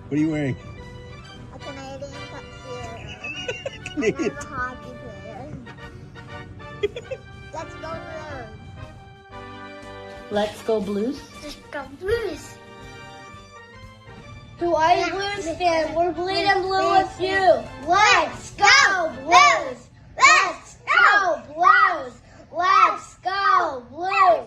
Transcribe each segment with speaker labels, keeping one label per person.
Speaker 1: What are you wearing?
Speaker 2: A Canadian tuxedo.
Speaker 1: Canadian
Speaker 2: I'm a hockey player. Let's go Blues.
Speaker 3: Let's go Blues.
Speaker 2: Let's go Blues.
Speaker 4: To all you Blues fans, we're bleeding blue with you.
Speaker 2: Let's go Blues. Let's go Blues. Let's go Blues.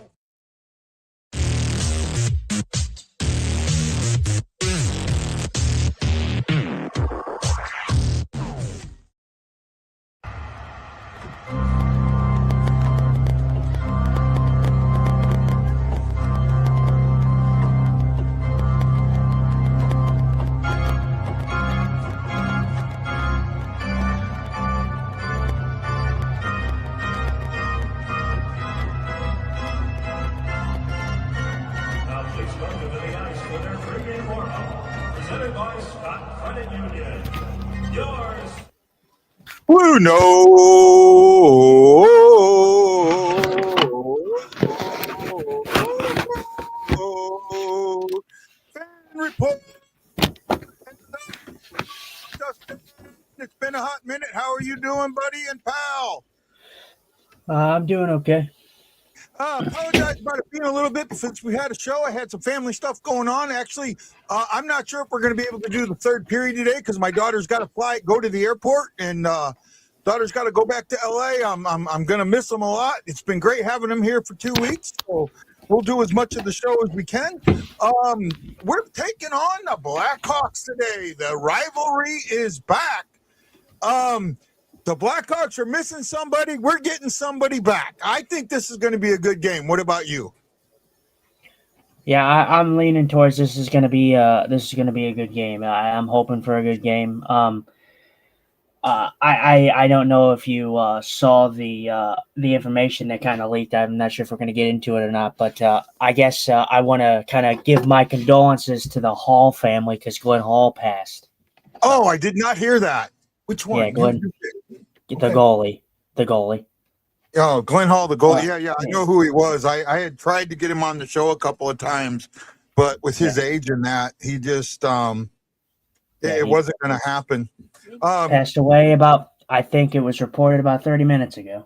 Speaker 5: BlueNote. Fan report. Justin, it's been a hot minute. How are you doing, buddy and pal?
Speaker 3: I'm doing okay.
Speaker 5: Apologize about it being a little bit since we had a show. I had some family stuff going on. Actually, I'm not sure if we're going to be able to do the third period today because my daughter's got to go to the airport, and daughter's got to go back to LA. I'm going to miss them a lot. It's been great having them here for 2 weeks. So we'll do as much of the show as we can. We're taking on the Blackhawks today. The rivalry is back. The Blackhawks are missing somebody. We're getting somebody back. I think this is going to be a good game. What about you?
Speaker 3: Yeah, I'm leaning towards this is going to be a good game. I'm hoping for a good game. I don't know if you saw the information that kind of leaked. I'm not sure if we're going to get into it or not, but I guess I want to kind of give my condolences to the Hall family because Glenn Hall passed.
Speaker 5: Oh, I did not hear that. Which one?
Speaker 3: Yeah, Glenn, the goalie.
Speaker 5: Oh, Glenn Hall, the goalie. Yeah. I know who he was. I had tried to get him on the show a couple of times, but with his age and that, he just it wasn't going to happen.
Speaker 3: Passed away I think it was reported about 30 minutes ago.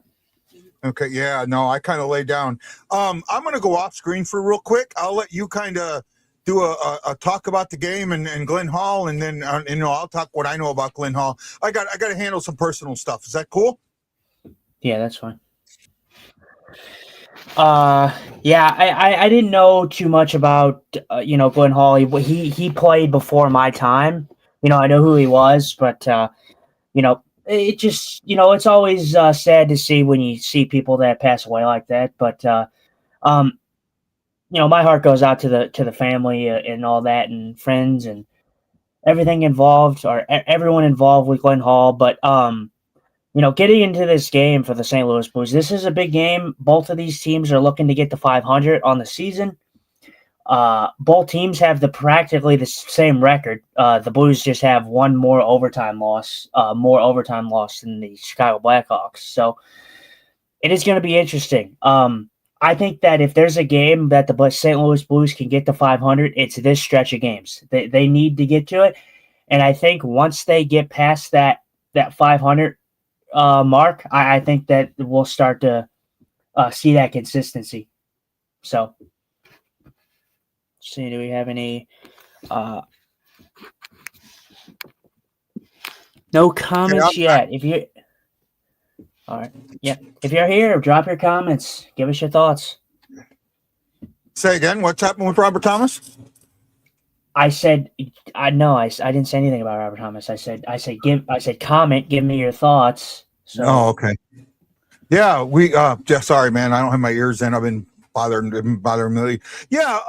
Speaker 5: Okay, yeah, no, I kind of lay down. I'm going to go off screen for real quick. I'll let you kind of do a talk about the game and Glenn Hall, and then I'll talk what I know about Glenn Hall. I got to handle some personal stuff. Is that cool?
Speaker 3: Yeah, that's fine. I didn't know too much about Glenn Hall. He played before my time. I know who he was, but it just it's always sad to see when you see people that pass away like that. But my heart goes out to the family and all that, and friends and everything involved, or everyone involved with Glenn Hall. But getting into this game for the St. Louis Blues, this is a big game. Both of these teams are looking to get to 500 on the season. Both teams have practically the same record. The Blues just have one more overtime loss than the Chicago Blackhawks. So it is going to be interesting. I think that if there's a game that the St. Louis Blues can get to 500, it's this stretch of games. They need to get to it, and I think once they get past that 500 mark, I think that we'll start to see that consistency. So, see, do we have any? No comments yet. All right. Yeah. If you're here, drop your comments. Give us your thoughts.
Speaker 5: Say again. What's happened with Robert Thomas?
Speaker 3: I said, I didn't say anything about Robert Thomas. I said, comment. Give me your thoughts. So.
Speaker 5: Oh, okay. Yeah, sorry, man. I don't have my ears in. I've been bothering me. Yeah.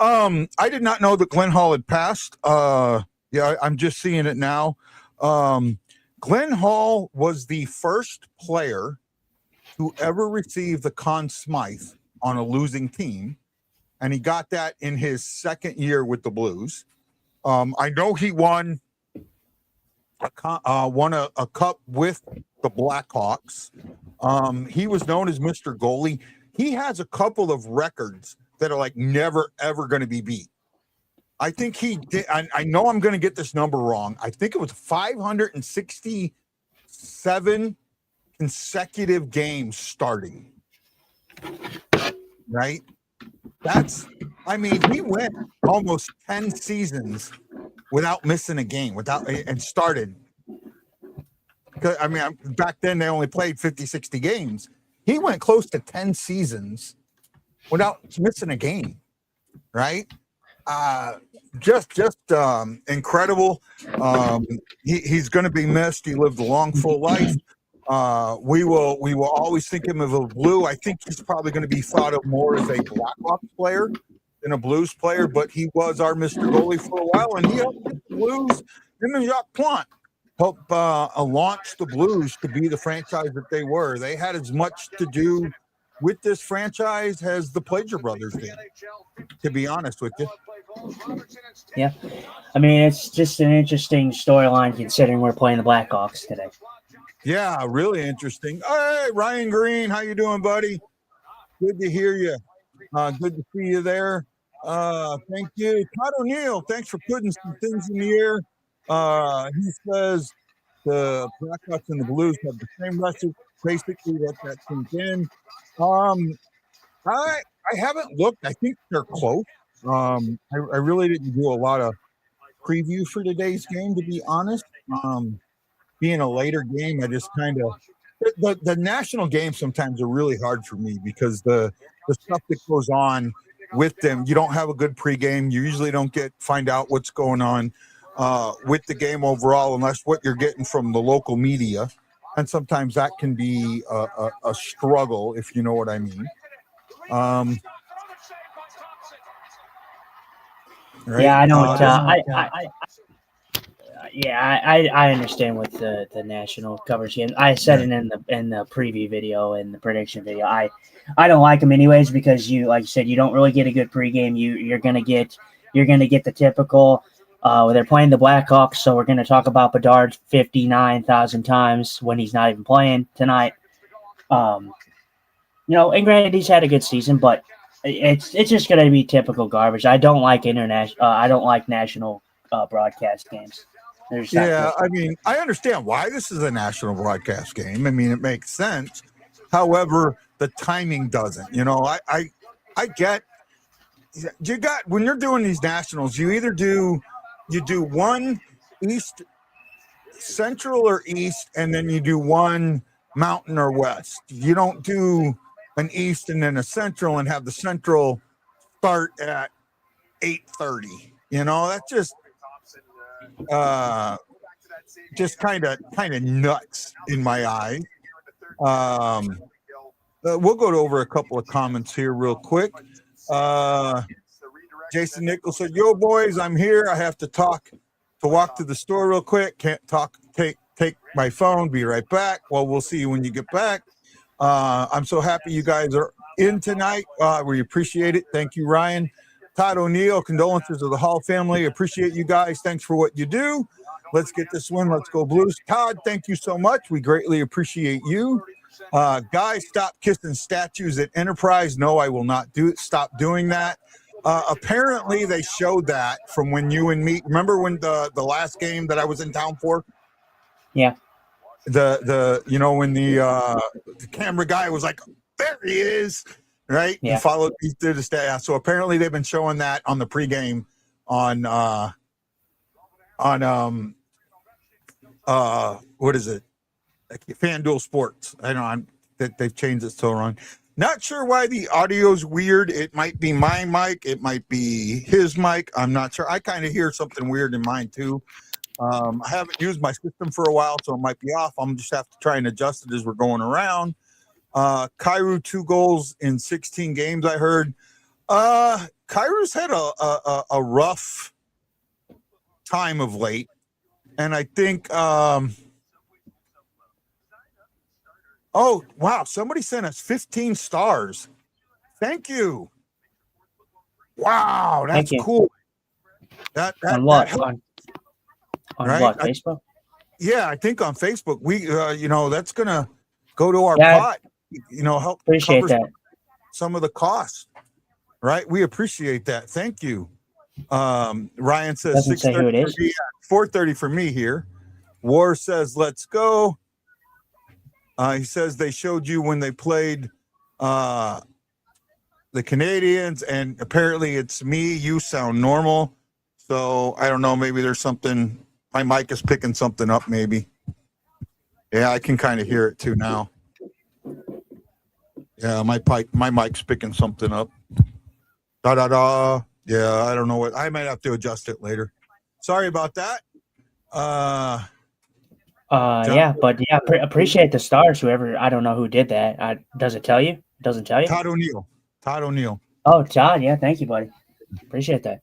Speaker 5: I did not know that Glenn Hall had passed. I'm just seeing it now. Glenn Hall was the first player who ever received the Conn Smythe on a losing team, and he got that in his second year with the Blues. I know he won a cup with the Blackhawks. He was known as Mr. Goalie. He has a couple of records that are like never ever going to be beat. I think he did. I know I'm going to get this number wrong. I think it was 567 consecutive games starting. Right? He went almost 10 seasons without missing a game, and started. Back then they only played 50, 60 games. He went close to 10 seasons without missing a game, right? Just incredible. He's going to be missed. He lived a long, full life. We will always think him of a Blue. I think he's probably going to be thought of more as a Blackhawks player than a Blues player, but he was our Mr. Goalie for a while, and he helped the Blues and the Jacques Plante help launch the Blues to be the franchise that they were. They had as much to do with this franchise as the Plager brothers did, to be honest with you.
Speaker 3: Yeah. I mean, it's just an interesting storyline considering we're playing the Blackhawks today.
Speaker 5: Yeah, really interesting. Hey, Ryan Green, how you doing, buddy? Good to hear you. Good to see you there. Thank you. Todd O'Neill, thanks for putting some things in the air. He says the Blackhawks and the Blues have the same record. Basically, let that sink in. I haven't looked. I think they're close. I really didn't do a lot of preview for today's game, to be honest. Being a later game, I just kind of the national games sometimes are really hard for me because the stuff that goes on with them, you don't have a good pregame. You usually don't find out what's going on with the game overall, unless what you're getting from the local media, and sometimes that can be a struggle, if you know what I mean. Right?
Speaker 3: Yeah, I don't. I understand with the national coverage, and I said it in the preview video and the prediction video. I don't like them anyways because like you said, you don't really get a good pregame. You're gonna get the typical. They're playing the Blackhawks, so we're gonna talk about Bedard 59,000 times when he's not even playing tonight. And granted he's had a good season, but it's just gonna be typical garbage. I don't like national broadcast games.
Speaker 5: I understand why this is a national broadcast game. It makes sense. However, the timing doesn't. I get when you're doing these nationals, you do one East, Central or East, and then you do one Mountain or West. You don't do an East and then a Central and have the Central start at 8:30. That's just kind of nuts in my eyes. We'll go over a couple of comments here real quick. Jason Nichols said, "Yo, boys, I'm here. I have to walk to the store real quick. Can't talk. Take my phone. Be right back." Well, we'll see you when you get back. I'm so happy you guys are in tonight. We appreciate it. Thank you, Ryan. Todd O'Neill, condolences to the Hall family. Appreciate you guys. Thanks for what you do. Let's get this win. Let's go Blues. Todd, thank you so much. We greatly appreciate you. Guys, stop kissing statues at Enterprise. No, I will not stop doing that. Apparently, they showed that from when you and me. Remember when the last game that I was in town for?
Speaker 3: Yeah.
Speaker 5: When the camera guy was like, "There he is." Right? Yeah. He followed me through the staff. So apparently they've been showing that on the pregame on what is it? FanDuel Sports. I know that they've changed it so wrong. Not sure why the audio's weird. It might be my mic, it might be his mic. I'm not sure. I kind of hear something weird in mine too. I haven't used my system for a while, so it might be off. I'm just have to try and adjust it as we're going around. Kyrou 2 goals in 16 games, I heard. Kyrou's had a rough time of late, and I think oh wow, somebody sent us 15 stars. Thank you. Wow, that's cool. That
Speaker 3: on what? On
Speaker 5: right?
Speaker 3: what, Facebook?
Speaker 5: I think on Facebook. We that's gonna go to our pot. Help
Speaker 3: appreciate
Speaker 5: cover
Speaker 3: that.
Speaker 5: some of the costs, right? We appreciate that. Thank you. Ryan says
Speaker 3: Doesn't say who it
Speaker 5: 6:30
Speaker 3: is.
Speaker 5: for me. 4:30 for me here. War says, let's go. He says they showed you when they played the Canadians, and apparently it's me. You sound normal. So I don't know. Maybe there's something. My mic is picking something up, maybe. Yeah, I can kind of hear it too now. Yeah, my mic's picking something up. Da da da. Yeah, I don't know what. I might have to adjust it later. Sorry about that.
Speaker 3: Yeah, but yeah, appreciate the stars. Whoever, I don't know who did that. Does it tell you? It doesn't tell you.
Speaker 5: Todd O'Neill.
Speaker 3: Oh, Todd. Yeah, thank you, buddy. Appreciate that.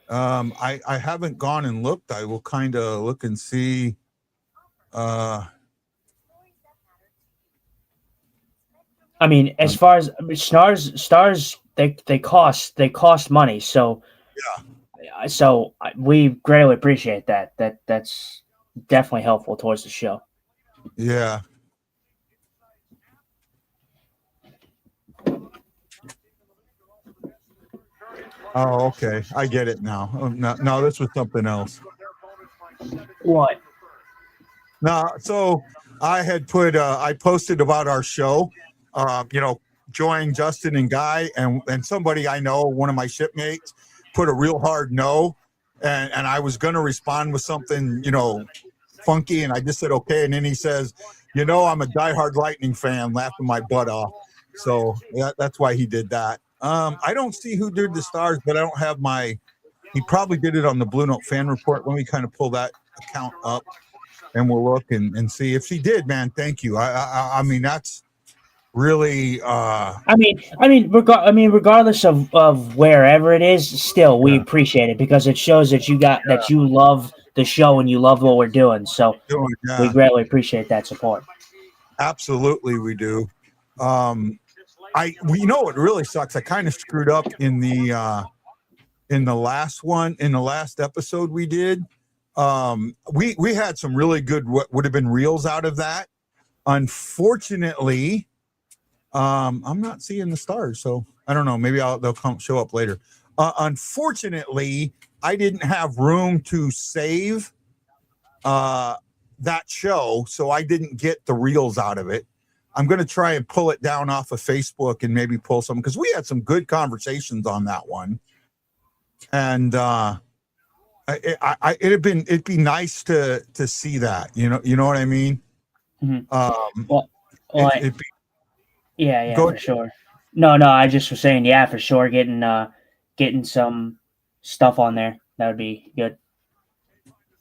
Speaker 5: I haven't gone and looked. I will kind of look and see.
Speaker 3: I mean, as far as stars, they cost money. So
Speaker 5: Yeah.
Speaker 3: So we greatly appreciate that. That's definitely helpful towards the show.
Speaker 5: Yeah. Oh, okay. I get it now. Oh, no, this was something else.
Speaker 3: What?
Speaker 5: No, so I had put I posted about our show, join Justin and Guy, and somebody I know, one of my shipmates, put a real hard no, and I was gonna respond with something, funky, and I just said okay, and then he says, I'm a diehard Lightning fan, laughing my butt off. So that's why he did that. I don't see who did the stars, but I don't have he probably did it on the BlueNote fan report. Let me kind of pull that account up and we'll look and see if she did, man. Thank you. I mean, that's really,
Speaker 3: regardless of wherever it is, still, we appreciate it because it shows that that you love the show and you love what we're doing. So we greatly appreciate that support.
Speaker 5: Absolutely. We do. What really sucks. I kind of screwed up in the last episode we did. We had some really good, what would have been reels out of that. Unfortunately, I'm not seeing the stars, so I don't know. Maybe they'll show up later. Unfortunately, I didn't have room to save that show, so I didn't get the reels out of it. I'm going to try and pull it down off of Facebook and maybe pull some, because we had some good conversations on that one. And it'd be nice to see that, you know what I mean?
Speaker 3: Mm-hmm. Yeah,
Speaker 5: for
Speaker 3: ahead. Sure. No, I just was saying, yeah, for sure, getting some stuff on there, that would be good.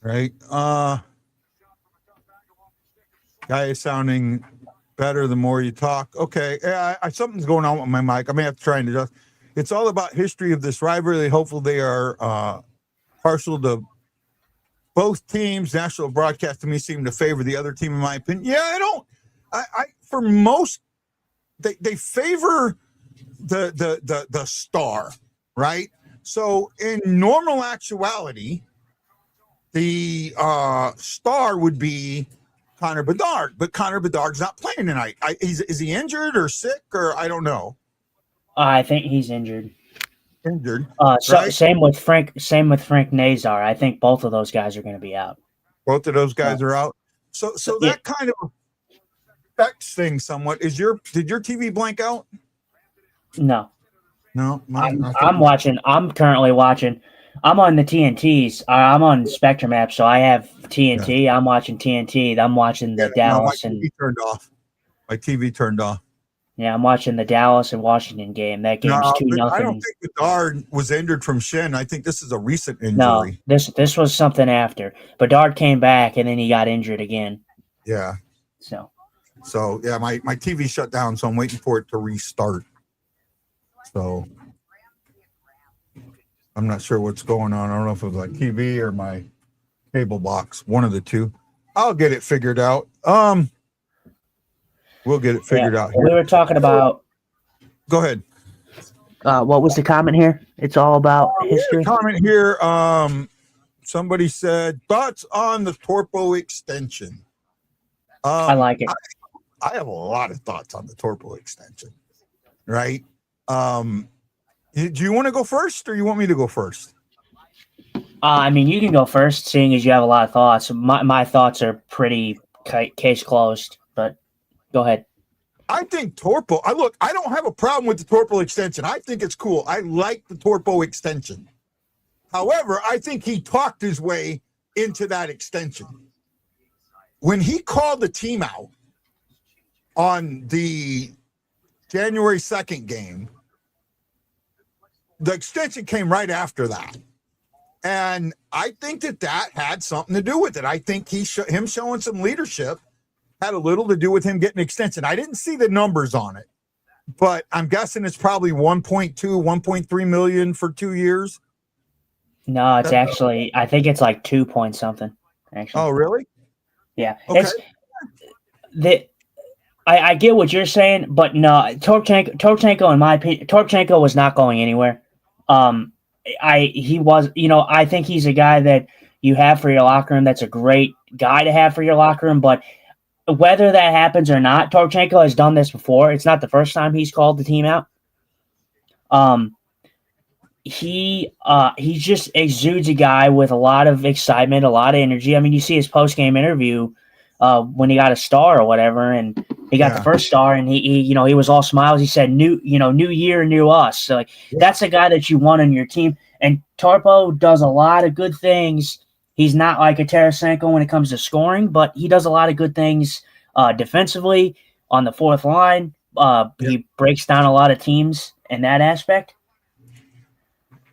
Speaker 5: Right. Guy is sounding better the more you talk. Okay. Something's going on with my mic. I may have to try and adjust. It's all about history of this rivalry. Hopefully they are partial to both teams. National broadcast to me seem to favor the other team, in my opinion. Yeah, for most, they favor the star, right? So in normal actuality, the star would be Connor Bedard, but Connor Bedard's not playing tonight. Is he injured or sick, or I don't know?
Speaker 3: I think he's injured.
Speaker 5: Right?
Speaker 3: Same with Frank Nazar. I think both of those guys are going to be out.
Speaker 5: Both of those guys are out. So that kind of affects things somewhat. Did your TV blank out?
Speaker 3: No.
Speaker 5: I'm
Speaker 3: watching. I'm currently watching. I'm on the TNTs. I'm on Spectrum app, so I have TNT. Yeah. I'm watching TNT. I'm watching the Dallas
Speaker 5: my TV turned off. My TV turned off.
Speaker 3: Yeah, I'm watching the Dallas and Washington game. That game's 2-0.
Speaker 5: I don't think Bedard was injured from shin. I think this is a recent injury.
Speaker 3: No, this was something after. Bedard came back and then he got injured again.
Speaker 5: Yeah.
Speaker 3: So
Speaker 5: yeah, my TV shut down, so I'm waiting for it to restart. So I'm not sure what's going on. I don't know if it was like TV or my cable box, one of the two. I'll get it figured out. We'll get it figured out here.
Speaker 3: We were talking about.
Speaker 5: Go ahead.
Speaker 3: What was the comment here? It's all about history.
Speaker 5: Comment here. Somebody said thoughts on the Torpo extension.
Speaker 3: I like it.
Speaker 5: I have a lot of thoughts on the Torpo extension. Right. Do you want to go first, or you want me to go first?
Speaker 3: I mean, you can go first, seeing as you have a lot of thoughts. My thoughts are pretty case closed, but go ahead.
Speaker 5: I think Torpo. I don't have a problem with the Torpo extension. I think it's cool. I like the Torpo extension. However, I think he talked his way into that extension. When he called the team out on the January 2nd game, the extension came right after that. And I think that had something to do with it. I think him showing some leadership had a little to do with him getting an extension. I didn't see the numbers on it, but I'm guessing it's probably 1.2, 1.3 million for 2 years.
Speaker 3: No, it's actually, I think it's like 2 point something. Actually.
Speaker 5: Oh, really?
Speaker 3: Yeah.
Speaker 5: Okay.
Speaker 3: I get what you're saying, but no, Torchenko, in my opinion, Torchenko was not going anywhere. He was, I think he's a guy that you have for your locker room. That's a great guy to have for your locker room, but whether that happens or not, Torchenko has done this before. It's not the first time he's called the team out. He just exudes a guy with a lot of excitement, a lot of energy. I mean, you see his post-game interview when he got a star or whatever, and he got the first star, and he was all smiles. He said, new year, new us. So that's a guy that you want on your team. And Torpo does a lot of good things. He's not like a Tarasenko when it comes to scoring, but he does a lot of good things defensively on the fourth line. He breaks down a lot of teams in that aspect.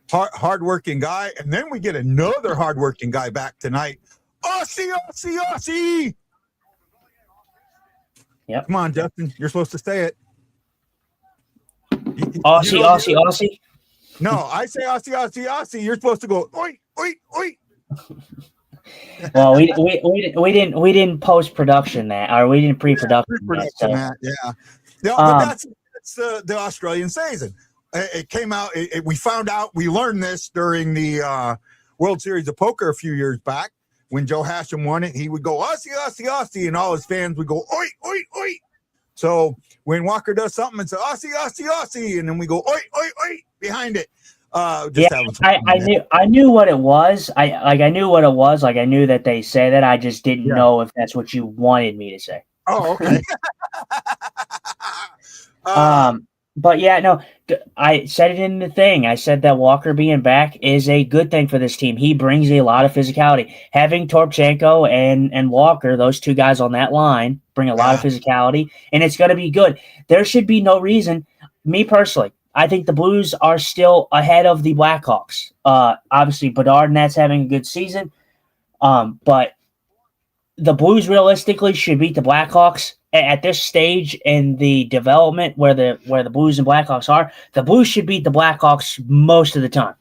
Speaker 5: Hardworking guy. And then we get another hardworking guy back tonight. Aussie!
Speaker 3: Yep.
Speaker 5: Come on, Justin. You're supposed to say it.
Speaker 3: Aussie.
Speaker 5: No, I say Aussie. You're supposed to go, oi, oi, oi.
Speaker 3: Well, we didn't post production that, or we didn't pre-production that.
Speaker 5: Yeah. No, but that's the Australian season. It came out. We found out. We learned this during the World Series of Poker a few years back when Joe Hashem won it. He would go Aussie, and all his fans would go oi, oi, oi. So when Walker does something, it's Aussie, and then we go oi, oi, oi behind it. I knew what it was. I knew what it was. Like I knew that they say that. I just didn't know if that's what you wanted me to say. Oh, okay.
Speaker 3: But yeah, no, I said it in the thing. I said that Walker being back is a good thing for this team. He brings a lot of physicality. Having Torchenko and Walker, those two guys on that line, bring a lot of physicality, and it's going to be good. There should be no reason, me personally, I think the Blues are still ahead of the Blackhawks. Obviously, Bedard and that's having a good season, but the Blues realistically should beat the Blackhawks at this stage in the development where the Blues and Blackhawks are. The Blues should beat the Blackhawks most of the time.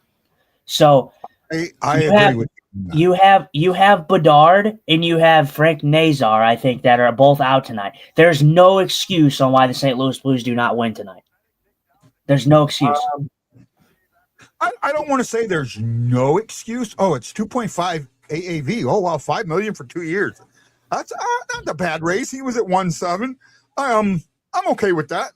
Speaker 3: So
Speaker 5: I agree with you.
Speaker 3: You have Bedard and you have Frank Nazar, I think, that are both out tonight. There's no excuse on why the St. Louis Blues do not win tonight. There's no excuse.
Speaker 5: I don't want to say there's no excuse. Oh, it's 2.5 AAV. Oh, wow, $5 million for 2 years. That's not a bad raise. He was at 1.7. I'm okay with that.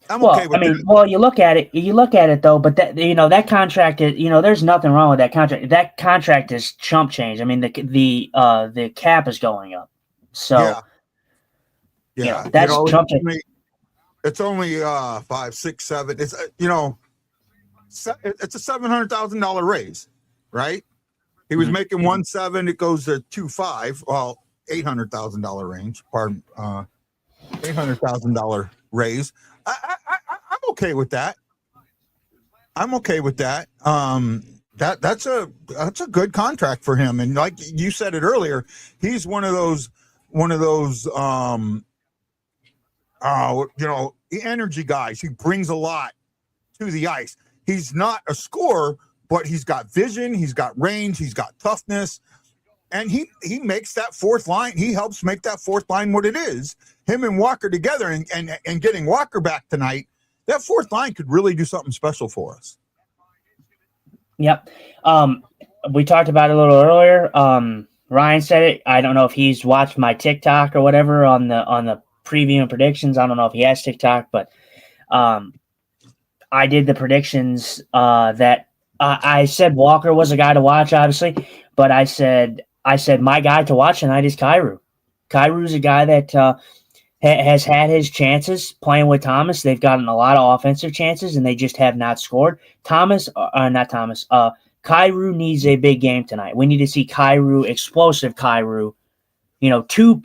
Speaker 3: Well, you look at it though, but that contract is, there's nothing wrong with that contract. That contract is chump change. I mean, the cap is going up. So that's chump change.
Speaker 5: It's only 5, 6, 7. It's it's a $700,000 raise, right? He was making 1.7. It goes to 2.5. Well, $800,000 range. Pardon, $800,000 raise. I'm okay with that. That's a good contract for him. And like you said it earlier, he's one of those energy guys. He brings a lot to the ice. He's not a scorer, but he's got vision, he's got range, he's got toughness, and he makes that fourth line. He helps make that fourth line what it is. Him and Walker together, and getting Walker back tonight, that fourth line could really do something special for us.
Speaker 3: Yep. We talked about it a little earlier. Ryan said it. I don't know if he's watched my TikTok or whatever on the preview and predictions. I don't know if he has TikTok, but I did the predictions that I said Walker was a guy to watch, obviously, but I said my guy to watch tonight is Kyrou. Kyrou's a guy that has had his chances playing with Thomas. They've gotten a lot of offensive chances, and they just have not scored. Not Thomas. Kyrou needs a big game tonight. We need to see Kyrou, explosive Kyrou, 2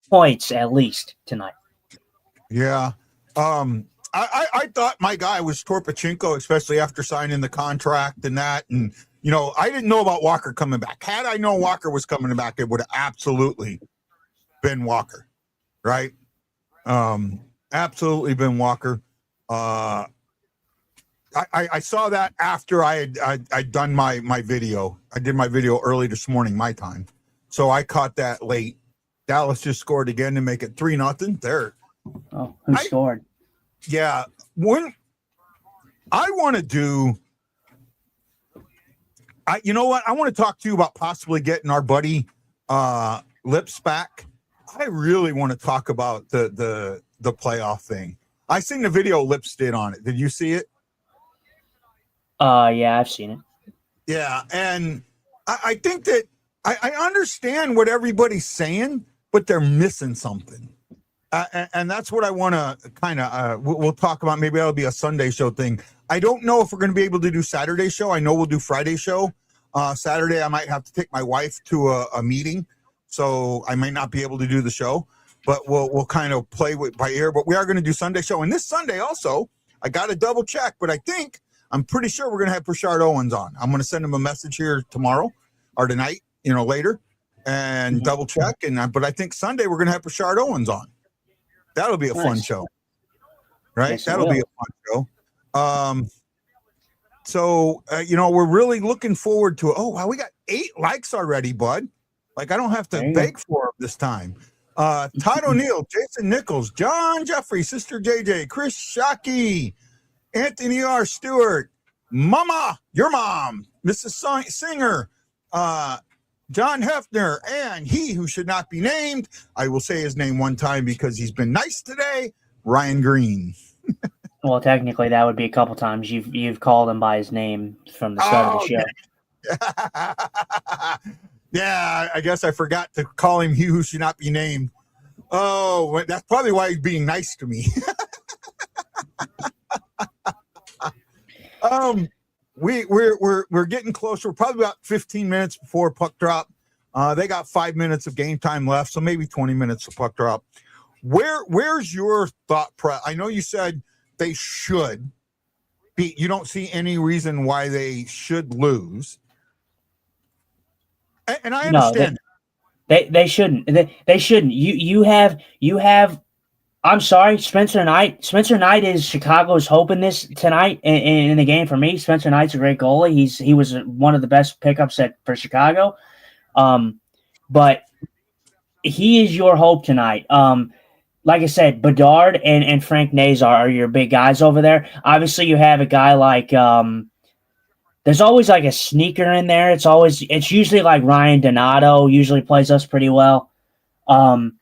Speaker 3: points at least tonight.
Speaker 5: Yeah. I thought my guy was Torpachenko, especially after signing the contract and that. And, I didn't know about Walker coming back. Had I known Walker was coming back, it would have absolutely been Walker, right? Absolutely been Walker. I saw that after I'd done my video. I did my video early this morning, my time. So I caught that late. Dallas just scored again to make it 3-0. There.
Speaker 3: Oh, who scored?
Speaker 5: Yeah. When I want to do, you know what? I want to talk to you about possibly getting our buddy Lips back. I really want to talk about the playoff thing. I seen the video Lips did on it. Did you see it?
Speaker 3: Yeah, I've seen it.
Speaker 5: Yeah, and I think that I understand what everybody's saying, but they're missing something. And that's what I want to kind of, we'll talk about. Maybe that'll be a Sunday show thing. I don't know if we're going to be able to do Saturday show. I know we'll do Friday show. Saturday, I might have to take my wife to a meeting, so I might not be able to do the show, but we'll kind of play by ear. But we are going to do Sunday show. And this Sunday also, I got to double check, but I'm pretty sure we're going to have Prashard Owens on. I'm going to send him a message here tomorrow or tonight, later, and double check. But I think Sunday we're going to have Prashard Owens on. That'll be a fun show, right?
Speaker 3: Yes,
Speaker 5: That'll be a fun show. So we're really looking forward to it. Oh, wow, we got 8 likes already, bud. Like, I don't have to beg for them this time. Todd O'Neill, Jason Nichols, John Jeffrey, Sister JJ, Chris Shockey, Anthony R. Stewart, Mama, your mom, Mrs. Singer, John Hefner, and he who should not be named. I will say his name one time because he's been nice today. Ryan Green.
Speaker 3: Well, technically, that would be a couple times. You've called him by his name from the start of the show.
Speaker 5: Yeah, I guess I forgot to call him he who should not be named. Oh, that's probably why he's being nice to me. We're getting closer. We're probably about 15 minutes before puck drop. They got 5 minutes of game time left, so maybe 20 minutes of puck drop. Where's your thought? I know you said they should be. You don't see any reason why they should lose, and I understand.
Speaker 3: No, they shouldn't. They shouldn't. You have. I'm sorry, Spencer Knight. Spencer Knight is Chicago's hope in this tonight in the game for me. Spencer Knight's a great goalie. He was one of the best pickups for Chicago. But he is your hope tonight. Like I said, Bedard and Frank Nazar are your big guys over there. Obviously, you have a guy like there's always like a sneaker in there. It's usually like Ryan Donato usually plays us pretty well, and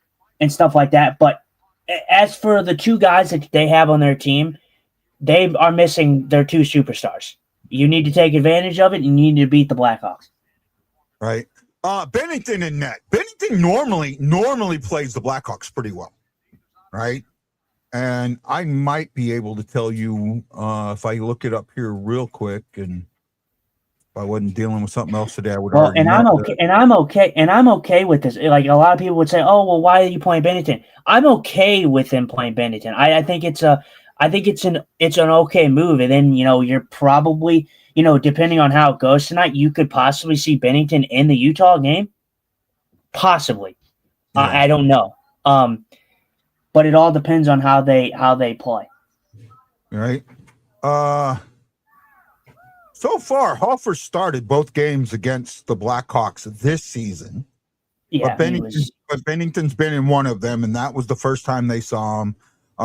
Speaker 3: stuff like that. But as for the 2 guys that they have on their team, they are missing their 2 superstars. You need to take advantage of it, and you need to beat the Blackhawks.
Speaker 5: Right. Bennington in net. Bennington normally plays the Blackhawks pretty well, right? And I might be able to tell you if I look it up here real quick, and if I wasn't dealing with something else today, I would.
Speaker 3: Well, and I'm okay with this. Like, a lot of people would say, "Oh, well, why are you playing Bennington?" I'm okay with him playing Bennington. I think it's an okay move. And then you're probably depending on how it goes tonight, you could possibly see Bennington in the Utah game. Possibly, yeah. I don't know. But it all depends on how they play.
Speaker 5: Right. So far, Hofer started both games against the Blackhawks this season.
Speaker 3: Yeah,
Speaker 5: but Bennington's been in one of them, and that was the first time they saw him.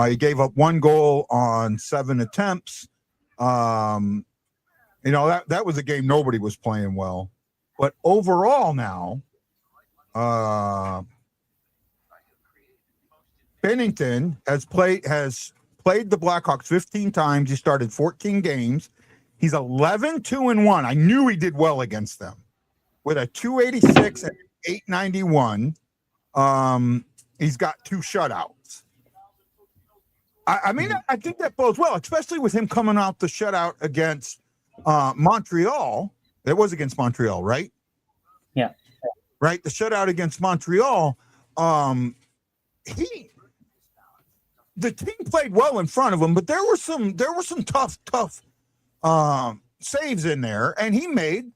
Speaker 5: He gave up 1 goal on 7 attempts. That was a game nobody was playing well. But overall now, Bennington has played the Blackhawks 15 times. He started 14 games. He's 11-2-1. I knew he did well against them with a 286 and 891. He's got 2 shutouts. I mean, I think that bodes well, especially with him coming out the shutout against Montreal. It was against Montreal, right?
Speaker 3: Yeah.
Speaker 5: Right. The shutout against Montreal. The team played well in front of him, but there were some tough saves in there, and he made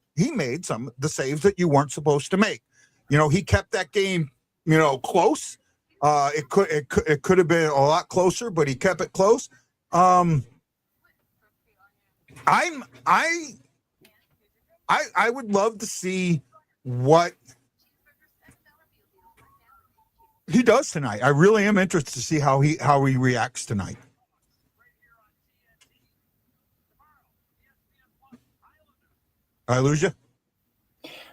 Speaker 5: some of the saves that you weren't supposed to make. You know, he kept that game, you know, close. It could have been a lot closer, but he kept it close. I would love to see what he does tonight. I really am interested to see how he reacts tonight. I lose you?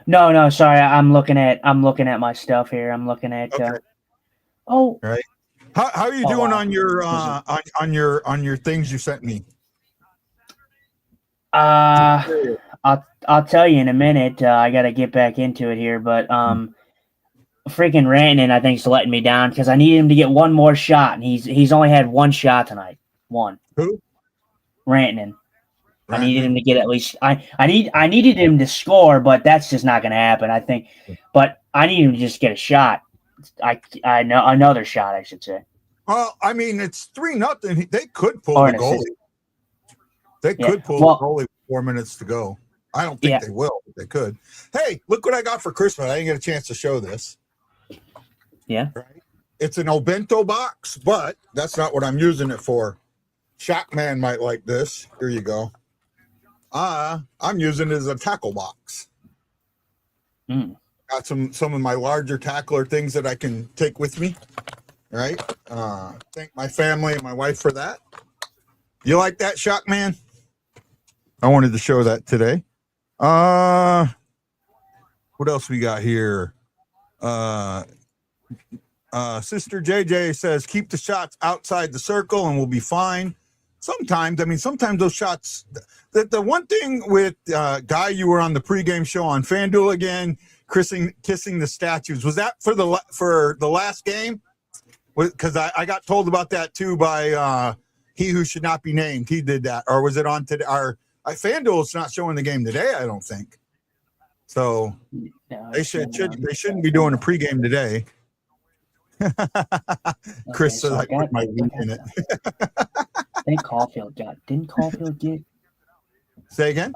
Speaker 3: No, sorry. I'm looking at my stuff here. I'm looking at.
Speaker 5: Okay.
Speaker 3: Oh.
Speaker 5: Right. How are you doing
Speaker 3: wow.
Speaker 5: on your on your things you sent me?
Speaker 3: I'll tell you in a minute. I got to get back into it here, but freaking Rantanen, I think, is letting me down because I need him to get one more shot, and he's only had 1 shot tonight. 1.
Speaker 5: Who?
Speaker 3: Rantanen. I needed him to get at least. I needed him to score, but that's just not going to happen. I think, but I need him to just get a shot. I know another shot, I should say.
Speaker 5: Well, I mean, it's 3-0. They could pull the goalie. They could pull the goalie with 4 minutes to go. I don't think they will, but they could. Hey, look what I got for Christmas. I didn't get a chance to show this.
Speaker 3: Yeah.
Speaker 5: Right? It's an Obento box, but that's not what I'm using it for. Shockman might like this. Here you go. I'm using it as a tackle box. Got some of my larger tackler things that I can take with me. Right? Thank my family and my wife for that. You like that, Shockman? I wanted to show that today. What else we got here? Sister JJ says, keep the shots outside the circle and we'll be fine. Sometimes those shots, the one thing with Guy, you were on the pregame show on FanDuel again, kissing the statues. Was that for the last game? Because I got told about that too by he who should not be named. He did that. Or was it on today? FanDuel's not showing the game today, I don't think. So they shouldn't be doing a pregame today. Chris says I put my link in it.
Speaker 3: Didn't Caulfield get? Say again.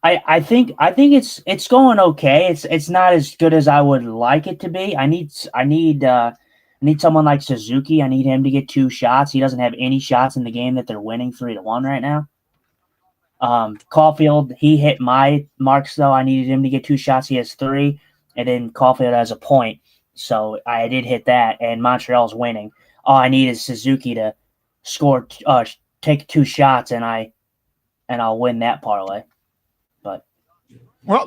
Speaker 3: I think it's going okay. It's not as good as I would like it to be. I need someone like Suzuki. I need him to get 2 shots. He doesn't have any shots in the game that they're winning 3-1 right now. Caulfield, he hit my marks though. I needed him to get 2 shots. He has 3, and then Caulfield has a point. So I did hit that, and Montreal's winning. All I need is Suzuki to score, take 2 shots, and I'll win that parlay. But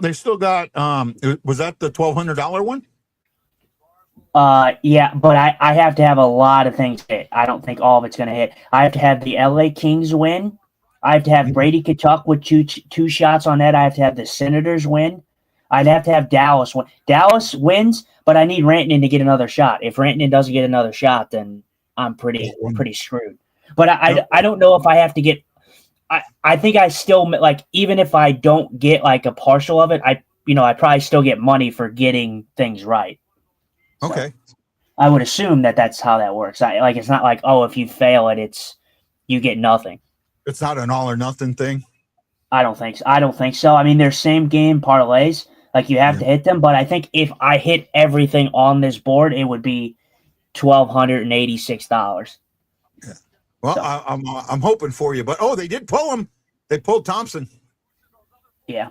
Speaker 5: they still got. Was that the $1,200 one?
Speaker 3: Yeah, but I have to have a lot of things hit. I don't think all of it's going to hit. I have to have the LA Kings win. I have to have Brady Tkachuk with two shots on that. I have to have the Senators win. I'd have to have Dallas win. Dallas wins, but I need Rantanen to get another shot. If Rantanen doesn't get another shot, then I'm pretty screwed. But I don't know if I have to get. I think I still, like, even if I don't get like a partial of it, I probably still get money for getting things right.
Speaker 5: Okay.
Speaker 3: So I would assume that that's how that works. It's not like, oh, if you fail it, you get nothing.
Speaker 5: It's not an all or nothing thing.
Speaker 3: I don't think so. I mean, there's same game parlays. Like, you have to hit them, but I think if I hit everything on this board, it would be $1,286.
Speaker 5: Yeah. Well, so, I'm hoping for you, but they did pull him. They pulled Thompson.
Speaker 3: Yeah.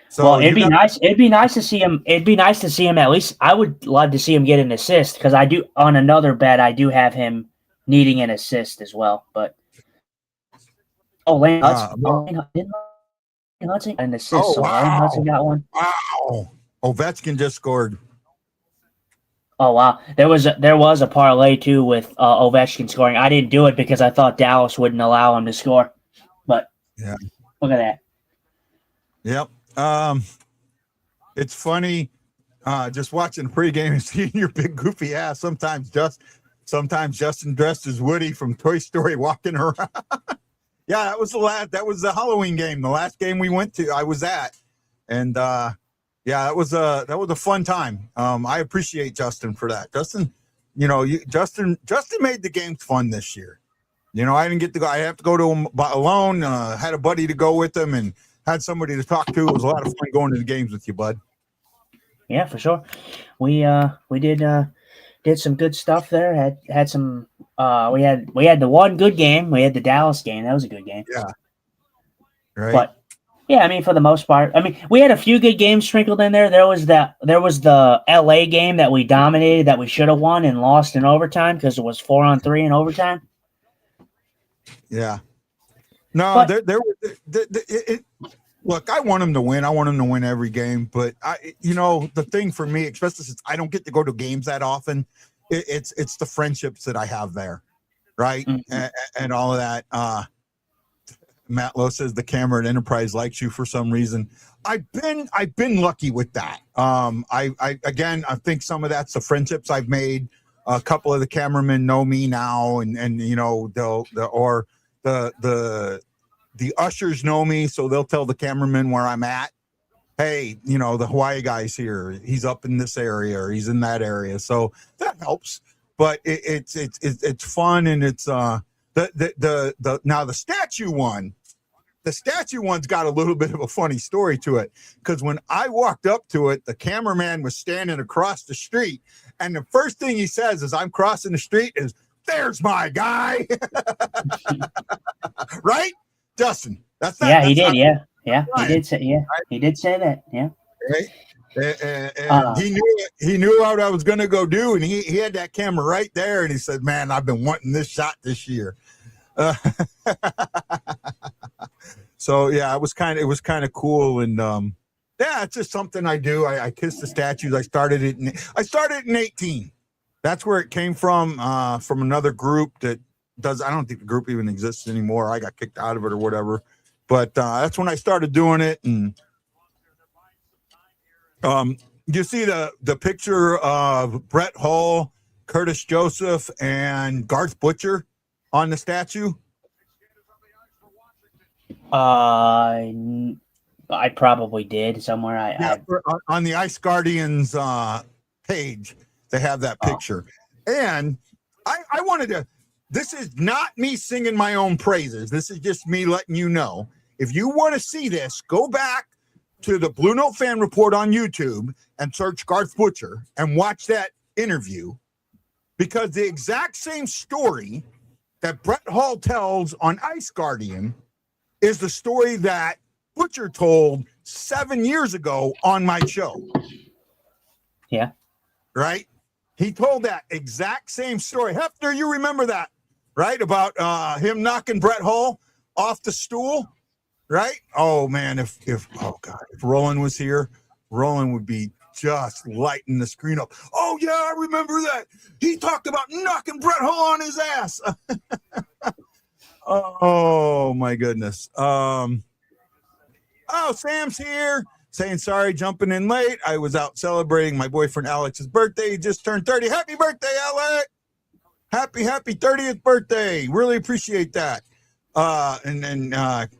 Speaker 5: So
Speaker 3: well, it'd be nice. It'd be nice to see him. It'd be nice to see him at least. I would love to see him get an assist because I do on another bet. I do have him needing an assist as well. But Lane Hudson an assist.
Speaker 5: Oh,
Speaker 3: so
Speaker 5: wow.
Speaker 3: Lane Hudson got one.
Speaker 5: Wow. Ovechkin just scored.
Speaker 3: Oh wow. There was a parlay too with Ovechkin scoring. I didn't do it because I thought Dallas wouldn't allow him to score. But
Speaker 5: yeah.
Speaker 3: Look at that.
Speaker 5: Yep. It's funny just watching the pregame and seeing your big goofy ass. Sometimes Justin dressed as Woody from Toy Story walking around. Yeah, that was the Halloween game, the last game we went to. I was at, and yeah, that was a fun time. I appreciate Justin for that. Justin, Justin made the games fun this year. I didn't get to go. I have to go to him alone. Had a buddy to go with him and had somebody to talk to. It was a lot of fun going to the games with you, bud.
Speaker 3: Yeah, for sure. We did some good stuff there. Had some. We had the one good game. We had the Dallas game. That was a good game.
Speaker 5: Yeah. Right.
Speaker 3: But yeah, I mean, for the most part, I mean, we had a few good games sprinkled in there. There was the LA game that we dominated that we should have won and lost in overtime because it was 4-on-3 in overtime.
Speaker 5: Yeah. No, look, I want him to win. I want him to win every game. But the thing for me, especially since I don't get to go to games that often, it's the friendships that I have there, right? Mm-hmm. And all of that. Matt Lowe says the camera at Enterprise likes you for some reason. I've been lucky with that. I think some of that's the friendships I've made. A couple of the cameramen know me now, and the ushers know me, so they'll tell the cameraman where I'm at. Hey, the Hawaii guy's here. He's up in this area or he's in that area. So that helps. But it's fun, and it's now the statue one. The statue one's got a little bit of a funny story to it, because when I walked up to it, the cameraman was standing across the street, and the first thing he says as I'm crossing the street is, "There's my guy." Right? Justin, that's not,
Speaker 3: yeah,
Speaker 5: that's
Speaker 3: he did,
Speaker 5: not,
Speaker 3: yeah, he did say, yeah, he did say that, yeah.
Speaker 5: Right, and he knew what I was going to go do, and he had that camera right there, and he said, "Man, I've been wanting this shot this year." So yeah, it was kind of cool, and yeah, it's just something I do. I kiss the statues. I started it in 2018. That's where it came from another group that does. I don't think the group even exists anymore. I got kicked out of it or whatever. But that's when I started doing it. And you see the picture of Brett Hull, Curtis Joseph, and Garth Butcher on the statue?
Speaker 3: I probably did somewhere.
Speaker 5: On the Ice Guardians page, they have that picture. And I wanted to. This is not me singing my own praises. This is just me letting you know. If you want to see this, go back to the Blue Note Fan Report on YouTube and search Garth Butcher and watch that interview, because the exact same story that Brett Hull tells on Ice Guardian is the story that Butcher told 7 years ago on my show.
Speaker 3: Yeah.
Speaker 5: Right? He told that exact same story. Hefner, you remember that, right? About him knocking Brett Hull off the stool, right? Oh man, if Roland was here, Roland would be just lighting the screen up. Oh yeah, I remember that. He talked about knocking Brett Hull on his ass. Oh my goodness. Oh, Sam's here. Saying sorry, jumping in late. I was out celebrating my boyfriend Alex's birthday. He just turned 30. Happy birthday, Alex! Happy 30th birthday. Really appreciate that. And then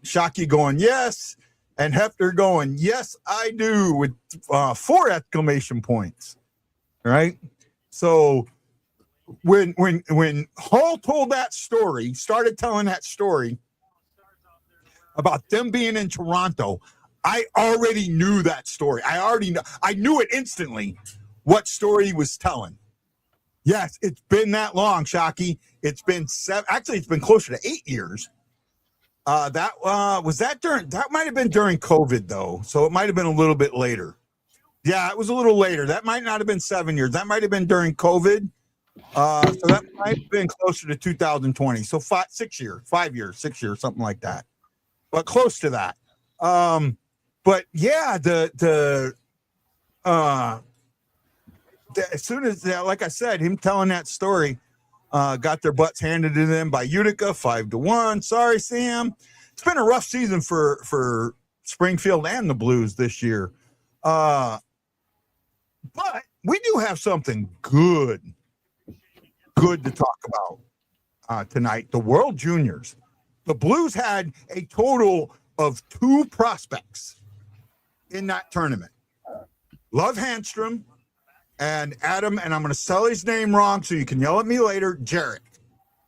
Speaker 5: Shockey going, yes. And Hefner going, yes, I do, with 4 exclamation points. Right? So when Hull told that story, started telling that story about them being in Toronto, I already knew that story. I knew it instantly what story he was telling. Yes, it's been that long, Shockey. It's been 7. Actually, it's been closer to 8 years. That might have been during COVID though, so it might have been a little bit later. Yeah, it was a little later. That might not have been 7 years. That might have been during COVID. So that might have been closer to 2020. So 5 years, 6 years, something like that. But close to that. But yeah, as soon as, like I said, him telling that story, got their butts handed to them by Utica 5-1. Sorry, Sam. it's been a rough season for Springfield and the Blues this year. But we do have something good to talk about tonight. The World Juniors. The Blues had a total of 2 prospects in that tournament. Love Handstrom and Adam, and I'm going to spell his name wrong so you can yell at me later, Jarrett.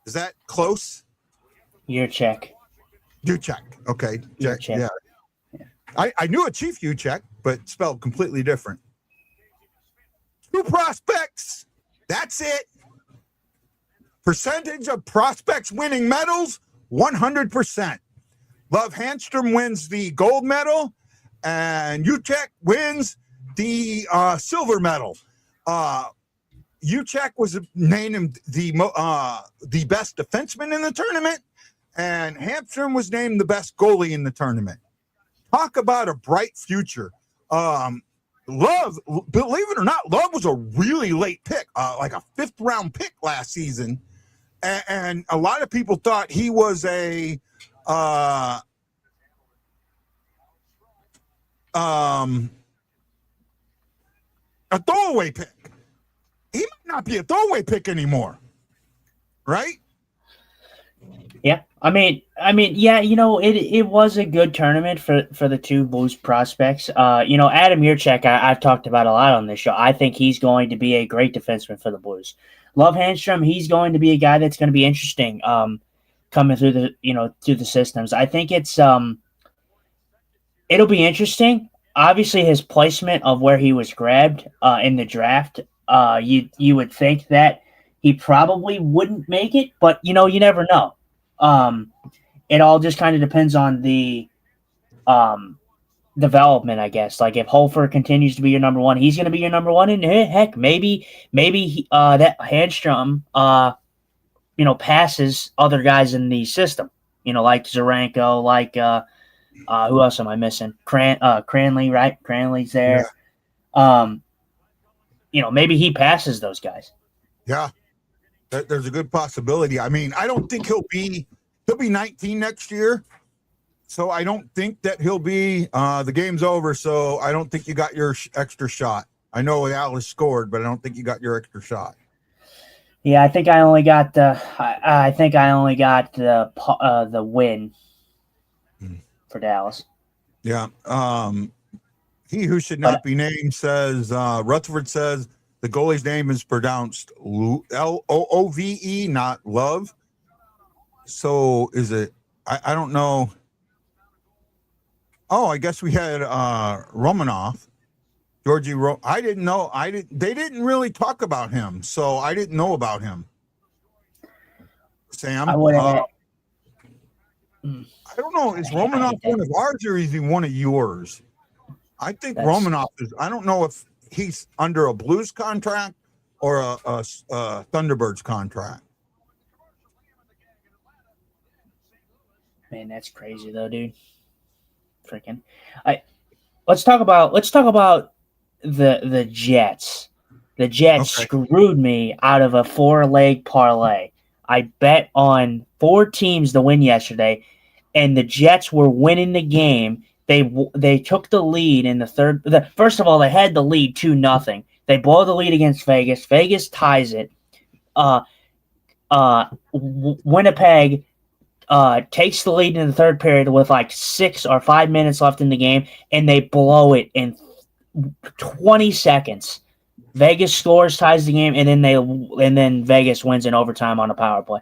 Speaker 5: Is that close?
Speaker 3: Juchek.
Speaker 5: Okay.
Speaker 3: Juchek.
Speaker 5: Yeah. I knew a Chief Juchek, but spelled completely different. 2 prospects. That's it. Percentage of prospects winning medals, 100%. Love Handstrom wins the gold medal, and Juchek wins the silver medal. Juchek was named the best defenseman in the tournament, and Handstrom was named the best goalie in the tournament. Talk about a bright future. Love, believe it or not, Love was a really late pick, like a 5th round pick last season. And a lot of people thought he was a throwaway pick. He might not be a throwaway pick anymore, right?
Speaker 3: Yeah, I mean, yeah, it was a good tournament for the 2 Blues prospects. Adam Juchek, I've talked about a lot on this show. I think he's going to be a great defenseman for the Blues. Love Handstrom, he's going to be a guy that's going to be interesting coming through the systems. I think it'll be interesting. Obviously, his placement of where he was grabbed in the draft, you would think that he probably wouldn't make it, but you never know. It all just kind of depends on the development, I guess. Like if Holfer continues to be your number 1, he's going to be your number 1, and heck, maybe that Handstrom passes other guys in the system. Like Zaranko, like who else am I missing? Cranley, right? Cranley's there. Yeah. Maybe he passes those guys.
Speaker 5: Yeah. There's a good possibility. I mean, I don't think he'll be 19 next year. So I don't think that he'll be the game's over. So I don't think you got your extra shot. I know Alice scored, but I don't think you got your extra shot.
Speaker 3: Yeah, I think I only got the win for Dallas.
Speaker 5: Yeah. He who should not be named says Rutherford says the goalie's name is pronounced Loove, not Love. So is it? I don't know. Oh, I guess we had Romanoff, Georgie. I didn't know. They didn't really talk about him, so I didn't know about him. Sam, I don't know. Is Romanoff one of ours or is he one of yours? I think Romanoff is. I don't know if he's under a Blues contract or a Thunderbirds contract.
Speaker 3: Man, that's crazy though, dude. Freaking. Let's talk about the Jets. The Jets screwed me out of a 4-leg parlay. I bet on 4 teams to win yesterday, and the Jets were winning the game. They took the lead in the third. First of all, they had the lead 2-0. They blow the lead against Vegas. Vegas ties it. Winnipeg takes the lead in the third period with like 6 or 5 minutes left in the game, and they blow it in 20 seconds. Vegas scores, ties the game, and then Vegas wins in overtime on a power play.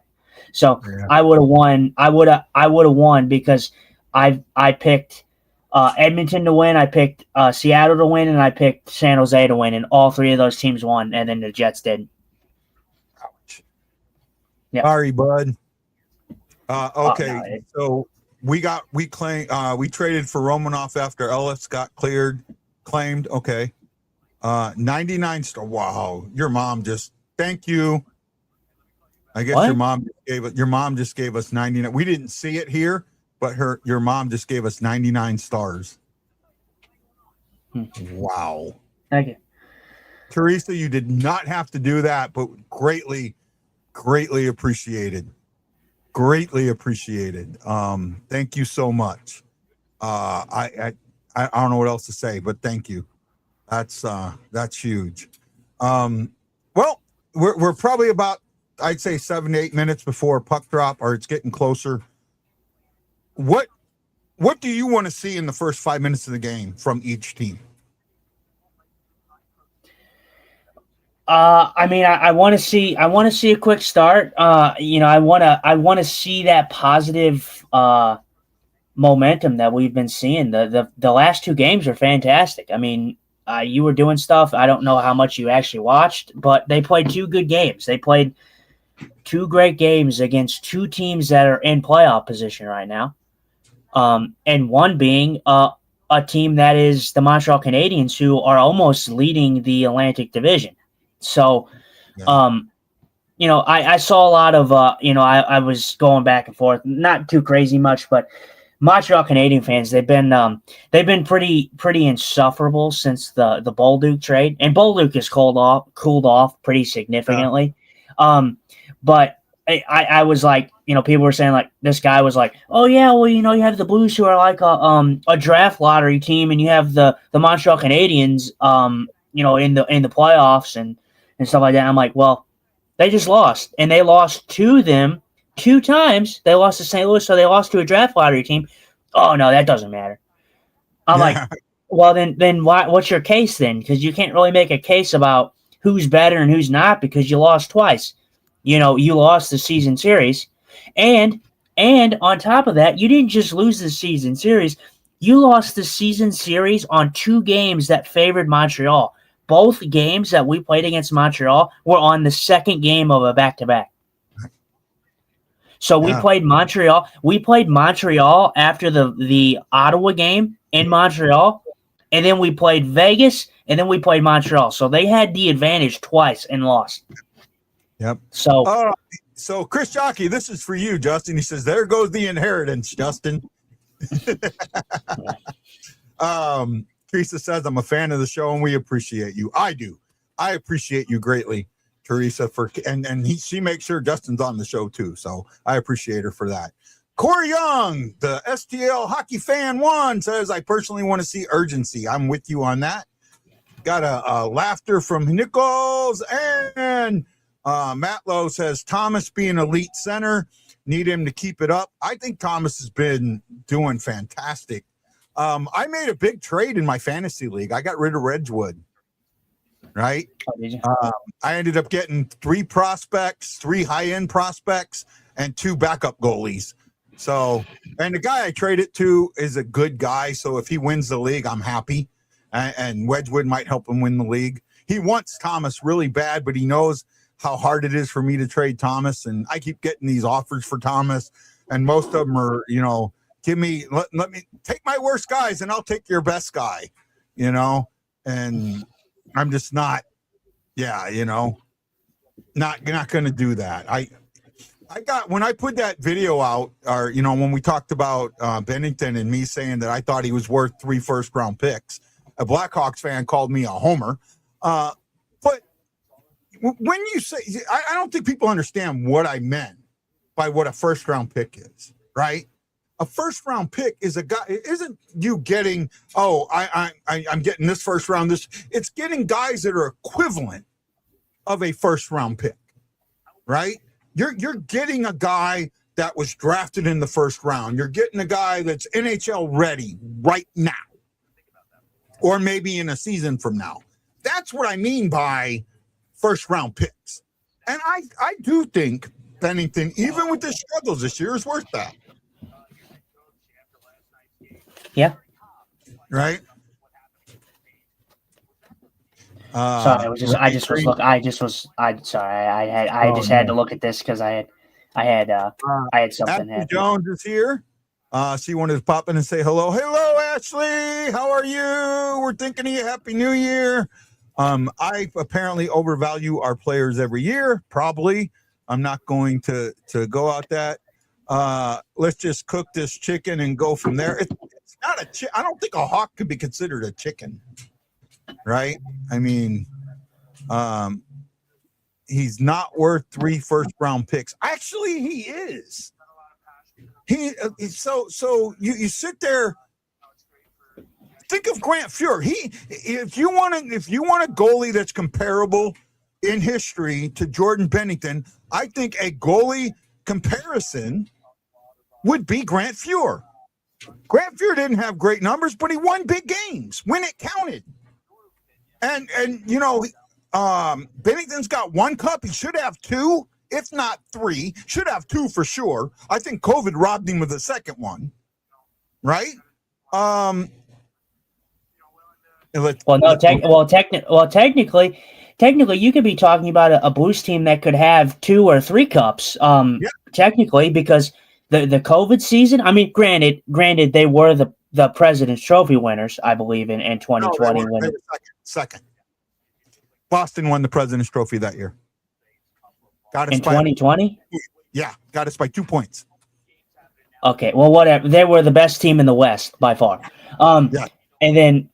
Speaker 3: So yeah. I would have won. I would have won because I picked Edmonton to win, I picked Seattle to win, and I picked San Jose to win, and all 3 of those teams won, and then the Jets did.
Speaker 5: Ouch.
Speaker 3: Yep.
Speaker 5: Sorry, bud. Okay, so we traded for Romanoff after Ellis got claimed. Okay. 99 star. Wow. Your mom just, thank you. I guess what? Your mom just gave us 99. We didn't see it here, but your mom just gave us 99 stars. Wow.
Speaker 3: Thank you.
Speaker 5: Teresa, you did not have to do that, but greatly appreciated. Greatly appreciated. Thank you so much. I don't know what else to say, but thank you. That's huge. Well, we're probably about, I'd say 7 to 8 minutes before puck drop, or it's getting closer. What do you want to see in the first 5 minutes of the game from each team?
Speaker 3: I mean, I want to see a quick start. I want to see that positive momentum that we've been seeing. The last two games are fantastic. I mean, you were doing stuff. I don't know how much you actually watched, but they played two good games. They played two great games against two teams that are in playoff position right now. And one being a team that is the Montreal Canadiens, who are almost leading the Atlantic Division. So, I saw a lot of, I was going back and forth, not too crazy much, but Montreal Canadian fans, they've been pretty insufferable since the Bolduc trade, and Bolduc has cooled off pretty significantly. But I was like, people were saying like, this guy was like, oh yeah, well, you have the Blues who are like a draft lottery team, and you have the Montreal Canadiens, in the playoffs and stuff like that. I'm like, well, they just lost, and they lost to them 2 times. They lost to St. Louis, so they lost to a draft lottery team. Oh no, that doesn't matter. I'm like, well, then what's your case then? Because you can't really make a case about who's better and who's not, because you lost twice. You lost the season series, and on top of that, you didn't just lose the season series. You lost the season series on 2 games that favored Montreal. Both games that we played against Montreal were on the second game of a back-to-back. So we played Montreal. We played Montreal after the Ottawa game in Montreal, and then we played Vegas, and then we played Montreal. So they had the advantage twice and lost.
Speaker 5: Yep.
Speaker 3: So
Speaker 5: Chris Jockey, this is for you, Justin. He says, "There goes the inheritance, Justin." Teresa says, "I'm a fan of the show, and we appreciate you." I do. I appreciate you greatly, Teresa, she makes sure Justin's on the show too. So I appreciate her for that. Corey Young, the STL hockey fan 1, says, "I personally want to see urgency." I'm with you on that. Got a laughter from Nichols, and Matt Lowe says, "Thomas being elite center, need him to keep it up." I think Thomas has been doing fantastic. I made a big trade in my fantasy league. I got rid of Redwood. Right. I ended up getting 3 prospects, 3 high-end prospects, and 2 backup goalies. So, and the guy I traded to is a good guy. So if he wins the league, I'm happy. And Wedgwood might help him win the league. He wants Thomas really bad, but he knows how hard it is for me to trade Thomas. And I keep getting these offers for Thomas, and most of them are, let me take my worst guys and I'll take your best guy, and I'm just not going to do that. I got, when I put that video out, or, when we talked about Bennington and me saying that I thought he was worth 3 first-round picks, a Blackhawks fan called me a homer. But when you say, I don't think people understand what I meant by what a first-round pick is, right? A first-round pick is a guy, isn't you getting, I'm getting this first round, it's getting guys that are equivalent of a first-round pick, right? You're getting a guy that was drafted in the first round. You're getting a guy that's NHL ready right now, or maybe in a season from now. That's what I mean by first-round picks. And I do think Bennington, even with the struggles this year, is worth that.
Speaker 3: Yeah.
Speaker 5: Right.
Speaker 3: Sorry, I just had to look at this because I had something.
Speaker 5: Ashley Jones is here. She wanted to pop in and say hello. Hello, Ashley. How are you? We're thinking of you. Happy New Year. I apparently overvalue our players every year. Probably. I'm not going to go out that. Let's just cook this chicken and go from there. It's not a I don't think a hawk could be considered a chicken, right? I mean, he's not worth 3 first-round picks. Actually, he is. So you sit there. Think of Grant Fuhr. If you want a goalie that's comparable in history to Jordan Bennington, I think a goalie comparison would be Grant Fuhr. Grant Fuhr didn't have great numbers, but he won big games when it counted. And Bennington's got one cup. He should have two, if not three. Should have two for sure. I think COVID robbed him of the second one, right?
Speaker 3: Technically, you could be talking about a Blues team that could have 2 or 3 cups. Technically, because the COVID season. I mean, granted, they were the President's Trophy winners, I believe, in 2020.
Speaker 5: No, they were second. Boston won the President's Trophy that year. Got us
Speaker 3: in 2020.
Speaker 5: Yeah, got us by 2 points.
Speaker 3: Okay, well, whatever. They were the best team in the West by far. And then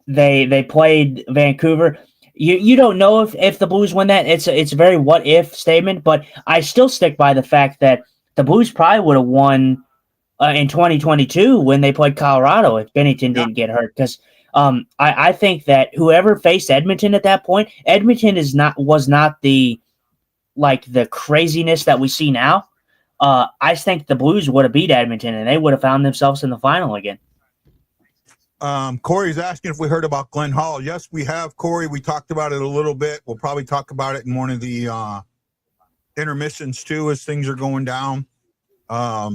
Speaker 3: they played Vancouver. You don't know if the Blues win that. It's a very what if statement, but I still stick by the fact that the Blues probably would have won in 2022 when they played Colorado if Bennington didn't get hurt. Because I think that whoever faced Edmonton at that point, Edmonton was not the craziness that we see now. I think the Blues would have beat Edmonton and they would have found themselves in the final again.
Speaker 5: Corey's asking if we heard about Glenn Hall. Yes, we have, Corey. We talked about it a little bit. We'll probably talk about it in one of the intermissions too as things are going down. I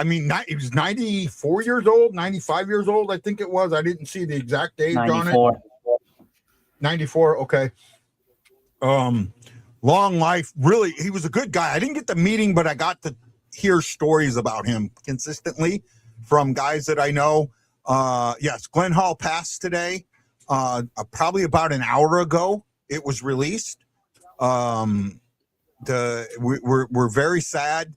Speaker 5: mean, he was 94 years old, 95 years old, I think it was. I didn't see the exact age
Speaker 3: 94.
Speaker 5: on it. 94, okay. Long life. Really, he was a good guy. I didn't get the meeting, but I got to hear stories about him consistently from guys that I know. Yes, Glenn Hall passed today. Probably about an hour ago, it was released. We're very sad.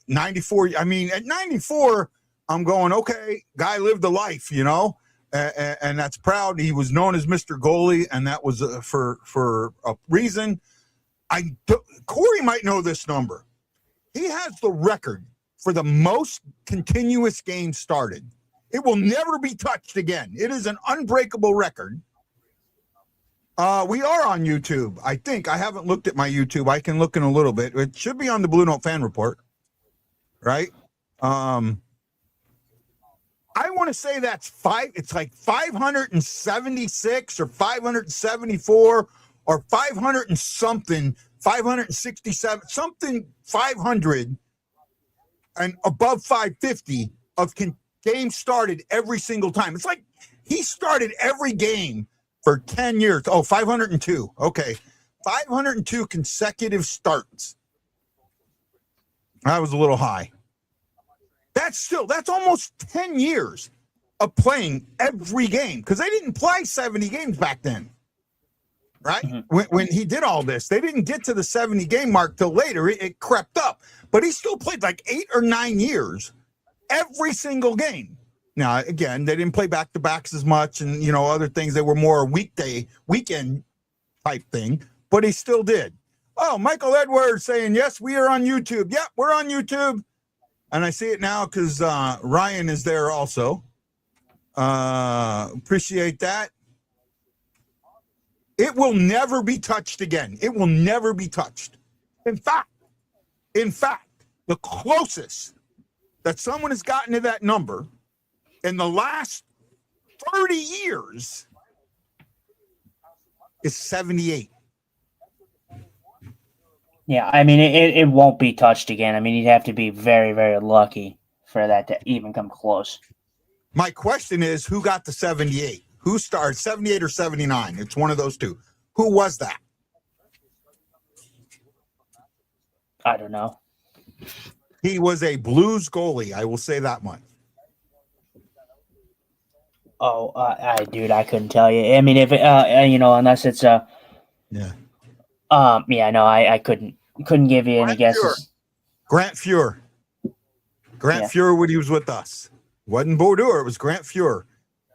Speaker 5: 94. I mean, at 94, I'm going, okay, guy lived a life, and that's proud. He was known as Mr. Goalie, and that was for a reason. Corey might know this number. He has the record for the most continuous games started. It will never be touched again. It is an unbreakable record. We are on YouTube, I think. I haven't looked at my YouTube. I can look in a little bit. It should be on the Blue Note Fan Report, right? I want to say it's like 576 or 574 or 500 and something, 567, something 500 and above 550 of games started every single time. It's like he started every game for 10 years. Oh, 502. Okay. 502 consecutive starts. That was a little high. That's almost 10 years of playing every game because they didn't play 70 games back then, right? Mm-hmm. When he did all this, they didn't get to the 70 game mark till later. It crept up, but he still played like 8 or 9 years, every single game. Now, again, they didn't play back-to-backs as much and, other things. They were more weekend type thing, but he still did. Oh, Michael Edwards saying, yes, we are on YouTube. Yep, we're on YouTube. And I see it now because Ryan is there also. Appreciate that. It will never be touched again. It will never be touched. In fact, the closest that someone has gotten to that number in the last 30 years is 78.
Speaker 3: Yeah, I mean, it won't be touched again. I mean, you'd have to be very, very lucky for that to even come close.
Speaker 5: My question is, who got the 78? Who started 78 or 79? It's one of those two. Who was that?
Speaker 3: I don't know.
Speaker 5: He was a Blues goalie. I will say that much.
Speaker 3: Oh, dude, I couldn't tell you. I mean, if unless it's I couldn't give you any guesses.
Speaker 5: Grant Fuhr when he was with us. It wasn't Brodeur, it was Grant Fuhr.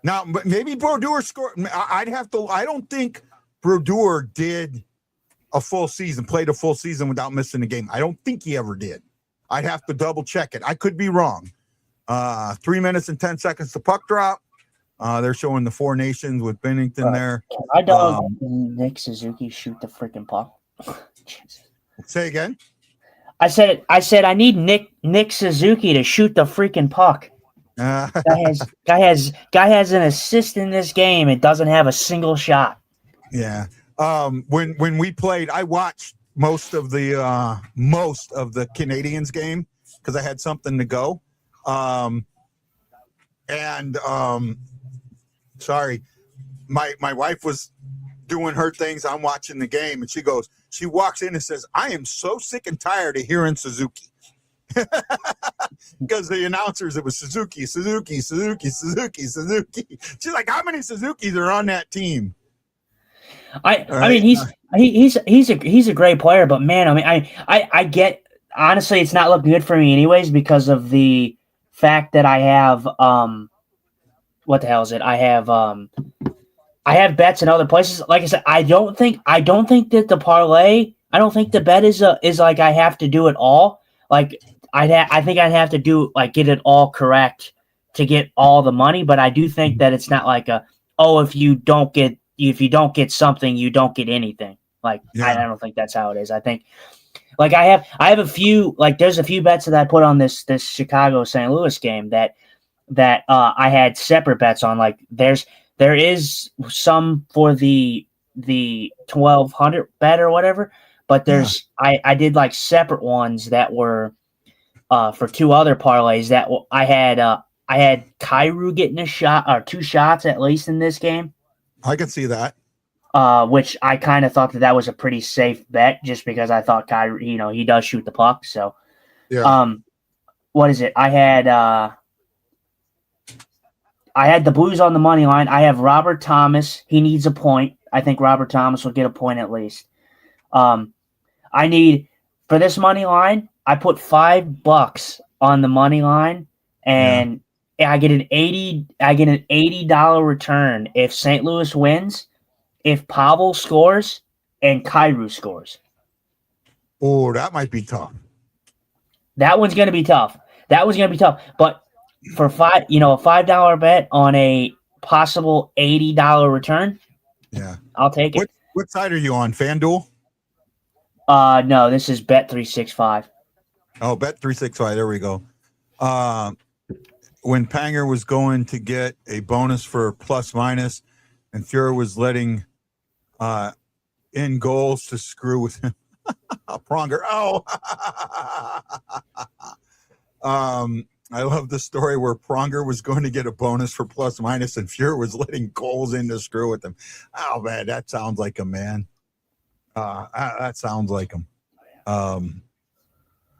Speaker 5: Now, maybe Brodeur scored. I don't think Brodeur did played a full season without missing a game. I don't think he ever did. I'd have to double check it. I could be wrong. 3 minutes and 10 seconds to puck drop. They're showing the Four Nations with Bennington there.
Speaker 3: I don't Nick Suzuki shoot the freaking puck.
Speaker 5: Say again.
Speaker 3: I said I need Nick Suzuki to shoot the freaking puck. Guy has an assist in this game and doesn't have a single shot.
Speaker 5: Yeah. When we played, I watched most of the Canadians game because I had something to go. Sorry, my wife was doing her things. I'm watching the game, and she walks in and says, "I am so sick and tired of hearing Suzuki." Because the announcers, it was Suzuki. She's like, how many Suzukis are on that team?
Speaker 3: I mean, he's a great player, but man, I mean, I get, honestly, it's not looking good for me anyways because of the fact that I have what the hell is it? I have bets in other places. Like I said, I don't think that the parlay, I don't think the bet is like I have to do it all. Like I think I'd have to do get it all correct to get all the money, but I do think that it's not like if you don't get something, you don't get anything. I don't think that's how it is. I think I have a few, there's a few bets that I put on this Chicago St. Louis game that I had separate bets on. There is some for the 1200 bet or whatever, but there's I did separate ones that were for two other parlays that I had Kyrou getting a shot or two shots at least in this game.
Speaker 5: I can see that.
Speaker 3: Which I kind of thought that was a pretty safe bet just because I thought Kyrou, he does shoot the puck. So, what is it? I had the Blues on the money line. I have Robert Thomas. He needs a point. I think Robert Thomas will get a point at least. I need, for this money line, I put $5 on the money line, and I get an $80 return if St. Louis wins, if Pavel scores, and Kyrou scores.
Speaker 5: Oh, that might be tough.
Speaker 3: That one's going to be tough. But for a $5 bet on a possible $80 return, I'll take it.
Speaker 5: What side are you on? FanDuel?
Speaker 3: No, this is Bet365.
Speaker 5: Oh, Bet365. There we go. When Panger was going to get a bonus for plus minus, and Fuhrer was letting in goals to screw with him. Pronger. Oh, I love the story where Pronger was going to get a bonus for plus minus, and Fuhrer was letting goals in to screw with him. Oh man, that sounds like him, man. That sounds like him.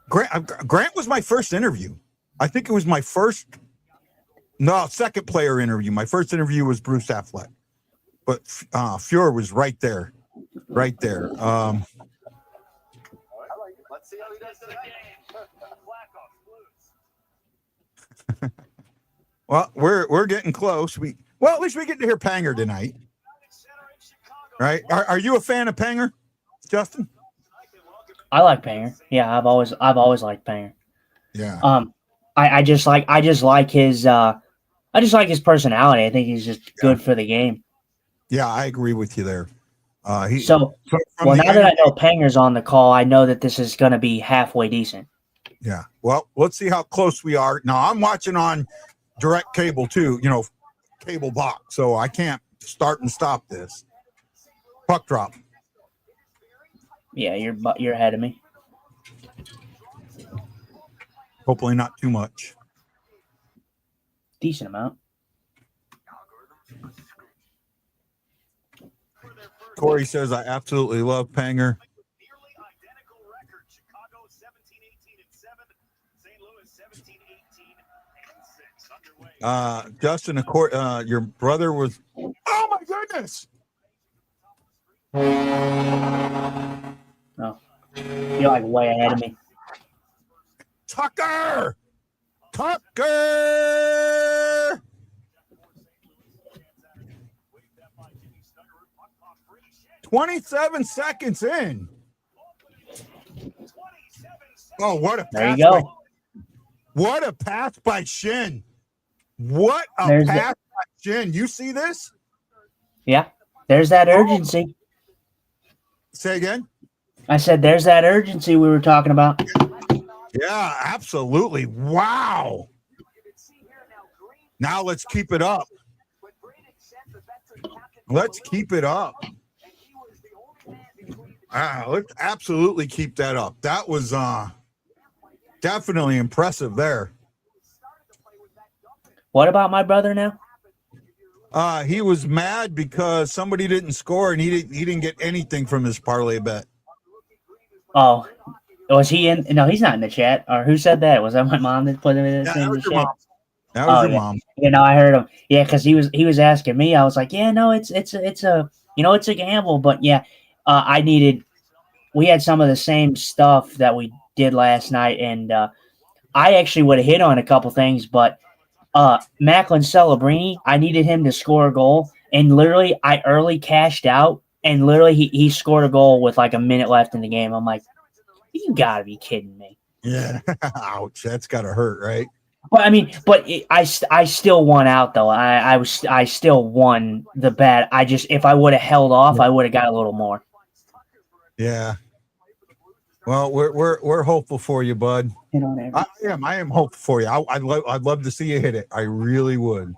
Speaker 5: Grant was my first interview. I think it was my second player interview. My first interview was Bruce Affleck, but Fuhrer was right there. Let's see how he does today. Well, we're getting close. At least we get to hear Panger tonight, right? Are you a fan of Panger, Justin?
Speaker 3: I like Panger. Yeah, I've always liked Panger.
Speaker 5: Yeah.
Speaker 3: I just like his personality. I think he's just good for the game.
Speaker 5: Yeah, I agree with you there. Now
Speaker 3: that I know Panger's on the call, I know that this is going to be halfway decent.
Speaker 5: Yeah. Well, let's see how close we are. Now, I'm watching on direct cable too, cable box, so I can't start and stop this. Puck drop.
Speaker 3: Yeah, you're ahead of me.
Speaker 5: Hopefully not too much.
Speaker 3: Decent amount.
Speaker 5: Corey says, I absolutely love Panger. Justin, your brother was. Oh my goodness!
Speaker 3: Oh, you're way ahead of me.
Speaker 5: Tucker. 27 seconds in. Oh, what a
Speaker 3: There you
Speaker 5: pass!
Speaker 3: go.
Speaker 5: What a pass by Shin! What a
Speaker 3: There's
Speaker 5: pass by Shin! You see this?
Speaker 3: Yeah, there's that urgency.
Speaker 5: Say again.
Speaker 3: I said there's that urgency we were talking about.
Speaker 5: Yeah, absolutely. Wow. Now let's keep it up. Let's keep it up. Let's absolutely keep that up. That was definitely impressive there.
Speaker 3: What about my brother now?
Speaker 5: He was mad because somebody didn't score and he didn't get anything from his parlay bet.
Speaker 3: Oh, was he in? No, he's not in the chat. Or who said that? Was that my mom that put him in
Speaker 5: Yeah,
Speaker 3: the chat?
Speaker 5: mom. That was your mom.
Speaker 3: You know, I heard him. Yeah, because he was asking me. I was like, yeah, no, it's a it's a gamble, but yeah, we had some of the same stuff that we did last night, and I actually would have hit on a couple things, but Macklin Celebrini, I needed him to score a goal, and literally I early cashed out, and literally he scored a goal with like a minute left in the game. I'm like, you gotta be kidding me.
Speaker 5: Yeah. Ouch. That's gotta hurt, right?
Speaker 3: But I mean, I still won out though. I still won the bet. If I would have held off, I would have got a little more.
Speaker 5: Yeah. Well, we're hopeful for you, bud. I am hopeful for you. I'd love to see you hit it. I really would.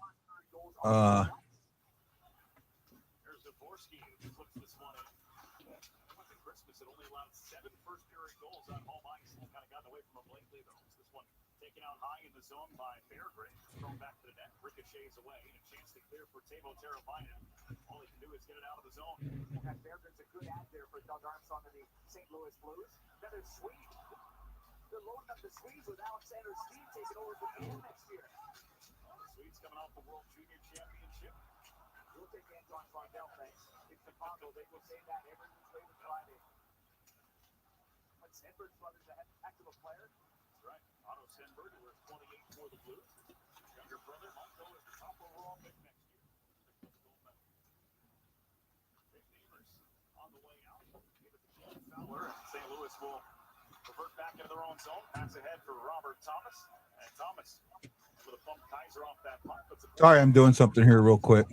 Speaker 5: Sorry, I'm doing something here real quick.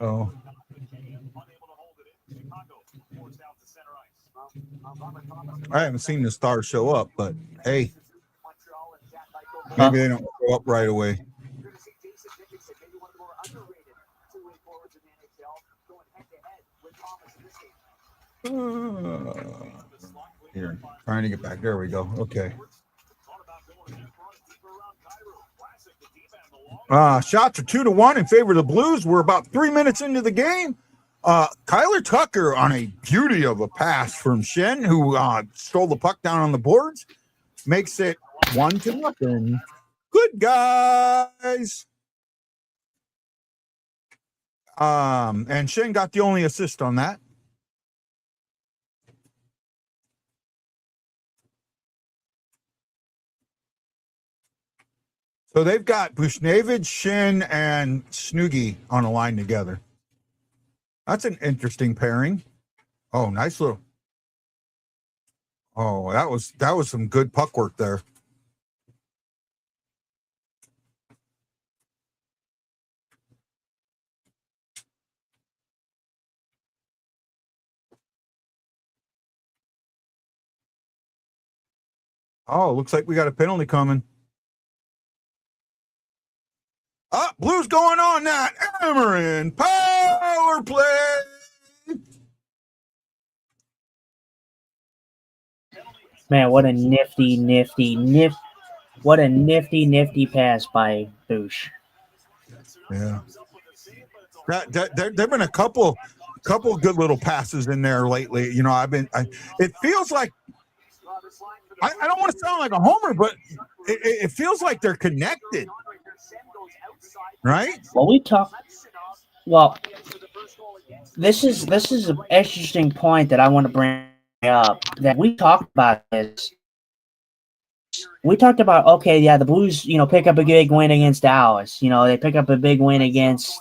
Speaker 5: Oh. I haven't seen the star show up, but hey, maybe they don't show up right away. Here, trying to get back. There we go. Okay. Shots are 2-1 in favor of the Blues. We're about 3 minutes into the game. Kyler Tucker on a beauty of a pass from Shen, who stole the puck down on the boards, makes it 1-0. Good guys. And Shen got the only assist on that. So they've got Bushnevich, Shin, and Snoogie on a line together. That's an interesting pairing. Oh, nice little. Oh, that was some good puck work there. Oh, looks like we got a penalty coming. Blues going on that. Amarin power play.
Speaker 3: Man, what a nifty pass by Boosh.
Speaker 5: Yeah. There've been a couple good little passes in there lately. You know, it feels like I don't want to sound like a homer, but it feels like they're connected. Right?
Speaker 3: Well, this is an interesting point that I want to bring up, that we talked about this. We talked about, okay, yeah, the Blues, pick up a big win against Dallas. They pick up a big win against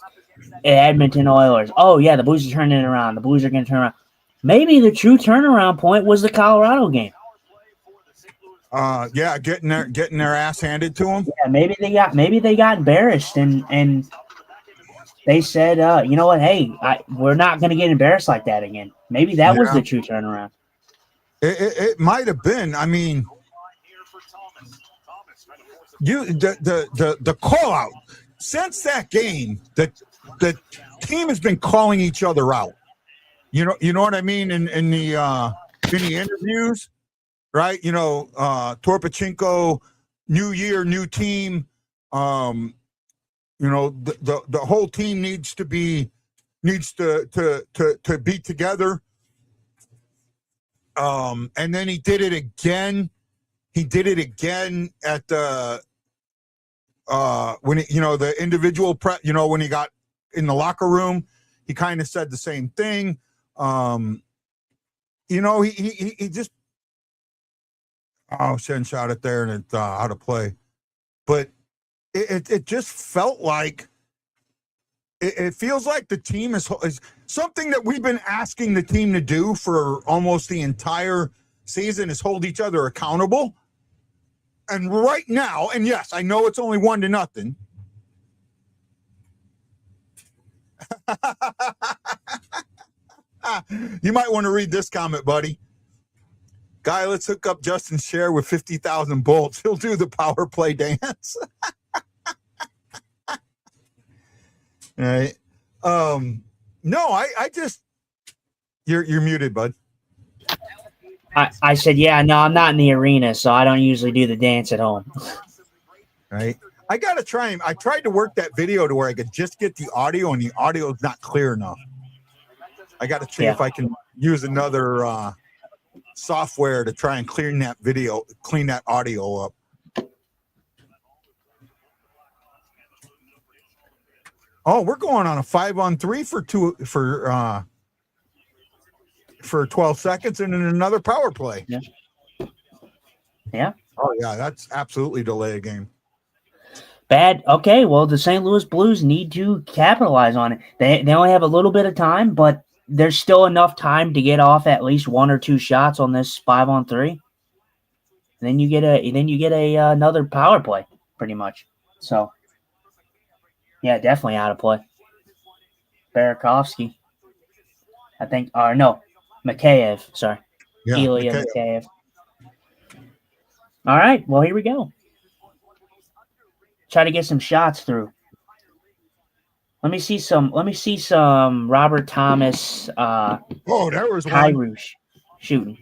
Speaker 3: Edmonton Oilers. Oh yeah, the Blues are turning it around. The Blues are going to turn around. Maybe the true turnaround point was the Colorado game.
Speaker 5: Yeah, getting their ass handed to them.
Speaker 3: Yeah, maybe they got embarrassed and they said, you know what? Hey, we're not going to get embarrassed like that again. Maybe that was the true turnaround.
Speaker 5: It might have been. I mean, the call out since that game, the team has been calling each other out. You know what I mean in the interviews, right? Torpachenko, new year, new team. The whole team needs to be together. And then he did it again. He did it again at the when the individual when he got in the locker room, he kind of said the same thing. He just send shot it there and it's out of play. But it just felt like it feels like the team is something that we've been asking the team to do for almost the entire season is hold each other accountable. And right now, and yes, I know it's only 1-0. You might want to read this comment, buddy. Guy, let's hook up Justin Scher with 50,000 bolts. He'll do the power play dance. All right. No, I just you're muted, bud.
Speaker 3: I said, yeah, no, I'm not in the arena, so I don't usually do the dance at home.
Speaker 5: Right. I gotta try him. I tried to work that video to where I could just get the audio, and the audio is not clear enough. I got to see if I can use another software to try and clean that audio up. Oh, we're going on a 5-on-3 for 12 seconds and then another power play.
Speaker 3: Yeah. Yeah.
Speaker 5: Oh yeah, that's absolutely delay a game.
Speaker 3: Bad. Okay, well, the St. Louis Blues need to capitalize on it. They only have a little bit of time, but there's still enough time to get off at least 1 or 2 shots on this 5-on-3. Then you get another power play, pretty much. So, yeah, definitely out of play. Burakovsky, I think, or no, Mikheyev. Sorry, Ilya Mikheyev. All right, well, here we go. Try to get some shots through. Let me see some Robert Thomas.
Speaker 5: There was
Speaker 3: Kyrou shooting.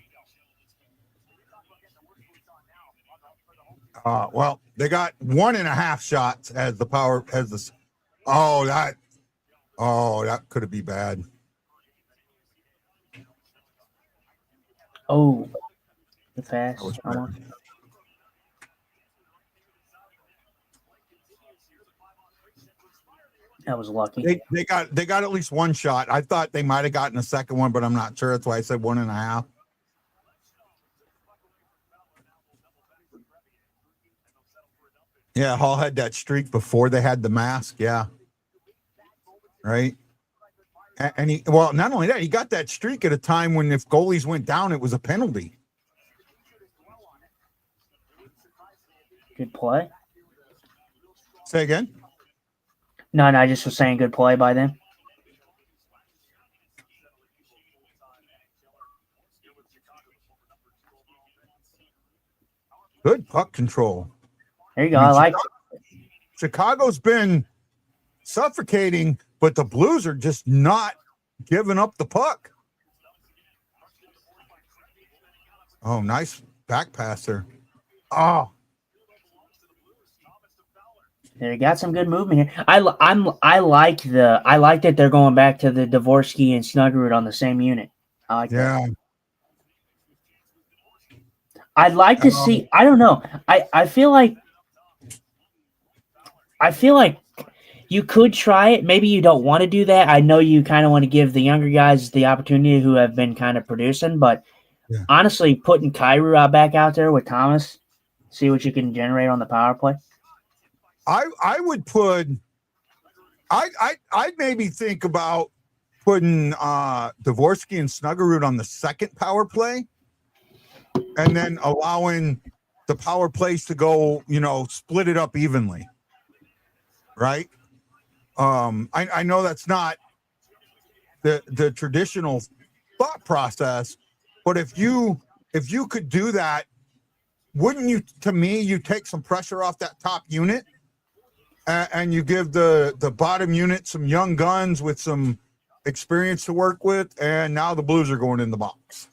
Speaker 5: Well, they got 1.5 shots as the power as the. That could have been bad.
Speaker 3: Oh, the pass. That was lucky.
Speaker 5: They got at least 1 shot. I thought they might have gotten a second one, but I'm not sure. That's why I said 1.5. Yeah, Hall had that streak before they had the mask. Yeah. Right. And not only that, he got that streak at a time when if goalies went down, it was a penalty.
Speaker 3: Good play.
Speaker 5: Say again?
Speaker 3: No, I just was saying good play by them.
Speaker 5: Good puck control.
Speaker 3: There you go. I like
Speaker 5: Chicago's been suffocating, but the Blues are just not giving up the puck. Oh, nice back passer. Oh.
Speaker 3: They got some good movement here. I like that they're going back to the Dvorsky and Snuggerud on the same unit. I like that. I'd like to see. I don't know. I feel like you could try it. Maybe you don't want to do that. I know you kind of want to give the younger guys the opportunity who have been kind of producing, but honestly, putting Kyrou back out there with Thomas, see what you can generate on the power play.
Speaker 5: I would put I'd maybe think about putting Dvorsky and Snuggerud on the second power play, and then allowing the power plays to go, split it up evenly, right? I know that's not the traditional thought process, but if you could do that, wouldn't you? To me, you take some pressure off that top unit, and you give the bottom unit some young guns with some experience to work with, and now the Blues are going in the box.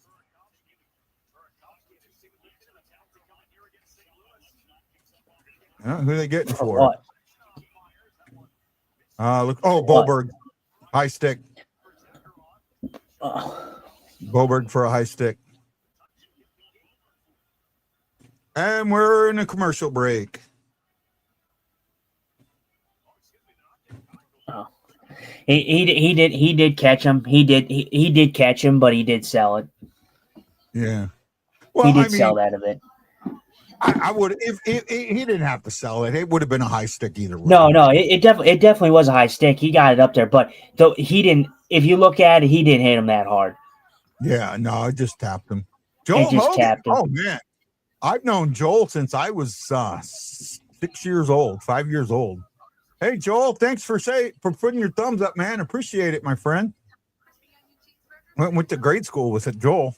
Speaker 5: Who are they getting for?
Speaker 3: What?
Speaker 5: Look. Oh, Boberg, high stick. Boberg for a high stick. And we're in a commercial break.
Speaker 3: Oh. He did catch him. He did catch him, but he did sell it.
Speaker 5: Yeah. Well,
Speaker 3: He did sell that a bit.
Speaker 5: I would if he didn't have to sell it. It would have been a high stick either way.
Speaker 3: No, it definitely was a high stick. He got it up there, but though he didn't. If you look at it, he didn't hit him that hard.
Speaker 5: Yeah, no, it just tapped him. Joel
Speaker 3: It just
Speaker 5: Hogan.
Speaker 3: tapped him.
Speaker 5: Oh man, I've known Joel since I was 6 years old, 5 years old. Hey Joel, thanks for putting your thumbs up, man. Appreciate it, my friend. Went to grade school with it, Joel.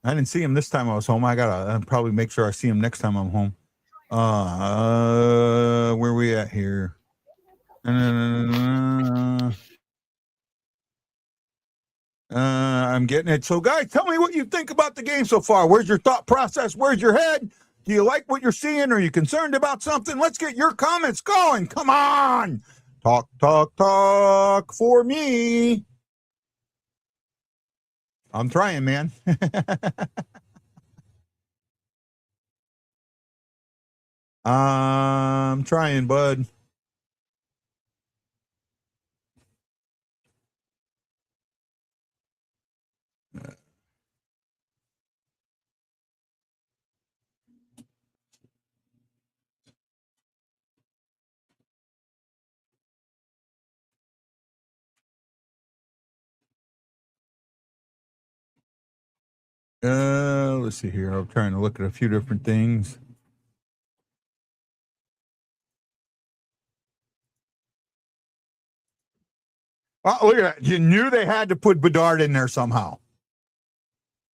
Speaker 5: I didn't see him this time I was home. I gotta probably make sure I see him next time I'm home. Where we at here? I'm getting it. So, guys, tell me what you think about the game so far. Where's your thought process? Where's your head? Do you like what you're seeing? Are you concerned about something? Let's get your comments going. Come on. Talk for me. I'm trying, man. I'm trying, bud. Let's see here. I'm trying to look at a few different things. Oh, look at that. You knew they had to put Bedard in there somehow.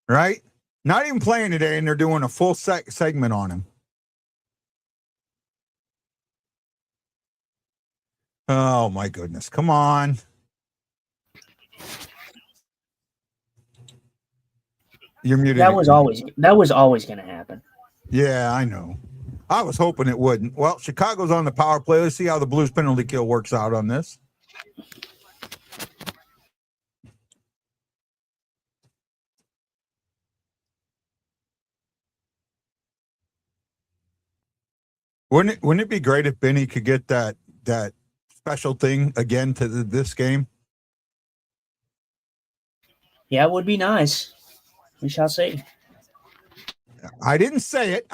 Speaker 5: Right? Not even playing today, and they're doing a full segment on him. Oh, my goodness. Come on. You're muted.
Speaker 3: That was always going to happen.
Speaker 5: Yeah, I know. I was hoping it wouldn't. Well, Chicago's on the power play. Let's see how the Blues penalty kill works out on this. Wouldn't it be great if Benny could get that special thing again to this game?
Speaker 3: Yeah, it would be nice. We shall see.
Speaker 5: I didn't say it.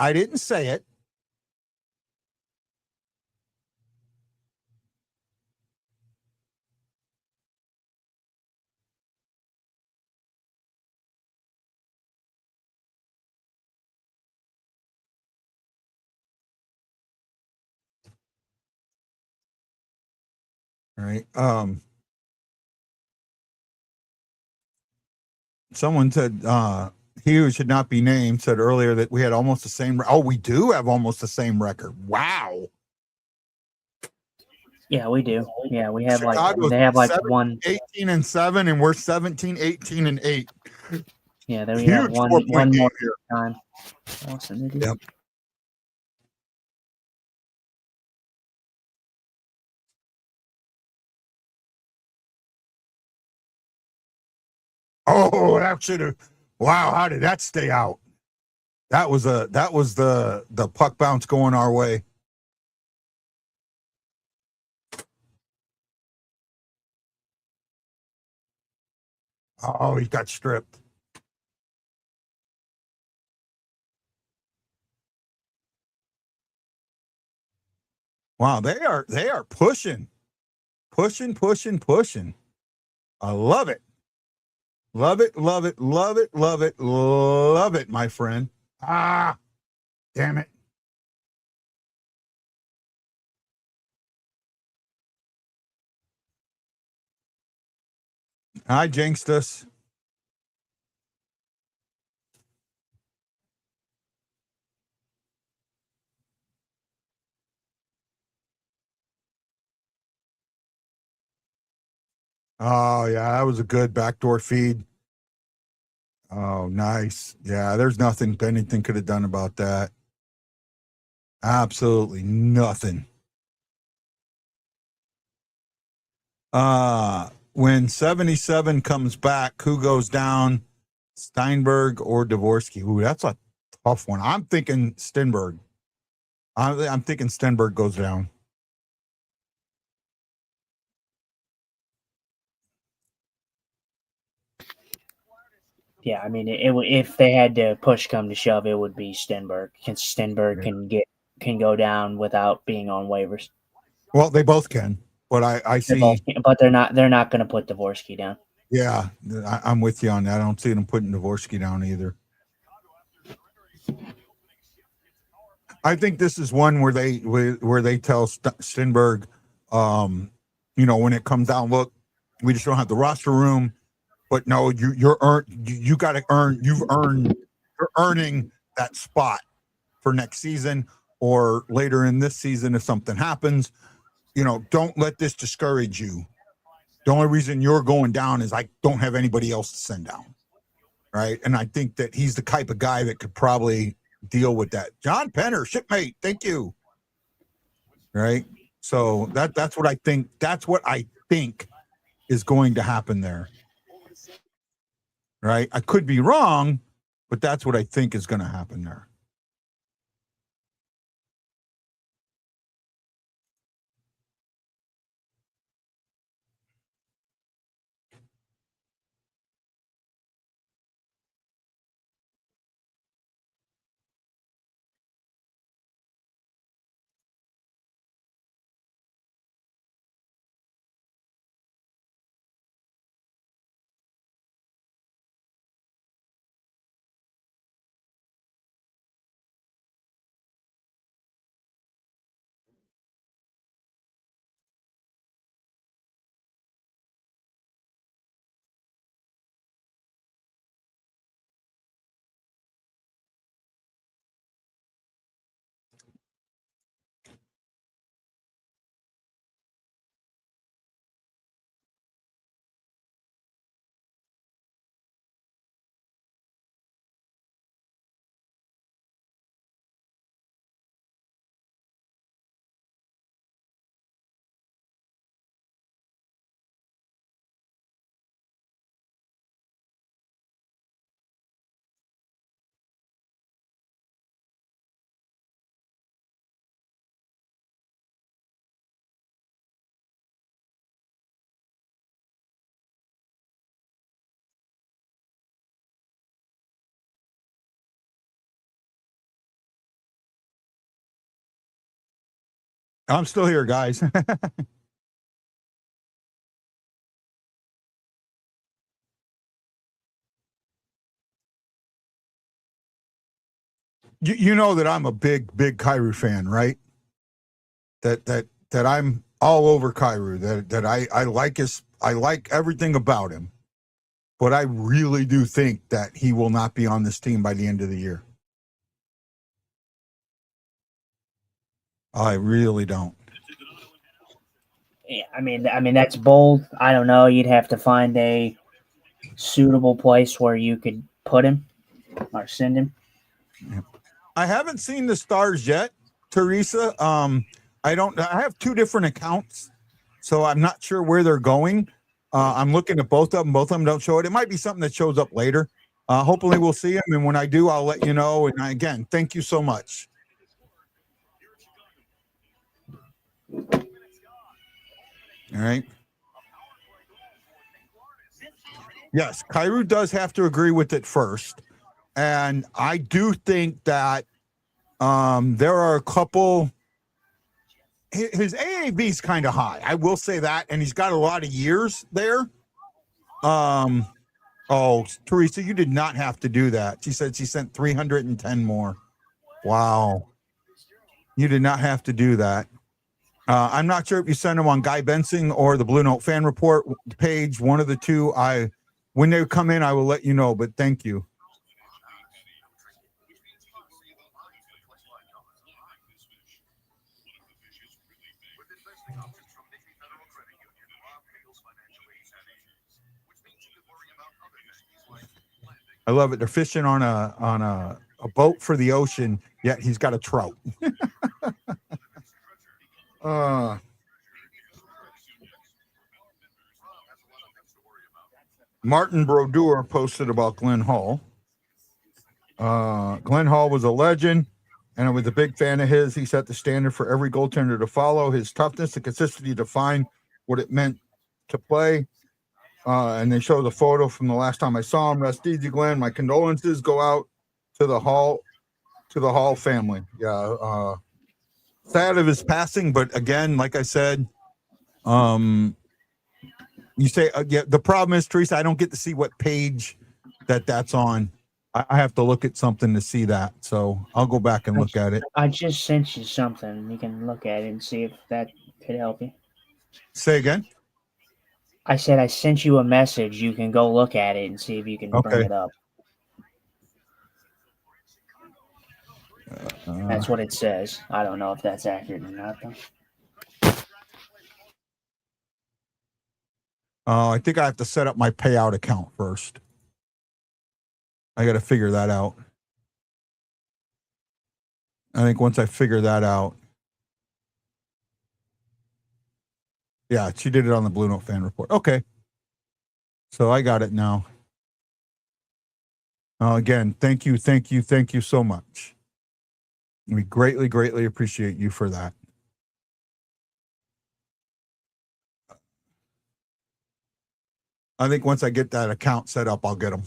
Speaker 5: All right. Someone said he who should not be named said earlier that we had almost the same. Oh, we do have almost the same record. Wow.
Speaker 3: Yeah, we do. Yeah, we have
Speaker 5: Chicago's
Speaker 3: they have
Speaker 5: 18-7, and we're 17-18-8.
Speaker 3: Yeah, then we
Speaker 5: Huge
Speaker 3: have one more time. Awesome.
Speaker 5: Yep. Oh, that should have. Wow, how did that stay out? That was the puck bounce going our way. Oh, he got stripped. Wow, they are pushing. Pushing, pushing, pushing. I love it. Love it, love it, love it, love it, love it, my friend. Ah, damn it. I jinxed us. Oh, yeah, that was a good backdoor feed. Oh, nice. Yeah, there's nothing Bennington could have done about that. Absolutely nothing. When 77 comes back, who goes down? Steinberg or Dvorsky? Ooh, that's a tough one. I'm thinking Stenberg. I'm thinking Stenberg goes down.
Speaker 3: Yeah, I mean, if they had to push come to shove, it would be Stenberg. Because Stenberg can go down without being on waivers.
Speaker 5: Well, they both can, but I see.
Speaker 3: But they're not going to put Dvorsky down.
Speaker 5: Yeah, I'm with you on that. I don't see them putting Dvorsky down either. I think this is one where they tell Stenberg, when it comes down, look, we just don't have the roster room. But no, you're earning that spot for next season or later in this season if something happens. Don't let this discourage you. The only reason you're going down is I don't have anybody else to send down. Right. And I think that he's the type of guy that could probably deal with that. John Penner, shipmate, thank you. Right. So that's what I think. That's what I think is going to happen there. Right. I could be wrong, but that's what I think is going to happen there. I'm still here, guys. You know that I'm a big Kyrou fan, right? That I'm all over Kyrou. That I like everything about him. But I really do think that he will not be on this team by the end of the year. I really don't.
Speaker 3: Yeah, I mean that's bold. I don't know. You'd have to find a suitable place where you could put him or send him.
Speaker 5: I haven't seen the stars yet, Teresa. I have two different accounts, so I'm not sure where they're going. I'm looking at both of them. Both of them don't show it. It might be something that shows up later. Hopefully we'll see them, and when I do, I'll let you know. And again, thank you so much. All right. Yes, Kyrou does have to agree with it first. And I do think that there are a couple his AAV is kind of high. I will say that, and he's got a lot of years there. Oh, Teresa, you did not have to do that. She said she sent 310 more. Wow. You did not have to do that. I'm not sure if you sent them on Guy Benson or the Blue Note fan report page, one of the two. When they come in, I will let you know, but thank you. I love it. They're fishing on a boat for the ocean, yet he's got a trout. Martin Brodeur posted about Glenn Hall. Glenn Hall was a legend, and I was a big fan of his. He set the standard for every goaltender to follow. His toughness and consistency defined what it meant to play. And they show the photo from the last time I saw him. Rest easy, Glenn. My condolences go out to the Hall family. Yeah, sad of his passing, but again, like I said, you say yeah. The problem is, Teresa, I don't get to see what page that's on. I have to look at something to see that, so I'll go back and look at it.
Speaker 3: I just sent you something. You can look at it and see if that could help you.
Speaker 5: Say again.
Speaker 3: I said I sent you a message. You can go look at it and see if you can bring it up. That's what it says. I don't know if that's accurate or not, though.
Speaker 5: I think I have to set up my payout account first. I got to figure that out. I think once I figure that out. Yeah, she did it on the Blue Note fan report. Okay. So I got it now. Again, thank you so much. We greatly, greatly appreciate you for that. I think once I get that account set up, I'll get them.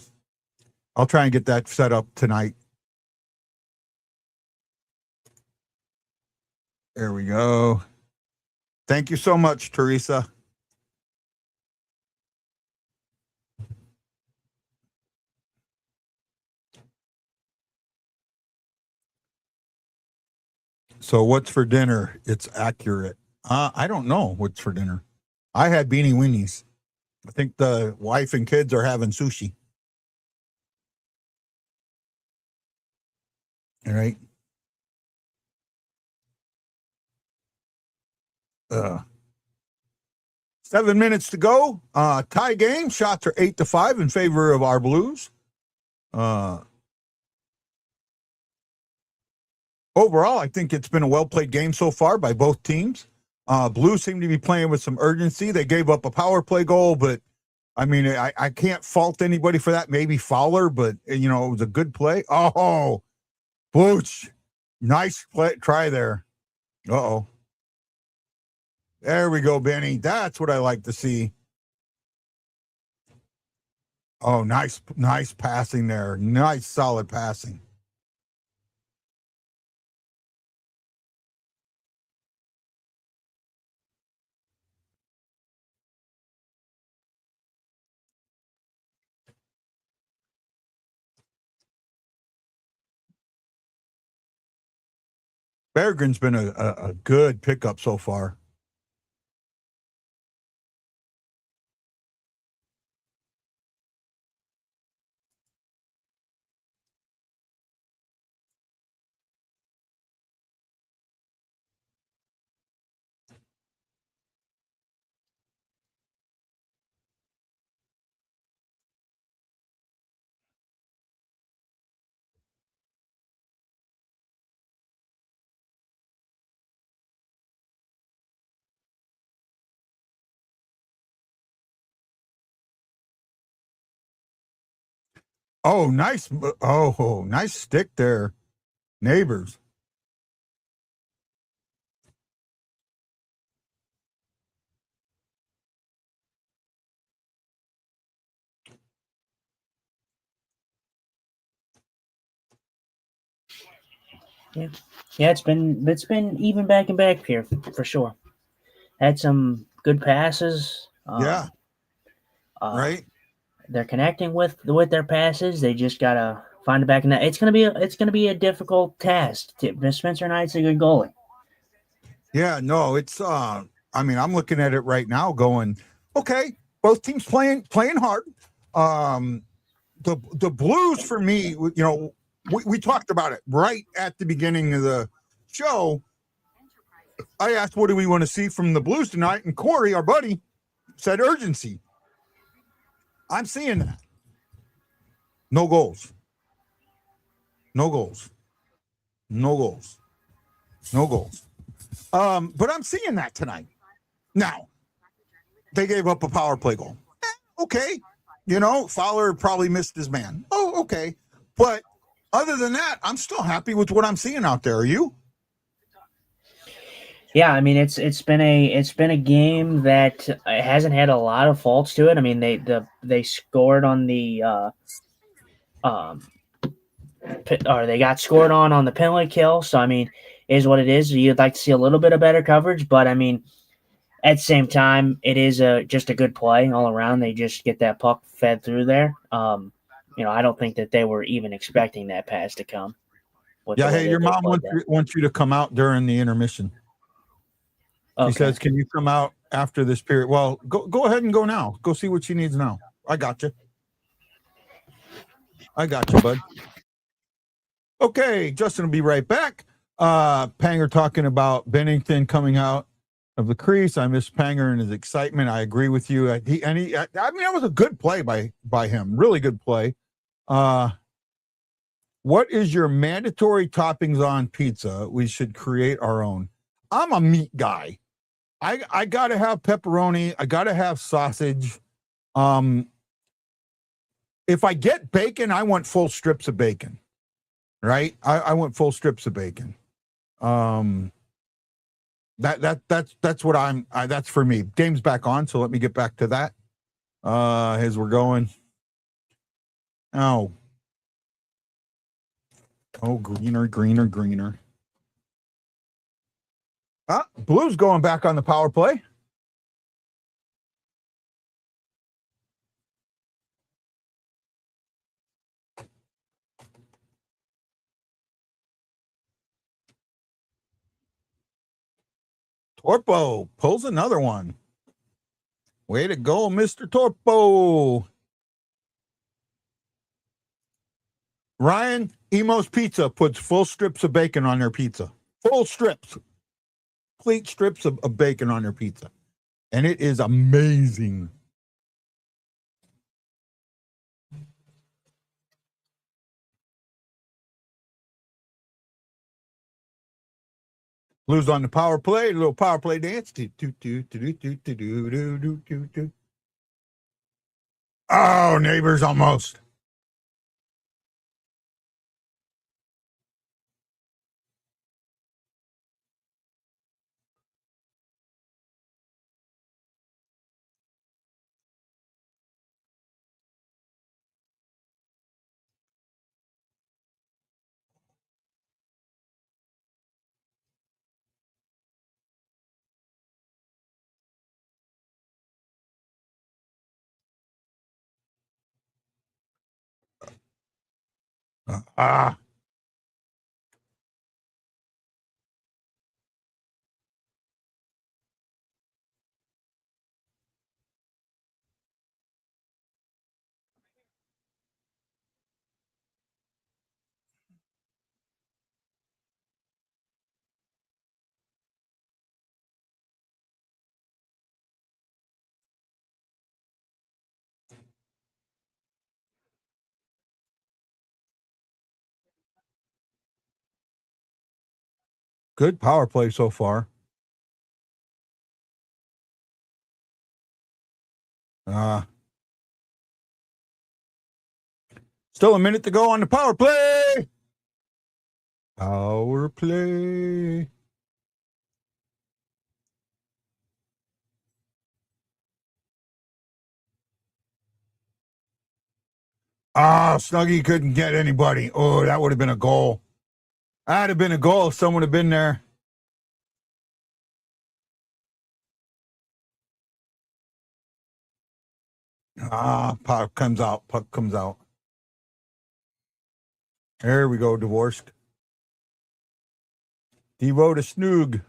Speaker 5: I'll try and get that set up tonight. There we go. Thank you so much, Teresa. So what's for dinner? It's accurate. I don't know what's for dinner. I had beanie weenies. I think the wife and kids are having sushi. All right. 7 minutes to go. Tie game. Shots are 8-5 in favor of our Blues. Overall, I think it's been a well-played game so far by both teams. Blues seem to be playing with some urgency. They gave up a power play goal, but I mean, I can't fault anybody for that. Maybe Fowler, but it was a good play. Oh, Booch. Nice play. Try there. Uh-oh. There we go, Benny. That's what I like to see. Oh, nice passing there. Nice, solid passing. Berggren's been a good pickup so far. Oh, nice. Oh, nice stick there. Neighbors.
Speaker 3: Yeah, it's been even back and back here for sure. Had some good passes.
Speaker 5: Yeah,
Speaker 3: Uh,
Speaker 5: right.
Speaker 3: they're connecting with their passes. They just gotta find the back of that. It's gonna be a difficult task. Spencer Knight's a good goalie.
Speaker 5: Yeah, no, it's I mean, I'm looking at it right now going, okay, both teams playing hard. Um the Blues for me, we talked about it right at the beginning of the show. I asked what do we want to see from the Blues tonight, and Corey, our buddy, said urgency. I'm seeing that. No goals. No goals. No goals. No goals. But I'm seeing that tonight. Now, they gave up a power play goal. Okay. Fowler probably missed his man. Oh, okay. But other than that, I'm still happy with what I'm seeing out there. Are you?
Speaker 3: Yeah, I mean it's been a game that hasn't had a lot of faults to it. I mean they scored on the um or they got scored on the penalty kill. So I mean, is what it is. You'd like to see a little bit of better coverage, but I mean, at the same time, it is just a good play all around. They just get that puck fed through there. I don't think that they were even expecting that pass to come with the
Speaker 5: Yeah.
Speaker 3: way
Speaker 5: Hey,
Speaker 3: that
Speaker 5: your
Speaker 3: they
Speaker 5: mom
Speaker 3: played that.
Speaker 5: wants you to come out during the intermission. She
Speaker 3: Okay.
Speaker 5: says, "Can you come out after this period?" Well, go ahead and go now. Go see what she needs now. I got you. I got you, bud. Okay, Justin will be right back. Panger talking about Bennington coming out of the crease. I miss Panger and his excitement. I agree with you. I mean, that was a good play by him. Really good play. What is your mandatory toppings on pizza? We should create our own. I'm a meat guy. I gotta have pepperoni. I gotta have sausage. If I get bacon, I want full strips of bacon. Right? I want full strips of bacon. That's what that's for me. Game's back on, so let me get back to that. As we're going. Oh, greener. Blues going back on the power play. Torpo pulls another one. Way to go, Mr. Torpo. Ryan, Emo's Pizza puts full strips of bacon on their pizza. Full strips. Complete strips of bacon on their pizza. And it is amazing. Blues on the power play, a little power play dance. Oh, neighbors almost. Ah. Good power play so far. Still a minute to go on the power play. Power play. Snuggie couldn't get anybody. Oh, that would have been a goal. That'd have been a goal if someone had been there. Puck comes out. Puck comes out. There we go, Dvorsky. Devo to Snoog.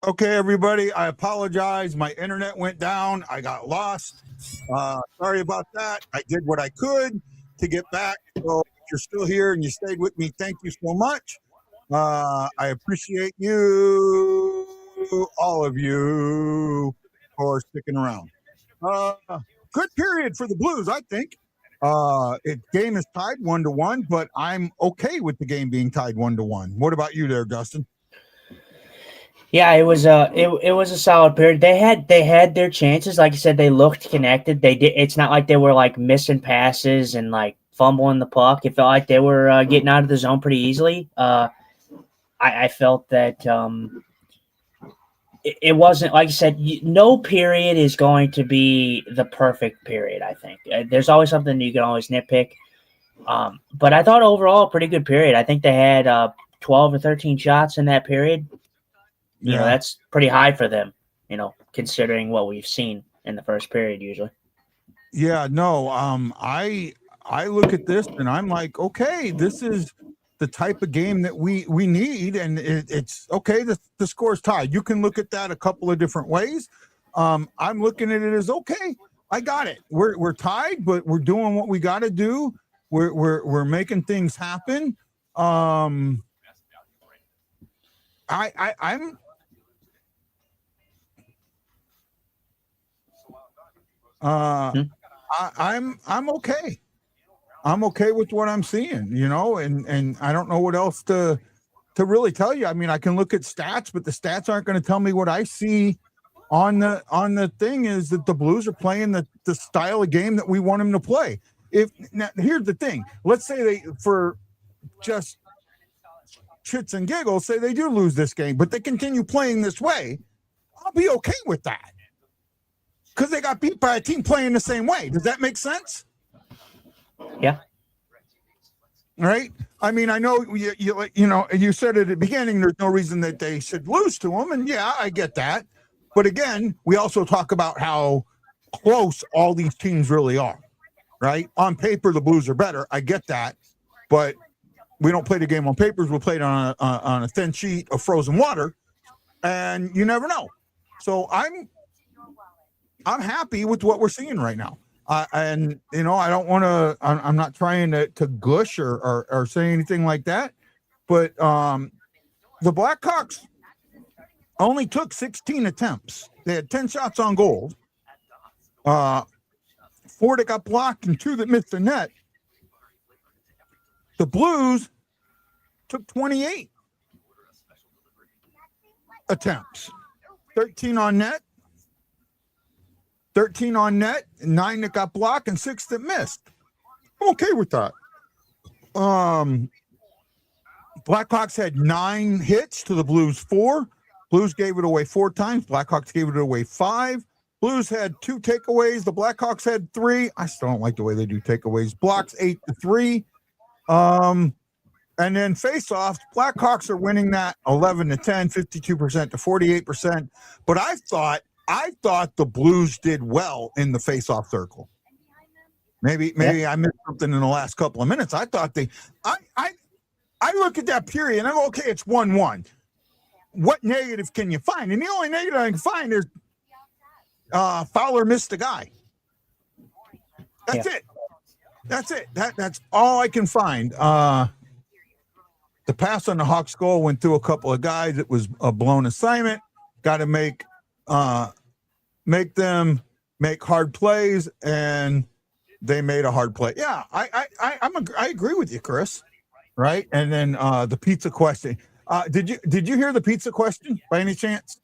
Speaker 5: Okay, everybody, I apologize. My internet went down. I got lost. Sorry about that. I did what I could to get back. So if you're still here and you stayed with me, thank you so much. I appreciate you, all of you, for sticking around. Good period for the Blues, I think. Game is tied 1-1, but I'm okay with the game being tied 1-1. What about you there, Dustin?
Speaker 3: Yeah, it was a solid period. They had their chances. Like you said, they looked connected. They did. It's not like they were like missing passes and like fumbling the puck. It felt like they were getting out of the zone pretty easily. I felt that it wasn't, like you said. No period is going to be the perfect period. I think there's always something you can always nitpick. But I thought overall a pretty good period. I think they had 12 or 13 shots in that period. You know, that's pretty high for them, you know, considering what we've seen in the first period usually.
Speaker 5: Yeah, no, I look at this and I'm like, okay, this is the type of game that we need, and it's okay. The score's tied. You can look at that a couple of different ways. I'm looking at it as okay. I got it. We're tied, but we're doing what we got to do. We're making things happen. I'm I'm okay. I'm okay with what I'm seeing, you know, and I don't know what else to really tell you. I mean, I can look at stats, but the stats aren't going to tell me what I see on the thing is that the Blues are playing the style of game that we want them to play. Now, here's the thing. Let's say they, for just shits and giggles, say they do lose this game, but they continue playing this way. I'll be okay with that. Because they got beat by a team playing the same way. Does that make sense?
Speaker 3: Yeah.
Speaker 5: Right? I mean, I know you said at the beginning there's no reason that they should lose to them, and yeah, I get that. But again, we also talk about how close all these teams really are. Right? On paper, the Blues are better. I get that, but we don't play the game on papers. We play it on a thin sheet of frozen water, and you never know. So I'm happy with what we're seeing right now. And, you know, I don't want to, I'm not trying to gush or say anything like that. But the Blackhawks only took 16 attempts. They had 10 shots on goal. 4 that got blocked and 2 that missed the net. The Blues took 28 attempts. 13 on net. 13 on net, 9 that got blocked, and 6 that missed. I'm okay with that. Blackhawks had 9 hits to the Blues 4. Blues gave it away 4 times. Blackhawks gave it away 5. Blues had 2 takeaways. The Blackhawks had 3. I still don't like the way they do takeaways. Blocks 8-3. And then face-offs, Blackhawks are winning that 11-10, 52% to 48%. But I thought the Blues did well in the face-off circle. Maybe I missed something in the last couple of minutes. I thought I look at that period and I go, okay, it's 1-1. What negative can you find? And the only negative I can find is Fowler missed a guy. That's it. That's it. That's all I can find. The pass on the Hawks goal went through a couple of guys. It was a blown assignment. Got to make them make hard plays, and they made a hard play. Yeah, I agree with you, Chris. Right, and then the pizza question. Did you hear the pizza question by any chance?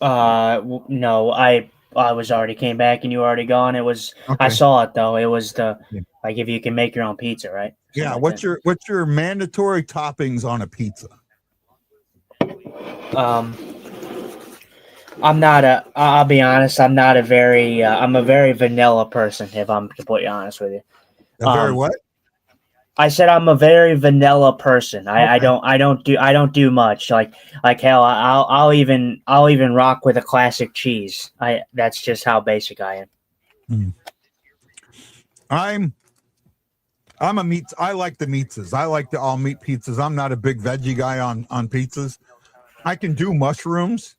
Speaker 3: No, I was already came back and you were already gone. It was okay. I saw it though. It was like if you can make your own pizza, right?
Speaker 5: Yeah. What's your mandatory toppings on a pizza?
Speaker 3: I'll be honest, I'm a very vanilla person, if I'm completely honest with you.
Speaker 5: Very what?
Speaker 3: I said I'm a very vanilla person. I don't do much. Like hell, I'll even rock with a classic cheese. That's just how basic I am.
Speaker 5: I'm a meat. I like the meatsas. I like the all meat pizzas. I'm not a big veggie guy on pizzas. I can do mushrooms,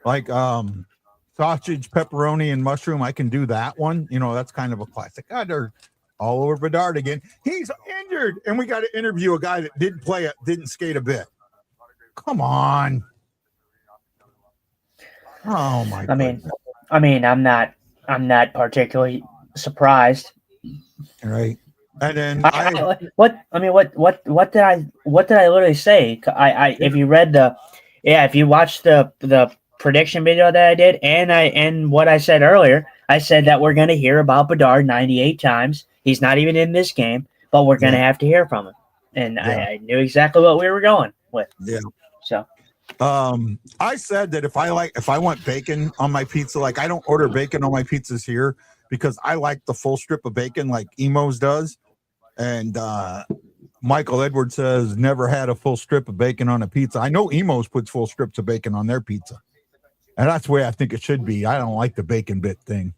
Speaker 5: like sausage, pepperoni, and mushroom. I can do that one. You know, that's kind of a classic. God, they're all over Bedard again. He's injured, and we got to interview a guy that didn't skate a bit. Come on. Oh my goodness.
Speaker 3: I mean, I'm not particularly surprised.
Speaker 5: Right. And then
Speaker 3: what did I literally say? If you read if you watched the prediction video that I did, and what I said earlier, I said that we're going to hear about Bedard 98 times. He's not even in this game, but we're going to have to hear from him. And I knew exactly what we were going with.
Speaker 5: Yeah.
Speaker 3: So,
Speaker 5: I said that if I want bacon on my pizza, like I don't order bacon on my pizzas here because I like the full strip of bacon like Emo's does. And Michael Edwards says never had a full strip of bacon on a pizza. I know Emo's puts full strips of bacon on their pizza. And that's the way I think it should be. I don't like the bacon bit thing.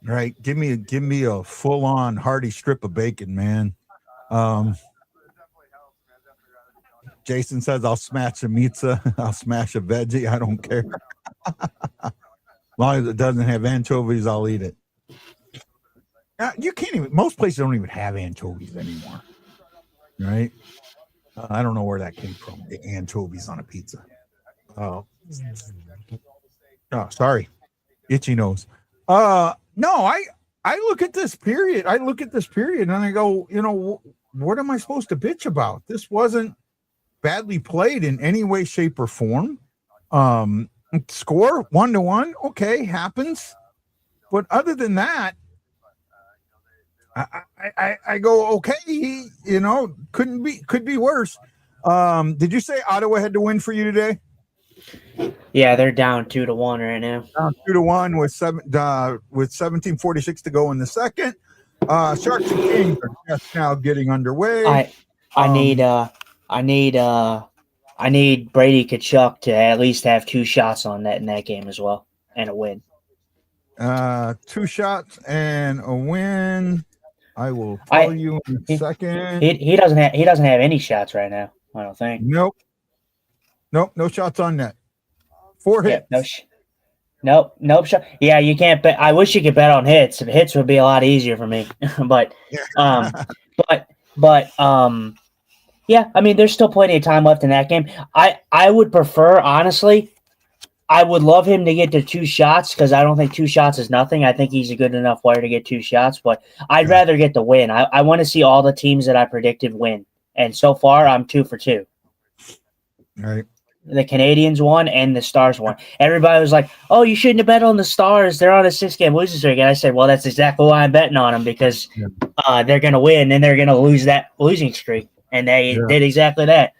Speaker 5: Right? Give me a full-on hearty strip of bacon, man. Jason says I'll smash a pizza. I'll smash a veggie. I don't care. As long as it doesn't have anchovies, I'll eat it. You can't even. Most places don't even have anchovies anymore. Right? I don't know where that came from. The anchovies on a pizza. Oh, sorry. Itchy nose. No, I look at this period. And I go, you know, what am I supposed to bitch about? This wasn't badly played in any way, shape, or form. Score 1-1. Okay, happens. But other than that, I go, okay, you know, could be worse. Did you say Ottawa had to win for you today?
Speaker 3: Yeah, they're down 2-1 right now.
Speaker 5: Down 2-1 with 17:46 to go in the second. Sharks and Kings are just now getting underway.
Speaker 3: I need Brady Tkachuk to at least have 2 shots on net in that game as well and a win.
Speaker 5: 2 shots and a win. I will tell you in a second.
Speaker 3: He doesn't have any shots right now. I don't think.
Speaker 5: Nope. No shots on net. 4 hits.
Speaker 3: Nope. Shot. Yeah, you can't bet. I wish you could bet on hits. Hits would be a lot easier for me. but yeah. I mean, there's still plenty of time left in that game. I would prefer, honestly. I would love him to get to 2 shots because I don't think 2 shots is nothing. I think he's a good enough player to get 2 shots, but I'd rather get the win. I want to see all the teams that I predicted win. And so far, I'm 2 for 2.
Speaker 5: Right.
Speaker 3: The Canadians won and the Stars won. Everybody was like, oh, you shouldn't have bet on the Stars. They're on a 6-game losing streak. And I said, well, that's exactly why I'm betting on them because they're going to win and they're going to lose that losing streak. And they did exactly that.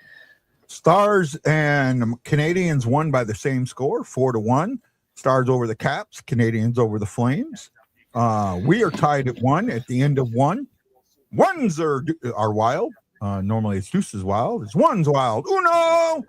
Speaker 5: Stars and Canadians won by the same score, 4-1. Stars over the Caps, Canadians over the Flames. We are tied at 1 at the end of 1. Ones are wild. Normally it's deuces wild. It's ones wild. Uno.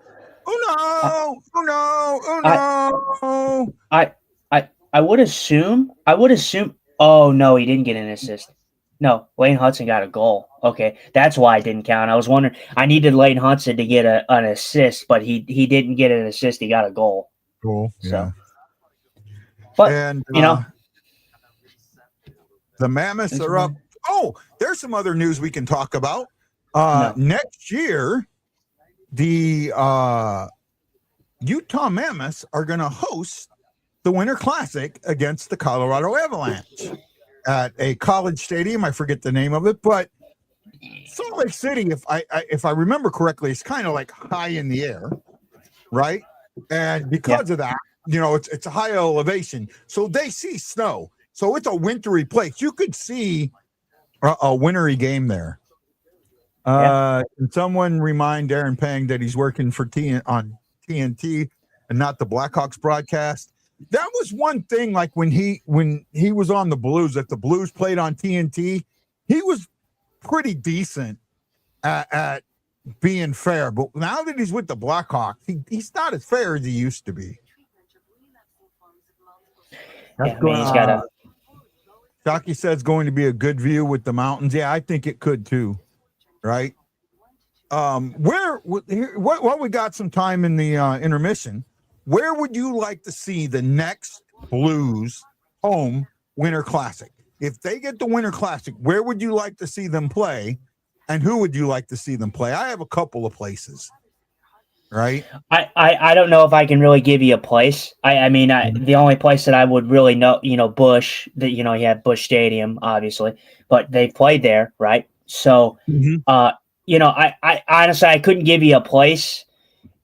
Speaker 3: I would assume. Oh no, he didn't get an assist. No, Lane Hudson got a goal. Okay, that's why it didn't count. I was wondering. I needed Lane Hudson to get an assist, but he didn't get an assist. He got a goal.
Speaker 5: Cool. Yeah.
Speaker 3: So, but
Speaker 5: the Mammoths are up. Oh, there's some other news we can talk about. Next year, the Utah Mammoths are going to host the Winter Classic against the Colorado Avalanche at a college stadium. I forget the name of it, but Salt Lake City, if I remember correctly, it's kind of like high in the air, right? And because of that, you know, it's a high elevation, so they see snow. So it's a wintry place. You could see a wintry game there. Can someone remind Darren Pang that he's working for on TNT and not the Blackhawks broadcast? That was one thing. Like when he was on the Blues, if the Blues played on TNT, he was pretty decent at being fair. But now that he's with the Blackhawks, he's not as fair as he used to be.
Speaker 3: He's got a.
Speaker 5: Shockey says going to be a good view with the mountains. Yeah, I think it could too. Right? What we got some time in the intermission. Where would you like to see the next Blues home Winter Classic? If they get the Winter Classic, where would you like to see them play, and who would you like to see them play? I have a couple of places. Right.
Speaker 3: I don't know if I can really give you a place. I mean, the only place that I would really know, Busch, that, you have Busch Stadium, obviously, but they played there. Right. So, I honestly, I couldn't give you a place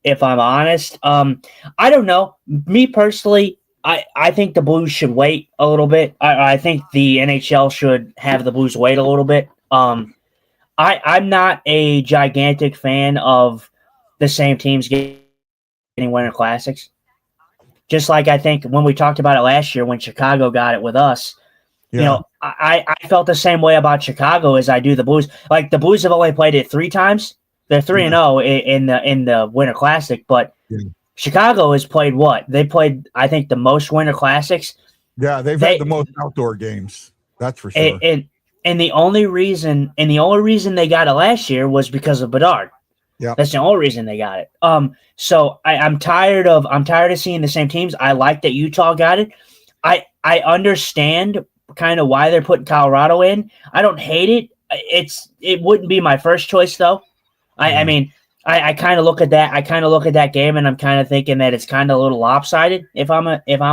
Speaker 3: if I'm honest. I don't know. Me personally, I think the Blues should wait a little bit. I think the NHL should have the Blues wait a little bit. I'm not a gigantic fan of the same teams getting Winter Classics. Just like I think when we talked about it last year when Chicago got it with us, I felt the same way about Chicago as I do the Blues. Like the Blues have only played it 3 times. They're 3-0 in the Winter Classic, but Chicago has played what? They played, I think, the most Winter Classics.
Speaker 5: Yeah, they've had the most outdoor games. That's for sure.
Speaker 3: And the only reason they got it last year was because of Bedard.
Speaker 5: Yeah,
Speaker 3: that's the only reason they got it. So I'm tired of seeing the same teams. I like that Utah got it. I understand kind of why they're putting Colorado in. I don't hate it. It wouldn't be my first choice though. I mean, I kind of look at that. I kind of look at that game, and I'm kind of thinking that it's kind of a little lopsided. If I'm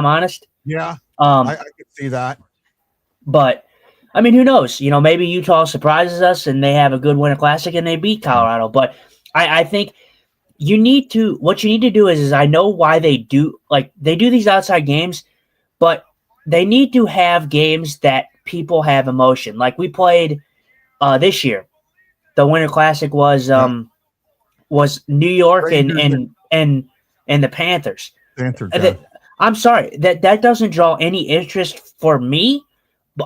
Speaker 3: honest.
Speaker 5: Yeah. I can see that.
Speaker 3: But I mean, who knows? Maybe Utah surprises us and they have a good Winter Classic and they beat Colorado. But I think what you need to do is I know why they do these outside games, but they need to have games that people have emotion. Like we played this year. The Winter Classic was New York and the Panthers. I'm sorry, that doesn't draw any interest for me.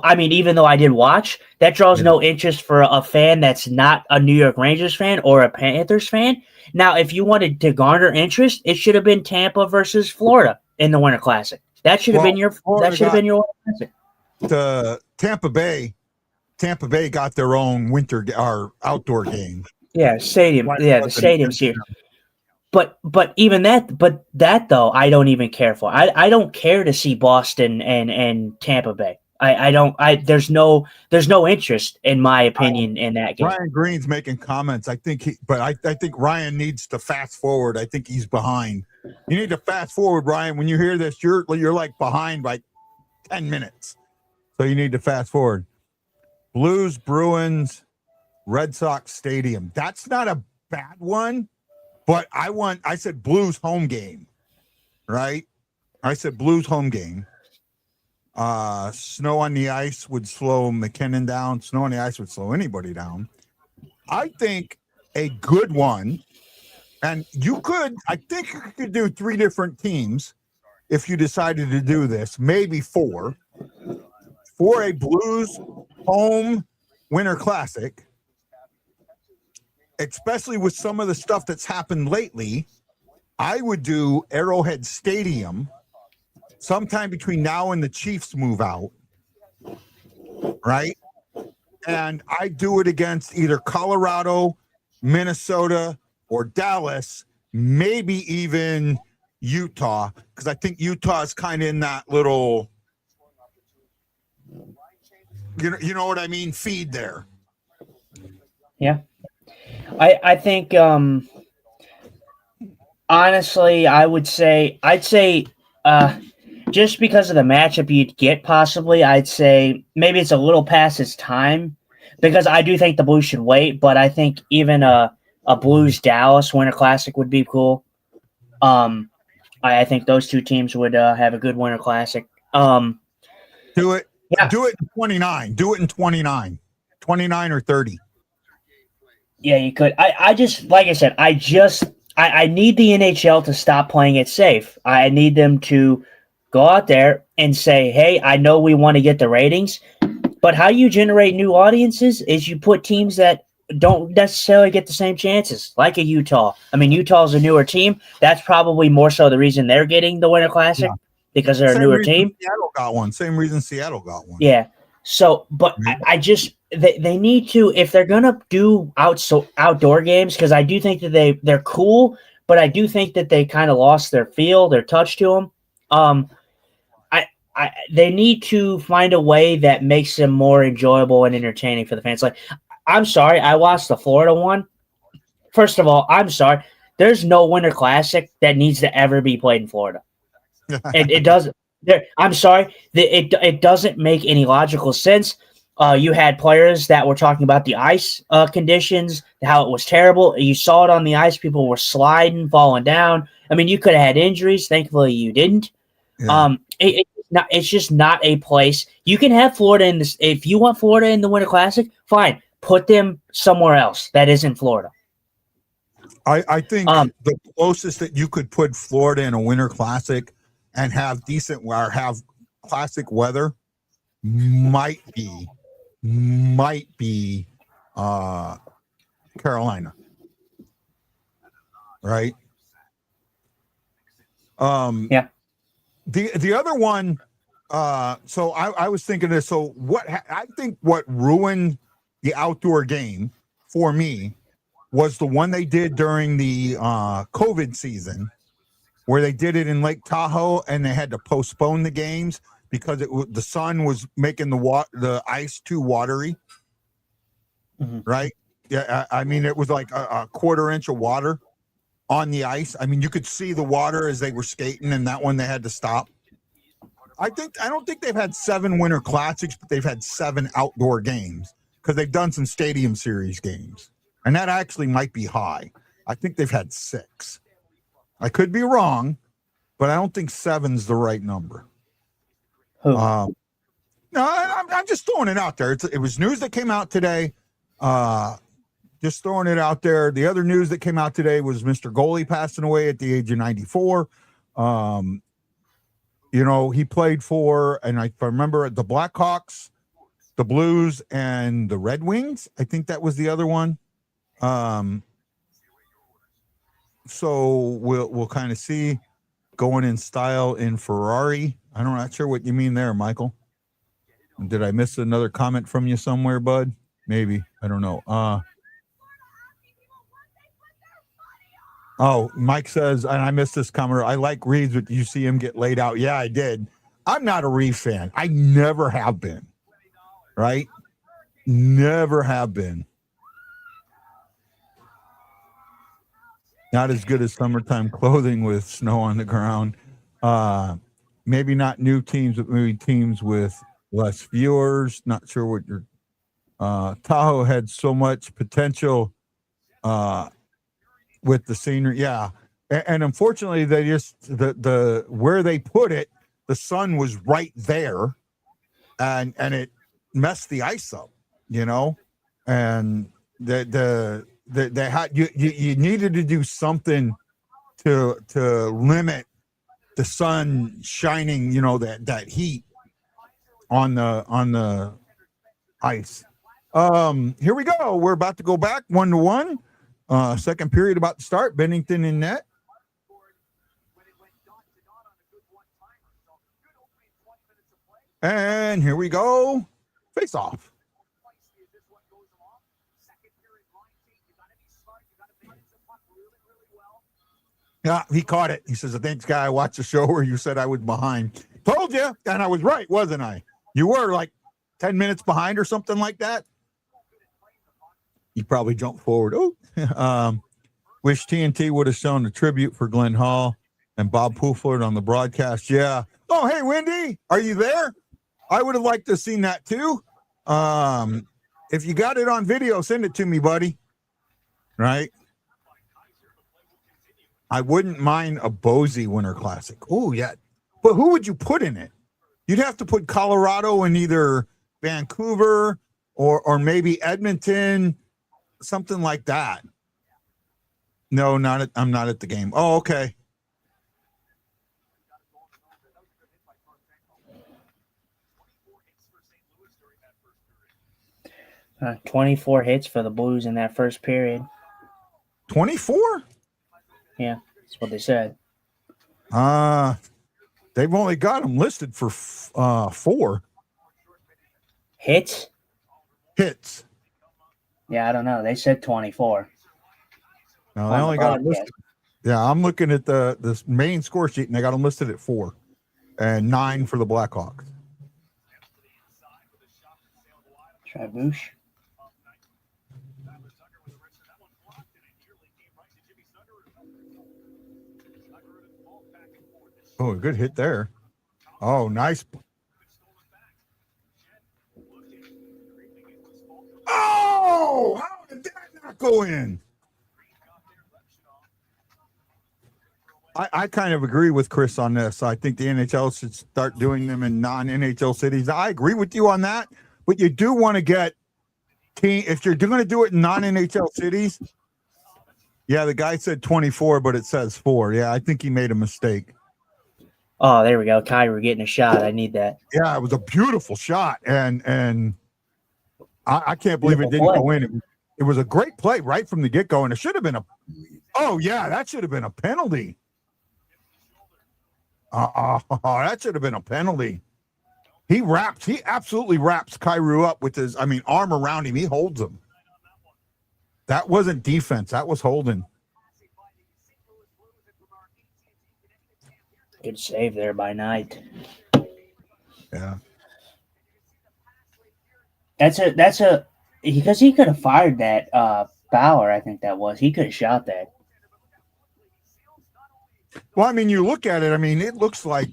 Speaker 3: I mean, even though I did watch, that draws no interest for a fan that's not a New York Rangers fan or a Panthers fan. Now, if you wanted to garner interest, it should have been Tampa versus Florida in the Winter Classic. That should have been your Winter Classic.
Speaker 5: The Tampa Bay got their own winter or outdoor game.
Speaker 3: Yeah, stadium. The stadium's here. But even that though, I don't even care for. I don't care to see Boston and Tampa Bay. I don't. There's no interest in my opinion in that game.
Speaker 5: Ryan Green's making comments. I think I think Ryan needs to fast forward. I think he's behind. You need to fast forward, Ryan. When you hear this, you're like behind by 10 minutes. So you need to fast forward. Blues, Bruins, Red Sox Stadium. That's not a bad one, but I said Blues home game, right? I said Blues home game. Snow on the ice would slow McKinnon down. Snow on the ice would slow anybody down. I think a good one, and I think you could do 3 different teams if you decided to do this, maybe 4, for a Blues home Winter Classic, especially with some of the stuff that's happened lately. I would do Arrowhead Stadium sometime between now and the Chiefs move out, right? And I do it against either Colorado, Minnesota, or Dallas, maybe even Utah, because I think Utah is kind of in that little, you know what I mean, feed there.
Speaker 3: Yeah. I think honestly, I'd say just because of the matchup you'd get, possibly, I'd say maybe it's a little past its time, because I do think the Blues should wait, but I think even a Blues-Dallas Winter Classic would be cool. I think those 2 teams would have a good Winter Classic.
Speaker 5: Do it.
Speaker 3: Yeah.
Speaker 5: Do it in 29. Do it in 29. 29 or 30.
Speaker 3: Yeah, you could. I just, like I said, I need the NHL to stop playing it safe. I need them to go out there and say, hey, I know we want to get the ratings, but how you generate new audiences is you put teams that don't necessarily get the same chances, like a Utah. I mean, Utah's a newer team. That's probably more so the reason they're getting the Winter Classic, because they're a newer team.
Speaker 5: Seattle got one. Same reason Seattle got one.
Speaker 3: Yeah. So, but I just, they need to, if they're gonna do outdoor games, because I do think that they're cool, but I do think that they kind of lost their feel, their touch to them. They need to find a way that makes them more enjoyable and entertaining for the fans. Like, I'm sorry, I watched the Florida one. First of all, I'm sorry. There's no Winter Classic that needs to ever be played in Florida. It doesn't. I'm sorry. It doesn't make any logical sense. You had players that were talking about the ice conditions, how it was terrible. You saw it on the ice. People were sliding, falling down. I mean, you could have had injuries. Thankfully, you didn't.
Speaker 5: Yeah.
Speaker 3: It's just not a place. You can have Florida in this. If you want Florida in the Winter Classic, fine. Put them somewhere else that isn't Florida.
Speaker 5: I think the closest that you could put Florida in a Winter Classic and have have classic weather might be Carolina, right?
Speaker 3: Yeah.
Speaker 5: The other one, so I was thinking this. So I think what ruined the outdoor game for me was the one they did during the COVID season, where they did it in Lake Tahoe and they had to postpone the games because the sun was making the ice too watery.
Speaker 3: Mm-hmm.
Speaker 5: Right? Yeah, I mean, it was like a quarter inch of water on the ice. I mean, you could see the water as they were skating, and that one they had to stop. I don't think they've had 7 Winter Classics, but they've had 7 outdoor games because they've done some Stadium Series games, and that actually might be high. I think they've had 6. I could be wrong, but I don't think 7's the right number. No, I'm just throwing it out there. It was news that came out today. Just throwing it out there. The other news that came out today was Mr. Goalie passing away at the age of 94. He played for, and if I remember, the Blackhawks, the Blues, and the Red Wings. I think that was the other one. So we'll kind of see going in style in Ferrari. I'm not sure what you mean there, Michael. Did I miss another comment from you somewhere, bud? Maybe. I don't know. Mike says, and I missed this comment, I like Reeves, but you see him get laid out. Yeah, I did. I'm not a Reeves fan. I never have been. Right? Never have been. Not as good as summertime clothing with snow on the ground. Maybe not new teams, but maybe teams with less viewers. Not sure what your Tahoe had so much potential with the scenery. Yeah. And unfortunately, they just the where they put it, the sun was right there, and it messed the ice up, and they had you needed to do something to limit the sun shining, that heat on the ice. Here we go. We're about to go back 1-1. Second period about to start. Bennington in net. And here we go. Face off. Yeah, he caught it. He says, thanks, guy. I watched the show where you said I was behind. Told you, and I was right, wasn't I? You were like 10 minutes behind or something like that. You probably jumped forward. Wish TNT would have shown a tribute for Glenn Hall and Bob Puflert on the broadcast. Yeah. Oh, hey, Wendy, are you there? I would have liked to have seen that too. If you got it on video, send it to me, buddy. Right? I wouldn't mind a Boise Winter Classic. Oh, yeah. But who would you put in it? You'd have to put Colorado in either Vancouver or maybe Edmonton, something like that. No, I'm not at the game. Oh, okay.
Speaker 3: Uh, 24 hits for the Blues in that first period.
Speaker 5: 24?
Speaker 3: Yeah, that's what they said.
Speaker 5: They've only got them listed for 4
Speaker 3: hits.
Speaker 5: hits.
Speaker 3: Yeah, I don't know. They said 24.
Speaker 5: No, they
Speaker 3: On the
Speaker 5: only got them
Speaker 3: broadcast.
Speaker 5: listed. Yeah, I'm looking at the main score sheet, and they got them listed at 4 and 9 for the Blackhawks.
Speaker 3: Trabouche.
Speaker 5: Oh, a good hit there. Oh, nice. Oh, how did that not go in? I kind of agree with Chris on this. I think the NHL should start doing them in non-NHL cities. I agree with you on that, but you do want to get if you're going to do it in non-NHL cities. Yeah, the guy said 24, but it says 4. Yeah, I think he made a mistake.
Speaker 3: Oh, there we go. Kyrie getting a shot. I need that.
Speaker 5: Yeah, it was a beautiful shot, and I can't believe it didn't go in. It was a great play right from the get-go, and it should have been a. Oh yeah, that should have been a penalty. That should have been a penalty. He absolutely wraps Kyrou up with his, arm around him. He holds him. That wasn't defense. That was holding.
Speaker 3: Good save there by Knight.
Speaker 5: Yeah.
Speaker 3: That's a because he could have fired that Bauer, I think that was. He could have shot that.
Speaker 5: Well, you look at it, it looks like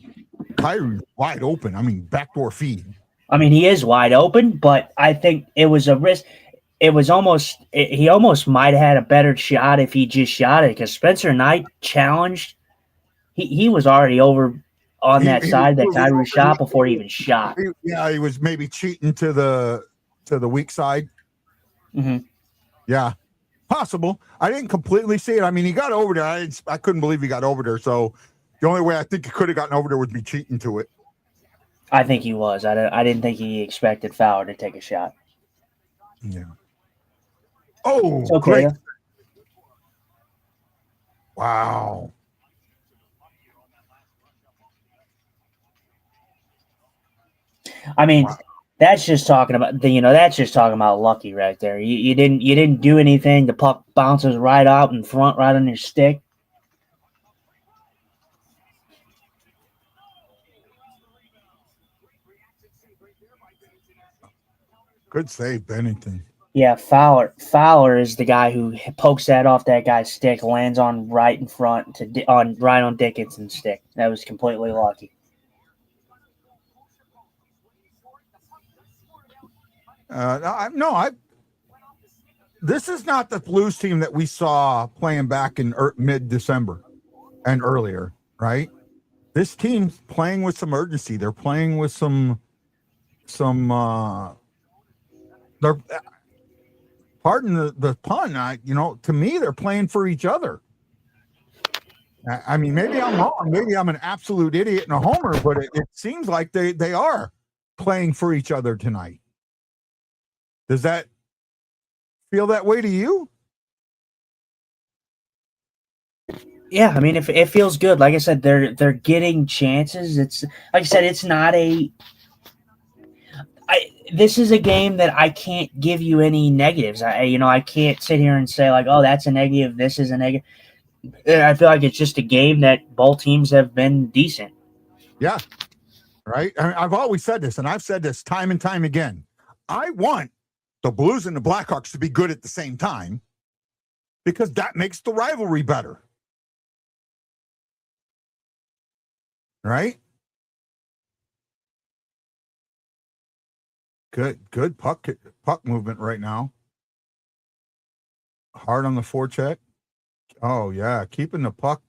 Speaker 5: Kyrie wide open. Backdoor feed.
Speaker 3: He is wide open, but I think it was a risk. It was he almost might have had a better shot if he just shot it, because Spencer Knight challenged. He was already over on that side that Kyrie shot before he even shot.
Speaker 5: He was maybe cheating to the weak side.
Speaker 3: Mm-hmm.
Speaker 5: Yeah, possible. I didn't completely see it. He got over there. I couldn't believe he got over there. So the only way I think he could have gotten over there would be cheating to it.
Speaker 3: I think he was. I didn't think he expected Fowler to take a shot.
Speaker 5: Yeah. Oh,
Speaker 3: it's okay.
Speaker 5: Great. Wow.
Speaker 3: Wow. That's just talking about that's just talking about lucky right there. You didn't do anything. The puck bounces right out in front, right on your stick.
Speaker 5: Good save, Bennington.
Speaker 3: Yeah, Fowler is the guy who pokes that off that guy's stick, lands on right in front right on Dickinson's stick. That was completely lucky.
Speaker 5: This is not the Blues team that we saw playing back in mid-December and earlier, right? This team's playing with some urgency. They're playing with they're, pardon the pun, to me, they're playing for each other. Maybe I'm wrong. Maybe I'm an absolute idiot and a homer, but it seems like they are playing for each other tonight. Does that feel that way to you?
Speaker 3: Yeah, it feels good. Like I said, they're getting chances. It's like I said, it's not this is a game that I can't give you any negatives. I can't sit here and say like, oh, that's a negative, this is a negative. I feel like it's just a game that both teams have been decent.
Speaker 5: Yeah, right. I've always said this, and I've said this time and time again. I want the Blues and the Blackhawks to be good at the same time, because that makes the rivalry better. Right? Good puck movement right now. Hard on the forecheck. Oh yeah, keeping the puck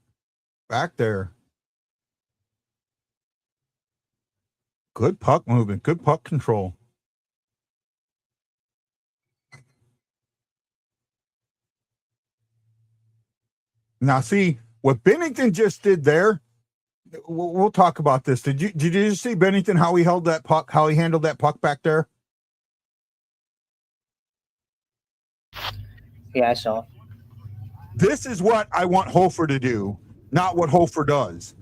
Speaker 5: back there. Good puck movement, good puck control. Now see what Bennington just did there. We'll talk about this. Did you see Bennington, how he held that puck, how he handled that puck back there?
Speaker 3: Yeah, I saw.
Speaker 5: This is what I want Hofer to do, not what Hofer does.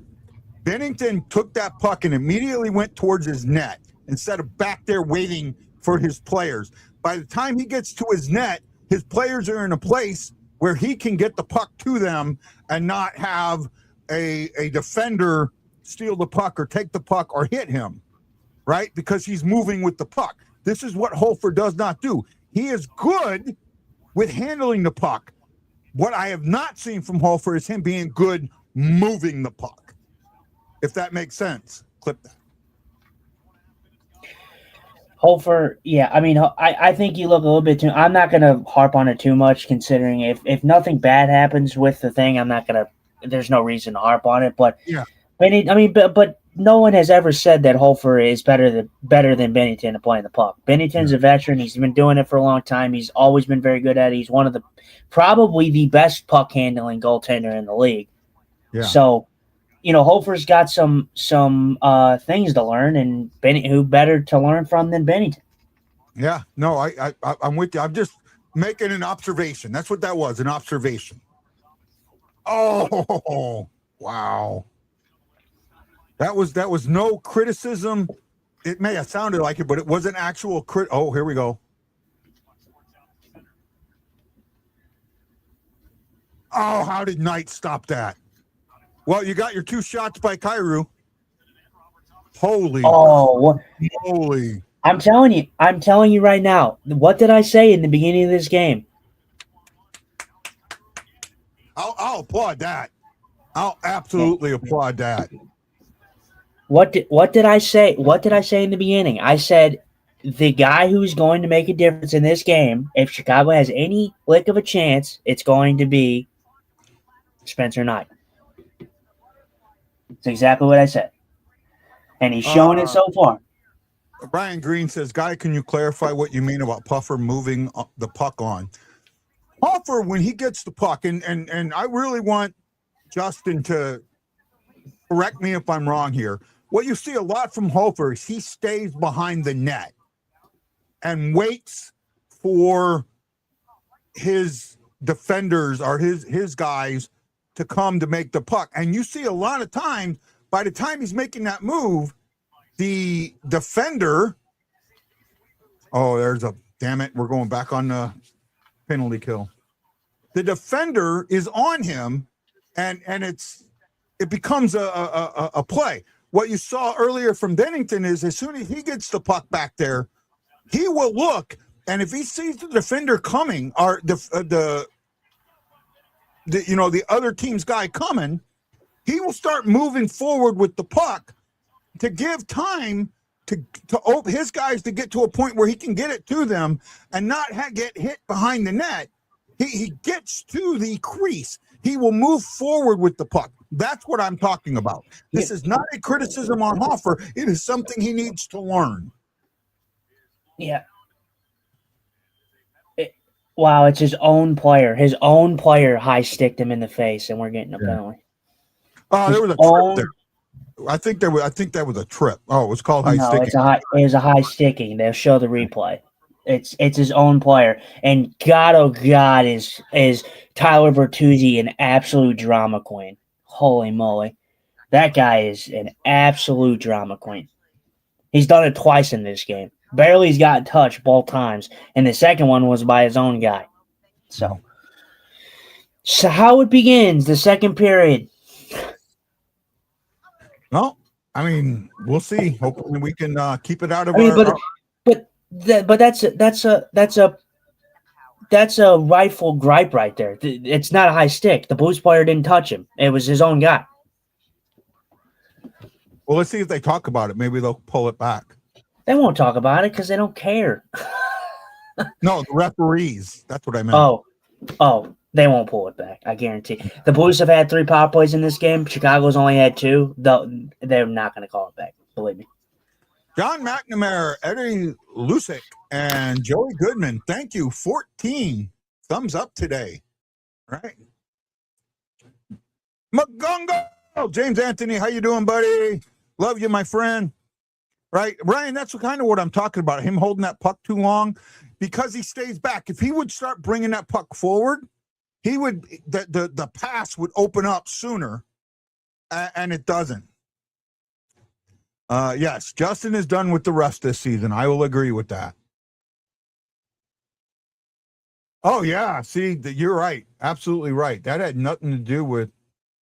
Speaker 5: Bennington took that puck and immediately went towards his net instead of back there waiting for his players. By the time he gets to his net, his players are in a place where he can get the puck to them and not have a defender steal the puck or take the puck or hit him, right? Because he's moving with the puck. This is what Hofer does not do. He is good with handling the puck. What I have not seen from Hofer is him being good moving the puck. If that makes sense. Clip that.
Speaker 3: Hofer, yeah, I mean, I think you look a little bit too. I'm not going to harp on it too much, considering if nothing bad happens with the thing, I'm not going to. There's no reason to harp on it. But
Speaker 5: yeah,
Speaker 3: but no one has ever said that Hofer is better than Bennington at playing the puck. Bennington's a veteran. He's been doing it for a long time. He's always been very good at it. He's one of probably the best puck handling goaltender in the league.
Speaker 5: Yeah.
Speaker 3: So, Hofer's got some things to learn, and who better to learn from than Bennington?
Speaker 5: Yeah, no, I'm with you. I'm just making an observation. That's what that was, an observation. Oh, wow. That was no criticism. It may have sounded like it, but it was an actual crit. Oh, here we go. Oh, how did Knight stop that? Well, you got your 2 shots by Kyrou. Holy.
Speaker 3: I'm telling you right now. What did I say in the beginning of this game?
Speaker 5: I'll applaud that. I'll absolutely applaud that.
Speaker 3: What did I say? What did I say in the beginning? I said the guy who's going to make a difference in this game, if Chicago has any lick of a chance, it's going to be Spencer Knight. That's exactly what I said. And he's showing it so far.
Speaker 5: Brian Green says, Guy, can you clarify what you mean about Puffer moving the puck on? Puffer, when he gets the puck, and I really want Justin to correct me if I'm wrong here. What you see a lot from Hofer is he stays behind the net and waits for his defenders or his guys to come to make the puck. And you see a lot of times, by the time he's making that move, the defender, damn it, we're going back on the penalty kill. The defender is on him, and it becomes a play. What you saw earlier from Bennington is as soon as he gets the puck back there, he will look, and if he sees the defender coming, or the other team's guy coming, he will start moving forward with the puck to give time to his guys to get to a point where he can get it to them and not get hit behind the net. He gets to the crease. He will move forward with the puck. That's what I'm talking about. This is not a criticism on Hofer. It is something he needs to learn.
Speaker 3: Yeah. Wow, it's his own player. His own player high-sticked him in the face, and we're getting a penalty.
Speaker 5: Oh, there was a trip there. I think that was a trip. Oh, it was called high sticking.
Speaker 3: It was a high sticking. They'll show the replay. It's his own player. And God, oh God, is Tyler Bertuzzi an absolute drama queen. Holy moly. That guy is an absolute drama queen. He's done it twice in this game. Barely's got touched both times. And the second one was by his own guy. So how it begins, the second period.
Speaker 5: Well, I mean, we'll see. Hopefully we can keep it out of
Speaker 3: But that's a rightful gripe right there. It's not a high stick. The Blues player didn't touch him. It was his own guy.
Speaker 5: Well, let's see if they talk about it. Maybe they'll pull it back.
Speaker 3: They won't talk about it because they don't care.
Speaker 5: No, the referees. That's what I meant.
Speaker 3: Oh, they won't pull it back. I guarantee. The Blues have had 3 power plays in this game. Chicago's only had 2. They're not going to call it back. Believe me.
Speaker 5: John McNamara, Eddie Lusick, and Joey Goodman. Thank you. 14 thumbs up today. All right. Magungo. James Anthony, how you doing, buddy? Love you, my friend. Right, Ryan, that's kind of what I'm talking about. Him holding that puck too long because he stays back. If he would start bringing that puck forward, he would the pass would open up sooner, and it doesn't. Yes, Justin is done with the rest this season. I will agree with that. Oh yeah, see, you're right, absolutely right. That had nothing to do with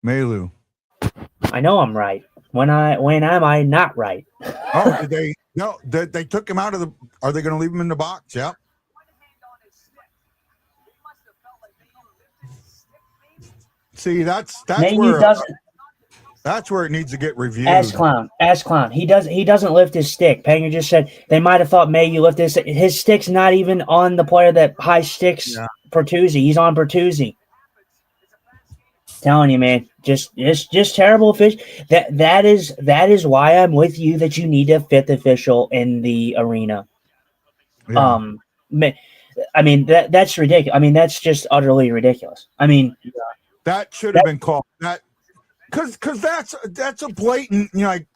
Speaker 5: Melu.
Speaker 3: I know I'm right. When am I not right?
Speaker 5: Oh, did they? No, they took him out of the. Are they going to leave him in the box? Yep. See, that's
Speaker 3: Mayu
Speaker 5: where
Speaker 3: doesn't.
Speaker 5: that's where it needs to get reviewed.
Speaker 3: Ass clown. He doesn't lift his stick. Panger just said they might have thought Mayu lifted his stick's not even on the player that high sticks Bertuzzi. He's on Bertuzzi. Telling you, man, just terrible fish. That is why I'm with you that you need a fifth official in the arena.
Speaker 5: Yeah.
Speaker 3: I mean that's ridiculous. I mean that's just utterly ridiculous. I mean
Speaker 5: that should have been called that because that's a blatant. Like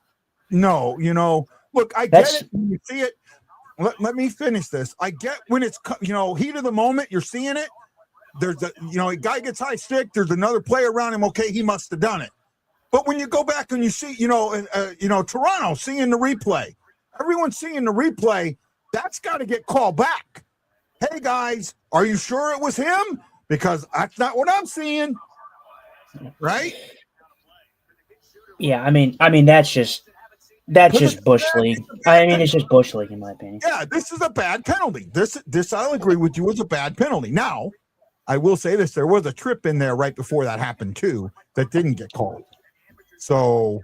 Speaker 5: no, look, I get it when you see it. Let me finish this. I get when it's heat of the moment. You're seeing it. There's a guy gets high stick. There's another player around him. Okay, he must have done it. But when you go back and you see, Toronto seeing the replay, everyone's seeing the replay. That's got to get called back. Hey guys, are you sure it was him? Because that's not what I'm seeing. Right?
Speaker 3: Yeah, I mean that's just Bush League. I mean, it's just Bush League in my opinion.
Speaker 5: Yeah, this is a bad penalty. This I'll agree with you is a bad penalty. Now, I will say this: there was a trip in there right before that happened too that didn't get called. So,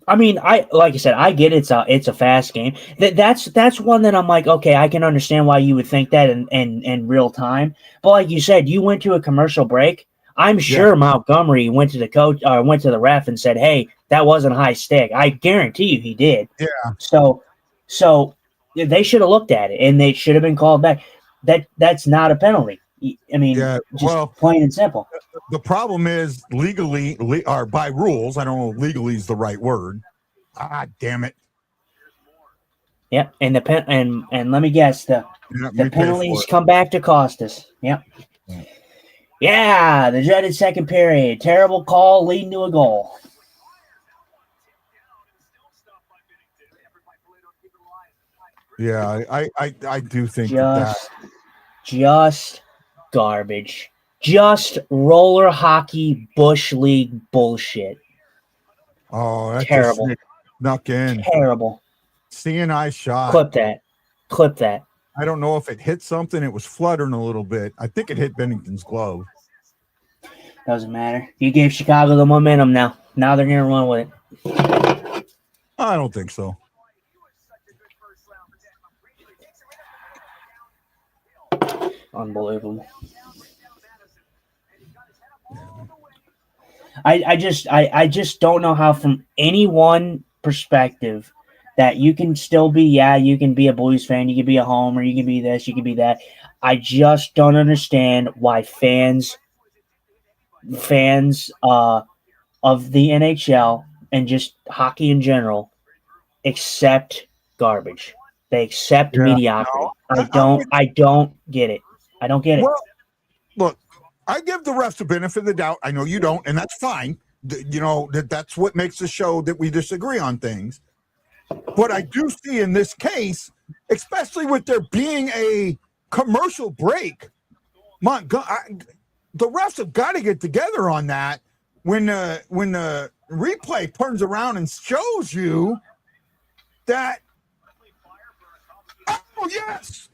Speaker 3: I mean, like I said, I get it's a fast game. That's one that I'm like, okay, I can understand why you would think that in real time. But like you said, you went to a commercial break. I'm sure Montgomery went to the coach or went to the ref and said, "Hey, that wasn't a high stick." I guarantee you he did.
Speaker 5: Yeah.
Speaker 3: So they should have looked at it and they should have been called back. That's not a penalty. I mean, just plain and simple.
Speaker 5: The problem is legally or by rules. I don't know if legally is the right word. Ah, damn it.
Speaker 3: Yep, and and let me guess the penalties come back to cost us. Yep. Yeah, the dreaded second period. Terrible call leading to a goal.
Speaker 5: Yeah, I do think
Speaker 3: just garbage. Just roller hockey Bush League bullshit.
Speaker 5: Oh, that's
Speaker 3: terrible.
Speaker 5: Snuck in.
Speaker 3: Terrible.
Speaker 5: CNI shot.
Speaker 3: Clip that.
Speaker 5: I don't know if it hit something. It was fluttering a little bit. I think it hit Bennington's glove.
Speaker 3: Doesn't matter. You gave Chicago the momentum now. Now they're going to run with it.
Speaker 5: I don't think so.
Speaker 3: Unbelievable. I just don't know how from any one perspective that you can still be, you can be a Blues fan, you can be a homer, you can be this, you can be that. I just don't understand why fans of the NHL and just hockey in general accept garbage. They accept mediocrity.
Speaker 5: No,
Speaker 3: I don't get it. I don't get it.
Speaker 5: Well, look, I give the refs the benefit of the doubt. I know you don't, and that's fine. That's what makes the show that we disagree on things. But I do see in this case, especially with there being a commercial break, the refs have got to get together on that. When the replay turns around and shows you that, oh yes.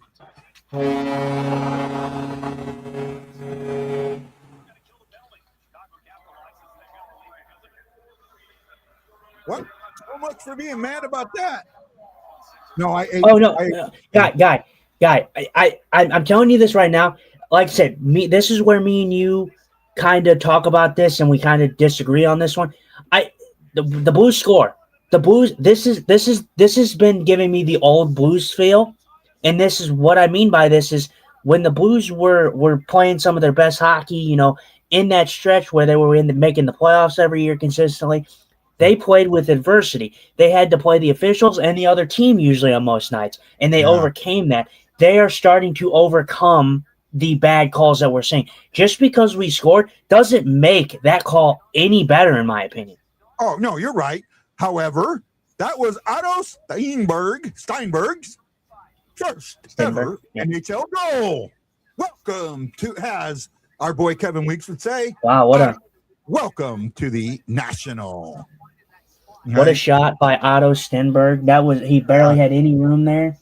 Speaker 5: What? So much for being mad about that. No,
Speaker 3: guy. I'm telling you this right now. Like I said, this is where me and you kind of talk about this, and we kind of disagree on this one. The Blues score. The Blues. This has been giving me the old Blues feel, and this is what I mean by this is when the Blues were playing some of their best hockey. In that stretch where they were making the playoffs every year consistently. They played with adversity. They had to play the officials and the other team usually on most nights, and they overcame that. They are starting to overcome the bad calls that we're seeing. Just because we scored doesn't make that call any better, in my opinion.
Speaker 5: Oh, no, you're right. However, That was Otto Steinberg's first ever
Speaker 3: Yeah.
Speaker 5: NHL goal. Welcome to, as our boy Kevin Weeks would say,
Speaker 3: Wow,
Speaker 5: welcome to the National.
Speaker 3: what a shot by Otto Stenberg. He barely had any room there.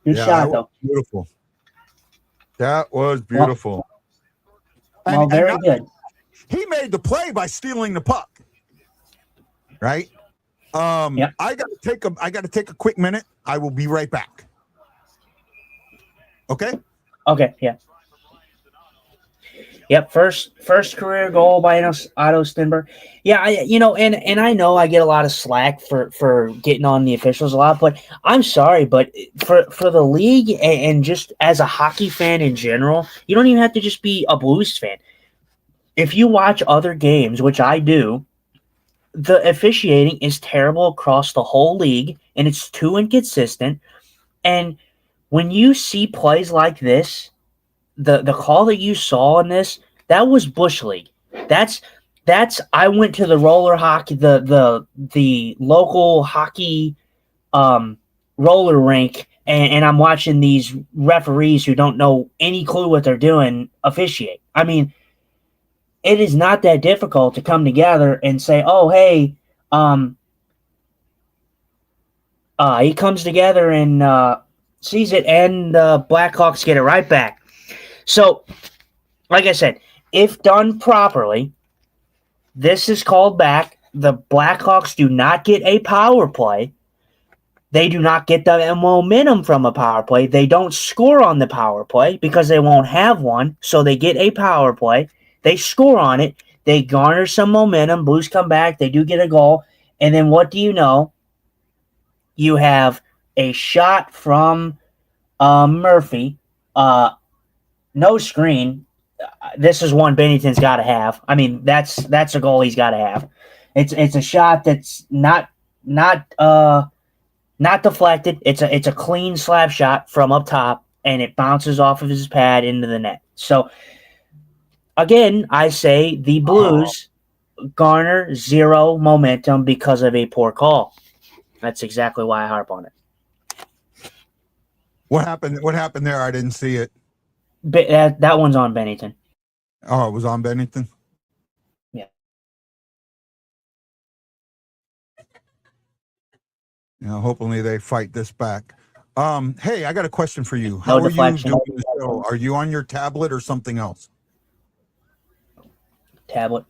Speaker 3: Good shot though.
Speaker 5: Beautiful. That was beautiful.
Speaker 3: Well, very good.
Speaker 5: He made the play by stealing the puck. Right?
Speaker 3: Yep.
Speaker 5: I gotta take a quick minute. I will be right back. Okay?
Speaker 3: Okay, yeah. Yep, first career goal by Otto Stenberg. Yeah, and I know I get a lot of slack for getting on the officials a lot, but I'm sorry, but for the league and just as a hockey fan in general, you don't even have to just be a Blues fan. If you watch other games, which I do, the officiating is terrible across the whole league, and it's too inconsistent. And when you see plays like this, the call that you saw in this, that was Bush League. That's I went to the roller hockey, the local hockey roller rink, and I'm watching these referees who don't know any clue what they're doing officiate. I mean, it is not that difficult to come together and say, oh, hey, he comes together and sees it, and the Blackhawks get it right back. So, like I said, if done properly, this is called back. The Blackhawks do not get a power play. They do not get the momentum from a power play. They don't score on the power play because they won't have one, so they get a power play. They score on it. They garner some momentum. Blues come back. They do get a goal. And then what do you know? You have a shot from Murphy. No screen. This is one Bennington's got to have. I mean, that's a goal he's got to have. It's a shot that's not deflected. It's a clean slap shot from up top, and it bounces off of his pad into the net. So again, I say the Blues garner zero momentum because of a poor call. That's exactly why I harp on it.
Speaker 5: What happened there? I didn't see it.
Speaker 3: That one's on Bennington.
Speaker 5: Oh, it was on Bennington?
Speaker 3: Yeah.
Speaker 5: Hopefully they fight this back. Hey, I got a question for you. How are you doing the show? Are you on your tablet or something else?
Speaker 3: Tablet.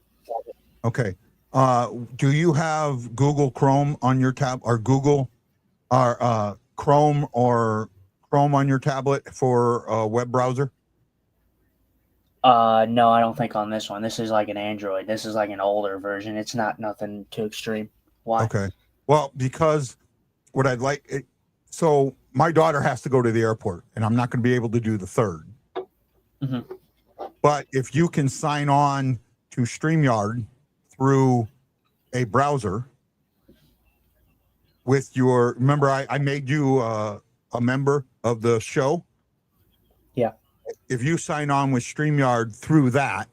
Speaker 5: Okay. Do you have Google Chrome on your tab, or Google or Chrome or Chrome on your tablet for a web browser?
Speaker 3: No, I don't think on this one. This is like an Android. This is like an older version. It's not nothing too extreme. Why?
Speaker 5: Okay. Well, because what I'd like, so my daughter has to go to the airport, and I'm not going to be able to do the 3rd.
Speaker 3: Mm-hmm.
Speaker 5: But if you can sign on to StreamYard through a browser with your, remember I made you a member of the show?
Speaker 3: Yeah.
Speaker 5: If you sign on with StreamYard through that,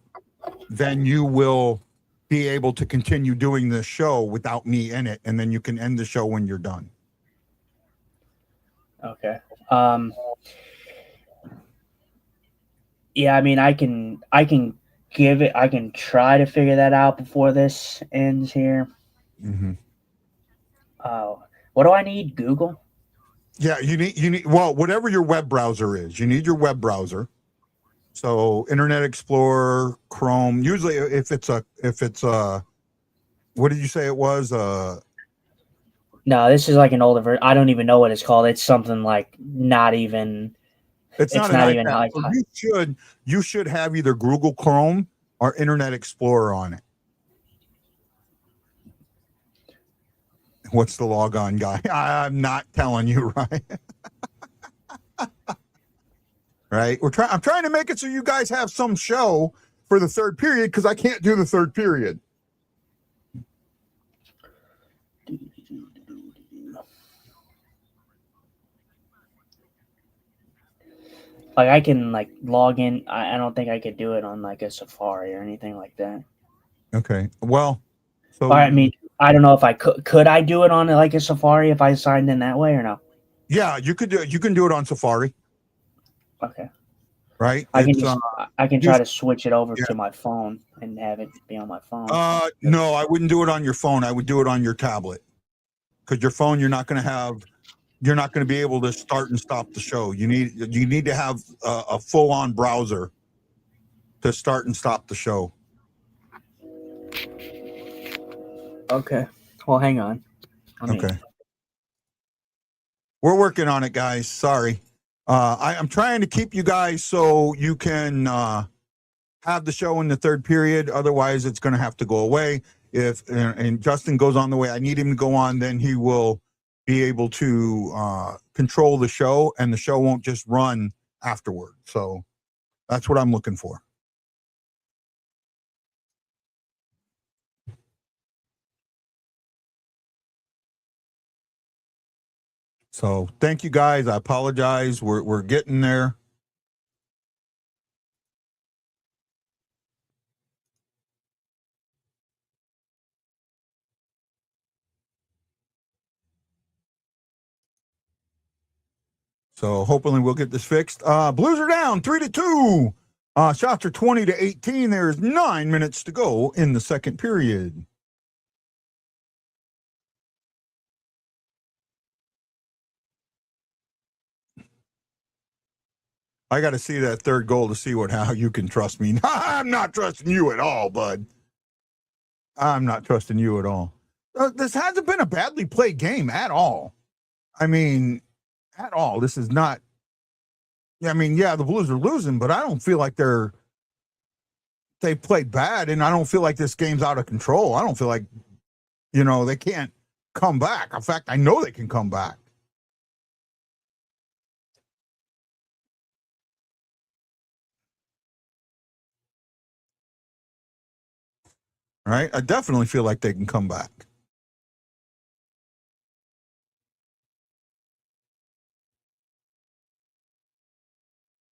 Speaker 5: then you will be able to continue doing this show without me in it, and then you can end the show when you're done.
Speaker 3: Okay. Yeah, I mean, I can try to figure that out before this ends here.
Speaker 5: Mm-hmm.
Speaker 3: What do I need? Google?
Speaker 5: Yeah, you need well, whatever your web browser is, you need your web browser. So Internet Explorer, Chrome. Usually, if it's what did you say it was?
Speaker 3: No, this is like an older version. I don't even know what it's called. It's something like not even.
Speaker 5: It's not even. So you should have either Google Chrome or Internet Explorer on it. What's the logon guy? I'm not telling you, right? Right? I'm trying to make it so you guys have some show for the 3rd period, because I can't do the 3rd period.
Speaker 3: Like I can like log in. I don't think I could do it on like a Safari or anything like that.
Speaker 5: Okay. Well, so
Speaker 3: I mean, I don't know if I could I do it on like a Safari if I signed in that way or no?
Speaker 5: Yeah, you could do it. You can do it on Safari,
Speaker 3: Okay.
Speaker 5: right?
Speaker 3: I can
Speaker 5: It's
Speaker 3: just I can
Speaker 5: you-
Speaker 3: try to switch it over
Speaker 5: yeah.
Speaker 3: to my phone and have it be on my phone.
Speaker 5: No, I wouldn't do it on your phone. I would do it on your tablet, because your phone you're not going to be able to start and stop the show. You need to have a full on browser to start and stop the show.
Speaker 3: Okay. Well, hang on.
Speaker 5: Okay. We're working on it, guys. Sorry. I'm trying to keep you guys so you can have the show in the third period. Otherwise, it's going to have to go away. If and Justin goes on the way I need him to go on, then he will be able to control the show, and the show won't just run afterward. So that's what I'm looking for. So thank you, guys. I apologize. We're getting there. So hopefully we'll get this fixed. Blues are down 3-2. Shots are 20-18. There's 9 minutes to go in the second period. I got to see that third goal to see how you can trust me. I'm not trusting you at all, bud. I'm not trusting you at all. This hasn't been a badly played game at all. I mean, at all. This is not. I mean, yeah, the Blues are losing, but I don't feel like they played bad, and I don't feel like this game's out of control. I don't feel like, they can't come back. In fact, I know they can come back. Right? I definitely feel like they can come back.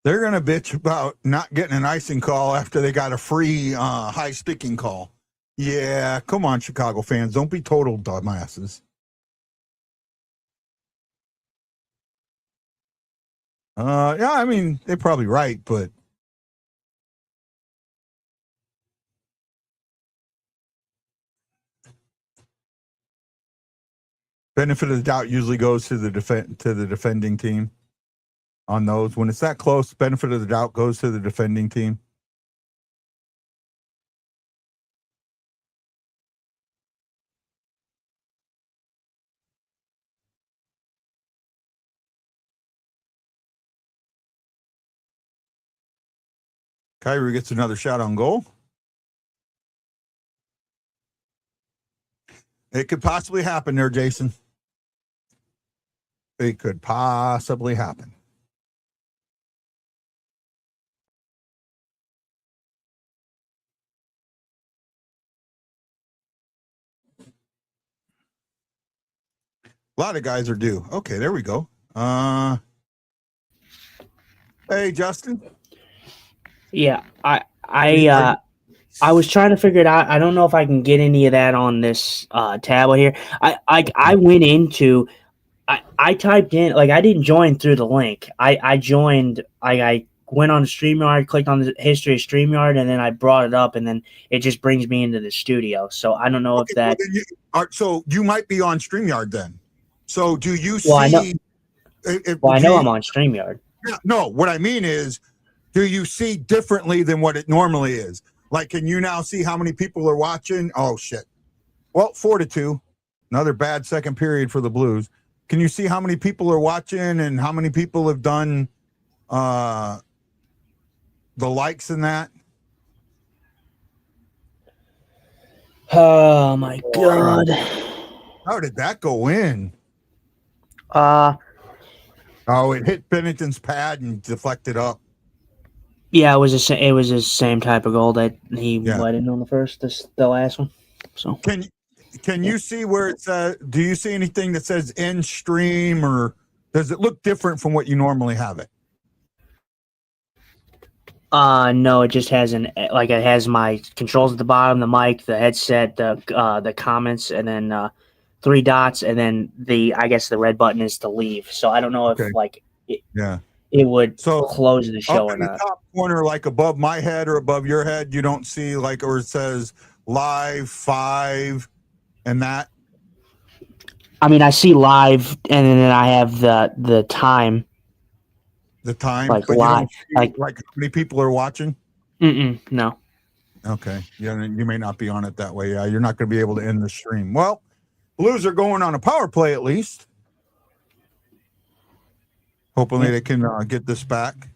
Speaker 5: They're going to bitch about not getting an icing call after they got a free high sticking call. Yeah, come on, Chicago fans. Don't be total dumbasses. Yeah, I mean, they're probably right, but benefit of the doubt usually goes to the defending team on those. When it's that close, benefit of the doubt goes to the defending team. Kyrie gets another shot on goal. It could possibly happen there, Jason. It could possibly happen. A lot of guys are due. Okay, there we go. Hey, Justin.
Speaker 3: Yeah, I was trying to figure it out. I don't know if I can get any of that on this tablet here. I went into I typed in, like, I didn't join through the link. I joined, I went on the StreamYard, clicked on the history of StreamYard, and then I brought it up, and then it just brings me into the studio. So I don't know if that.
Speaker 5: So you might be on StreamYard then. So do you see?
Speaker 3: Well, I know I'm on StreamYard.
Speaker 5: No, what I mean is, do you see differently than what it normally is? Like, can you now see how many people are watching? Oh, shit. Well, 4-2. Another bad second period for the Blues. Can you see how many people are watching and how many people have done the likes in that?
Speaker 3: Oh, my God.
Speaker 5: How did that go in?
Speaker 3: Oh,
Speaker 5: it hit Bennington's pad and deflected up.
Speaker 3: Yeah, it was the same type of goal that he let in on the last one. So
Speaker 5: can you see where it says? Do you see anything that says end stream, or does it look different from what you normally have it?
Speaker 3: No, it just has it has my controls at the bottom, the mic, the headset, the comments, and then 3 dots, and then I guess the red button is to leave. So I don't know if
Speaker 5: Okay. Yeah.
Speaker 3: it would
Speaker 5: So
Speaker 3: close the
Speaker 5: up
Speaker 3: show or
Speaker 5: in the
Speaker 3: not.
Speaker 5: top corner, like above my head or above your head, you don't see like, or it says live 5 and that.
Speaker 3: I mean, I see live, and then I have the time,
Speaker 5: The time,
Speaker 3: like
Speaker 5: but you
Speaker 3: live,
Speaker 5: don't see like how many people are watching.
Speaker 3: no.
Speaker 5: Okay. Yeah, you may not be on it that way. Yeah, you're not going to be able to end the stream. Well, Blues are going on a power play at least. Hopefully they can get this back.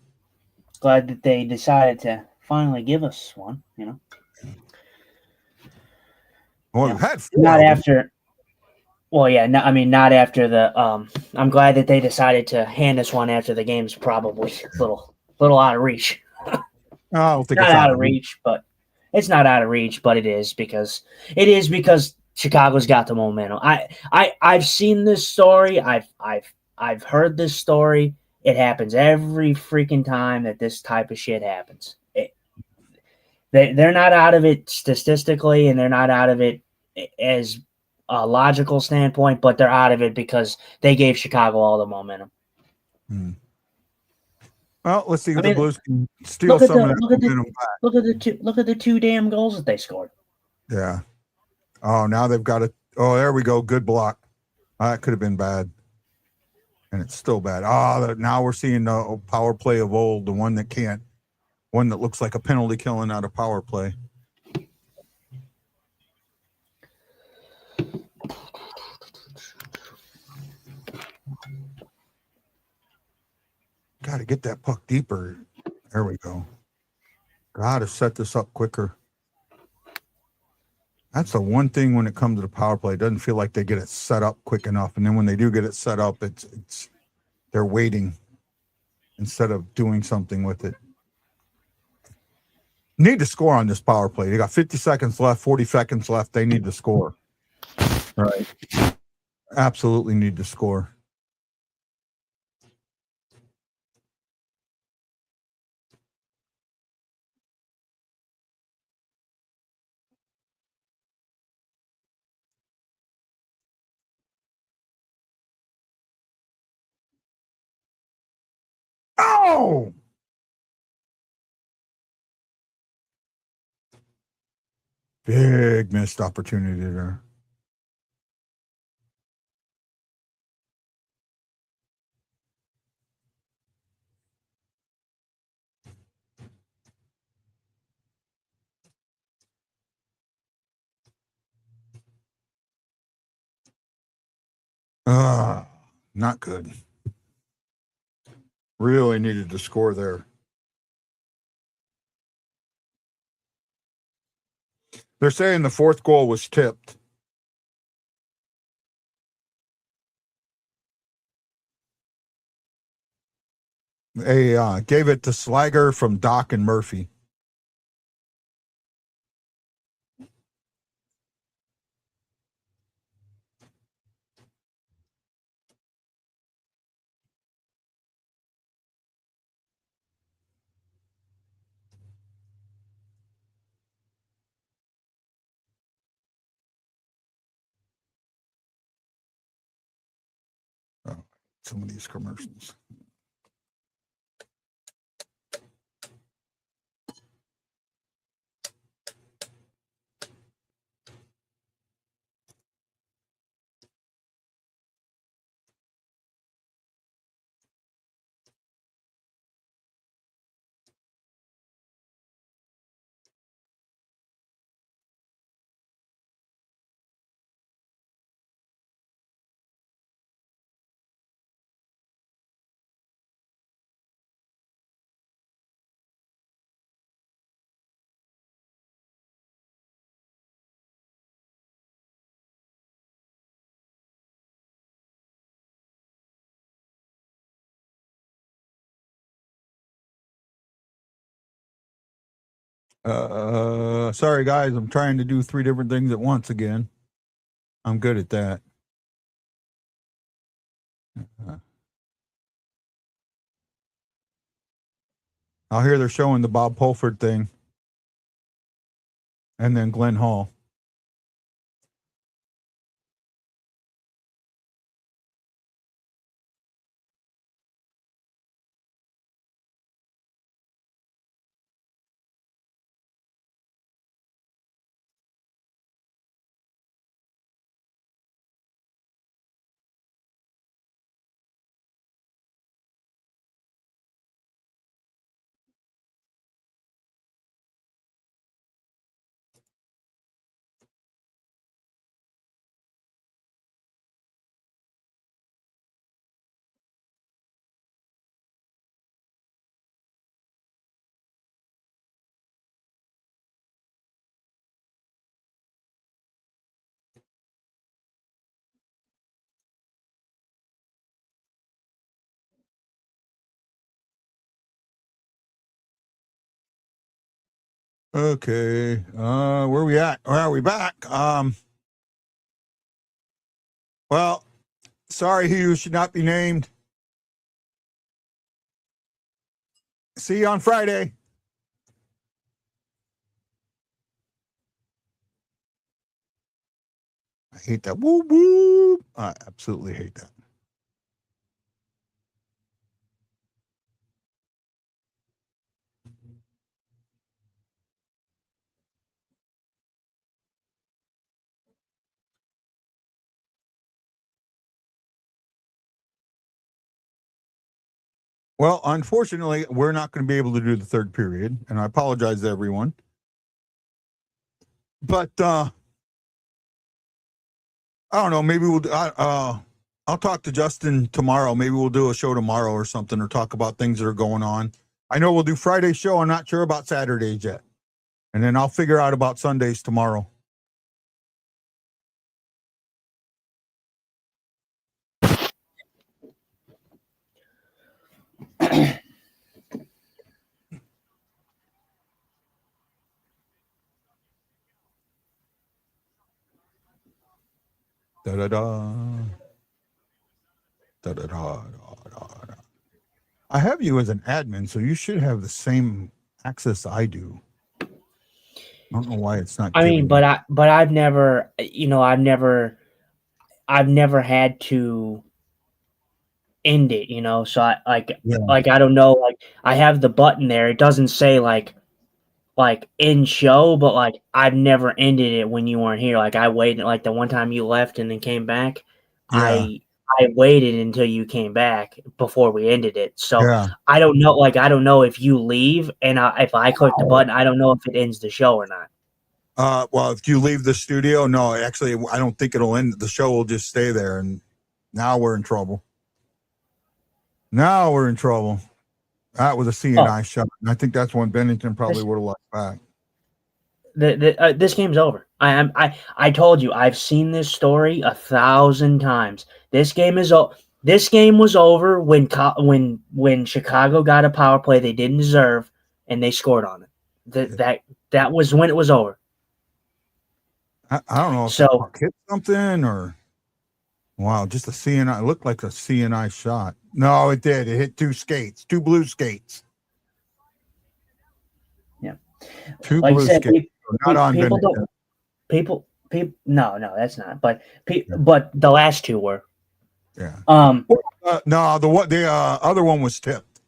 Speaker 3: Glad that they decided to finally give us one.
Speaker 5: Well, we've had 4
Speaker 3: Not
Speaker 5: of them.
Speaker 3: after. Well, yeah. No, I mean, not after the. I'm glad that they decided to hand us one after the game's probably a little out of reach.
Speaker 5: I don't think
Speaker 3: Not
Speaker 5: it's
Speaker 3: out of reach, but it's not out of reach, but it is because Chicago's got the momentum. I've seen this story. I've heard this story. It happens every freaking time that this type of shit happens. They're not out of it statistically, and they're not out of it as a logical standpoint, but they're out of it because they gave Chicago all the momentum.
Speaker 5: Well, let's see if the Blues can steal some of that momentum back.
Speaker 3: Look at the 2 damn goals that they scored.
Speaker 5: Yeah. Oh, now they've got it. Oh, there we go. Good block. That could have been bad. And it's still bad. Now we're seeing the power play of old, the one that can't. One that looks like a penalty killing out of power play. Got to get that puck deeper. There we go. Got to set this up quicker. That's the one thing when it comes to the power play. It doesn't feel like they get it set up quick enough. And then when they do get it set up, it's they're waiting instead of doing something with it. Need to score on this power play. They got 50 seconds left, 40 seconds left. They need to score. Right. Absolutely need to score. Oh! Big missed opportunity there. Not good. Really needed to score there. They're saying the 4th goal was tipped. They gave it to Slager from Doc and Murphy. Oh, some of these commercials. Sorry guys, I'm trying to do 3 different things at once again. I'm good at that. I'll hear they're showing the Bob Pulford thing. And then Glenn Hall. Okay. Where we at? Where are we back? Well, sorry, he who should not be named. See you on Friday. I hate that. Woo woo. I absolutely hate that. Well, unfortunately, we're not going to be able to do the third period, and I apologize to everyone. But I don't know. Maybe we'll. I'll talk to Justin tomorrow. Maybe we'll do a show tomorrow or something, or talk about things that are going on. I know we'll do Friday's show. I'm not sure about Saturdays yet, and then I'll figure out about Sundays tomorrow. Da da da. Da da da da. I have you as an admin, so you should have the same access I do. I don't know why it's not.
Speaker 3: I mean, but I've never, I've never had to end it, so I I don't know, like I have the button there. It doesn't say like end show, but like I've never ended it when you weren't here. Like I waited, like the one time you left and then came back, I waited until you came back before we ended it. So I don't know, I don't know if you leave and if I click the button, I don't know if it ends the show or not.
Speaker 5: Well, if you leave the studio, no, actually, I don't think it'll end. The show will just stay there, and now we're in trouble. That was a CNI shot, and I think that's one Bennington probably would have lost back.
Speaker 3: This game's over. I told you, I've seen this story 1,000 times. This game was over when Chicago got a power play they didn't deserve, and they scored on it. That was when it was over.
Speaker 5: I don't know if it hit something or just a CNI. It looked like a CNI shot. No, it did. It hit two blue skates.
Speaker 3: Yeah,
Speaker 5: two blue skates. Not on
Speaker 3: people. No, that's not. But but the last two were.
Speaker 5: Yeah. No, the other one was tipped.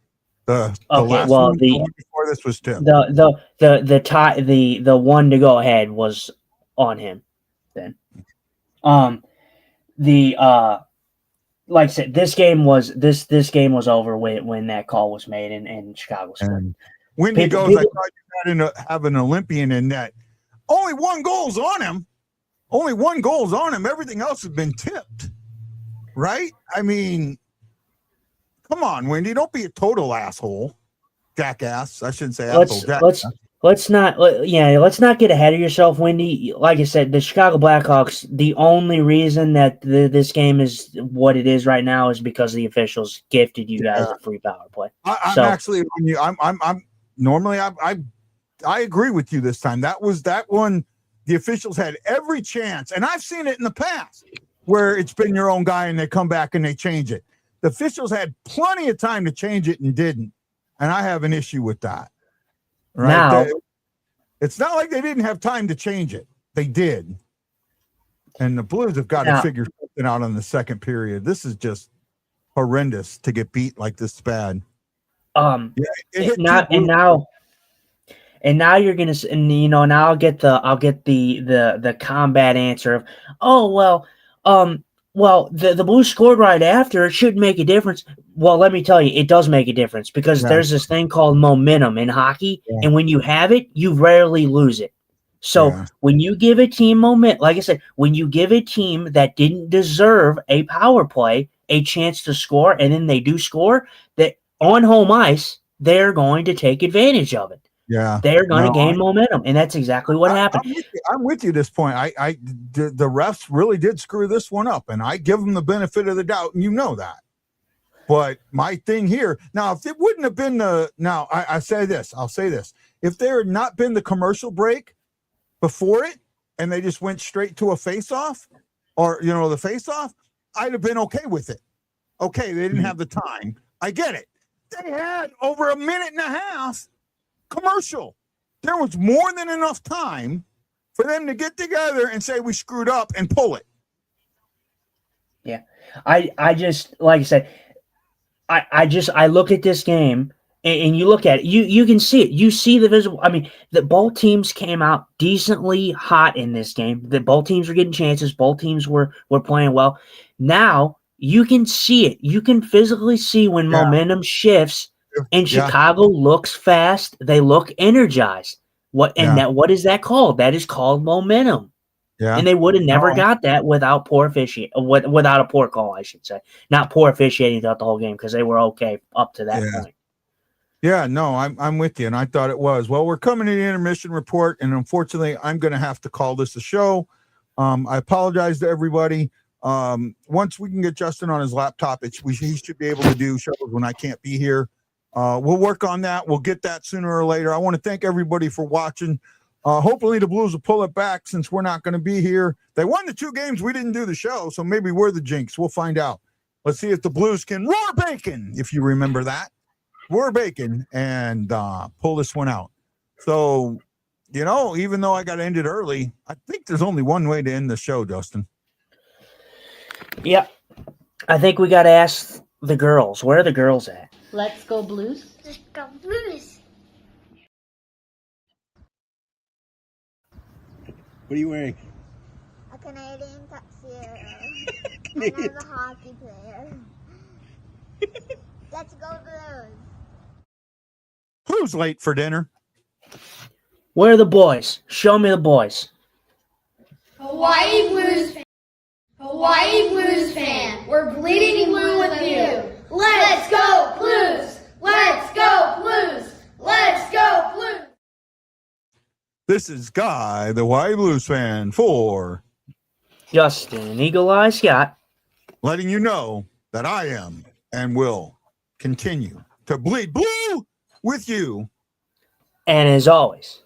Speaker 5: The last one before this was tipped.
Speaker 3: The one to go ahead was on him. Then, like I said, this game was over when that call was made and Chicago scored.
Speaker 5: Wendy goes, I thought you had to have an Olympian in net. Only one goal's on him. Everything else has been tipped. Right? I mean, come on, Wendy. Don't be a total asshole. Jackass. I shouldn't say asshole. Jackass.
Speaker 3: Let's not get ahead of yourself, Wendy. Like I said, the Chicago Blackhawks, the only reason that this game is what it is right now is because the officials gifted you guys a free power play.
Speaker 5: I'm actually on you. I'm normally I agree with you this time. That one. The officials had every chance, and I've seen it in the past where it's been your own guy and they come back and they change it. The officials had plenty of time to change it and didn't. and I have an issue with that. Right?
Speaker 3: Now,
Speaker 5: It's not like they didn't have time to change it. They did. And the Blues have got to
Speaker 3: Now-
Speaker 5: figure something out in the second period. This is just horrendous to get beat like this bad.
Speaker 3: it
Speaker 5: hit
Speaker 3: now
Speaker 5: too
Speaker 3: and now and now you're gonna, and you know, now I'll get the combat answer of, oh well, the Blues scored right after. It shouldn't make a difference. Well, let me tell you, it does make a difference because
Speaker 5: Yeah.
Speaker 3: there's this thing called momentum in hockey,
Speaker 5: Yeah.
Speaker 3: and when you have it, you rarely lose it. So
Speaker 5: Yeah.
Speaker 3: when you give a team moment, like I said, when you give a team that didn't deserve a power play a chance to score, and then they do score, that on home ice, they're going to take advantage of it.
Speaker 5: Yeah.
Speaker 3: They're going to
Speaker 5: No,
Speaker 3: gain momentum, and that's exactly what happened.
Speaker 5: I'm with you this point. The refs really did screw this one up, and I give them the benefit of the doubt, and you know that. But my thing here now, if it wouldn't have been I'll say this: if there had not been the commercial break before it, and they just went straight to a face-off, or the face-off, I'd have been okay with it. Okay, they didn't have the time. I get it. They had over a minute and a half commercial. There was more than enough time for them to get together and say we screwed up and pull it.
Speaker 3: Yeah, I just, like I said, I look at this game, and you look at it, you can see it. You see the visible. I mean, the both teams came out decently hot in this game. The both teams were getting chances. Both teams were playing well. Now you can see it. You can physically see when momentum shifts. And Chicago looks fast. They look energized. What is that called? That is called momentum.
Speaker 5: Yeah.
Speaker 3: And they would have never got that without poor officiating, without a poor call, I should say. Not poor officiating throughout the whole game, because they were okay up to that point.
Speaker 5: Yeah, no, I'm with you, and I thought it was. Well, we're coming to the intermission report, and unfortunately, I'm going to have to call this a show. I apologize to everybody. Once we can get Justin on his laptop, he should be able to do shows when I can't be here. We'll work on that. We'll get that sooner or later. I want to thank everybody for watching. Hopefully the Blues will pull it back since we're not going to be here. They won the 2 games. We didn't do the show, so maybe we're the jinx. We'll find out. Let's see if the Blues can roar bacon, if you remember that. Roar bacon and pull this one out. So, even though I got to end it early, I think there's only one way to end the show, Justin.
Speaker 3: Yep. I think we got to ask the girls. Where are the girls at?
Speaker 4: Let's go Blues.
Speaker 2: Let's go Blues.
Speaker 1: What are you wearing?
Speaker 2: A Canadian tuxedo. And I'm a hockey player. Let's go Blues.
Speaker 5: Who's late for dinner?
Speaker 3: Where are the boys? Show me the boys.
Speaker 4: Hawaii Blues fan. Hawaii Blues fan. We're bleeding blue with you. Let's go Blues. Let's go Blues. Let's go Blues.
Speaker 5: This is Guy, the Hawaii Blues fan, for
Speaker 3: Justin, Eagle Eye Scott,
Speaker 5: letting you know that I am and will continue to bleed blue with you.
Speaker 3: and as always,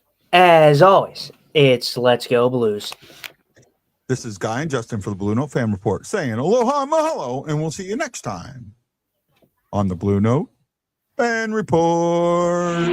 Speaker 3: it's Let's Go Blues.
Speaker 5: This is Guy and Justin for the Blue Note Fan Report saying aloha mahalo, and we'll see you next time on the Blue Note Fan Report.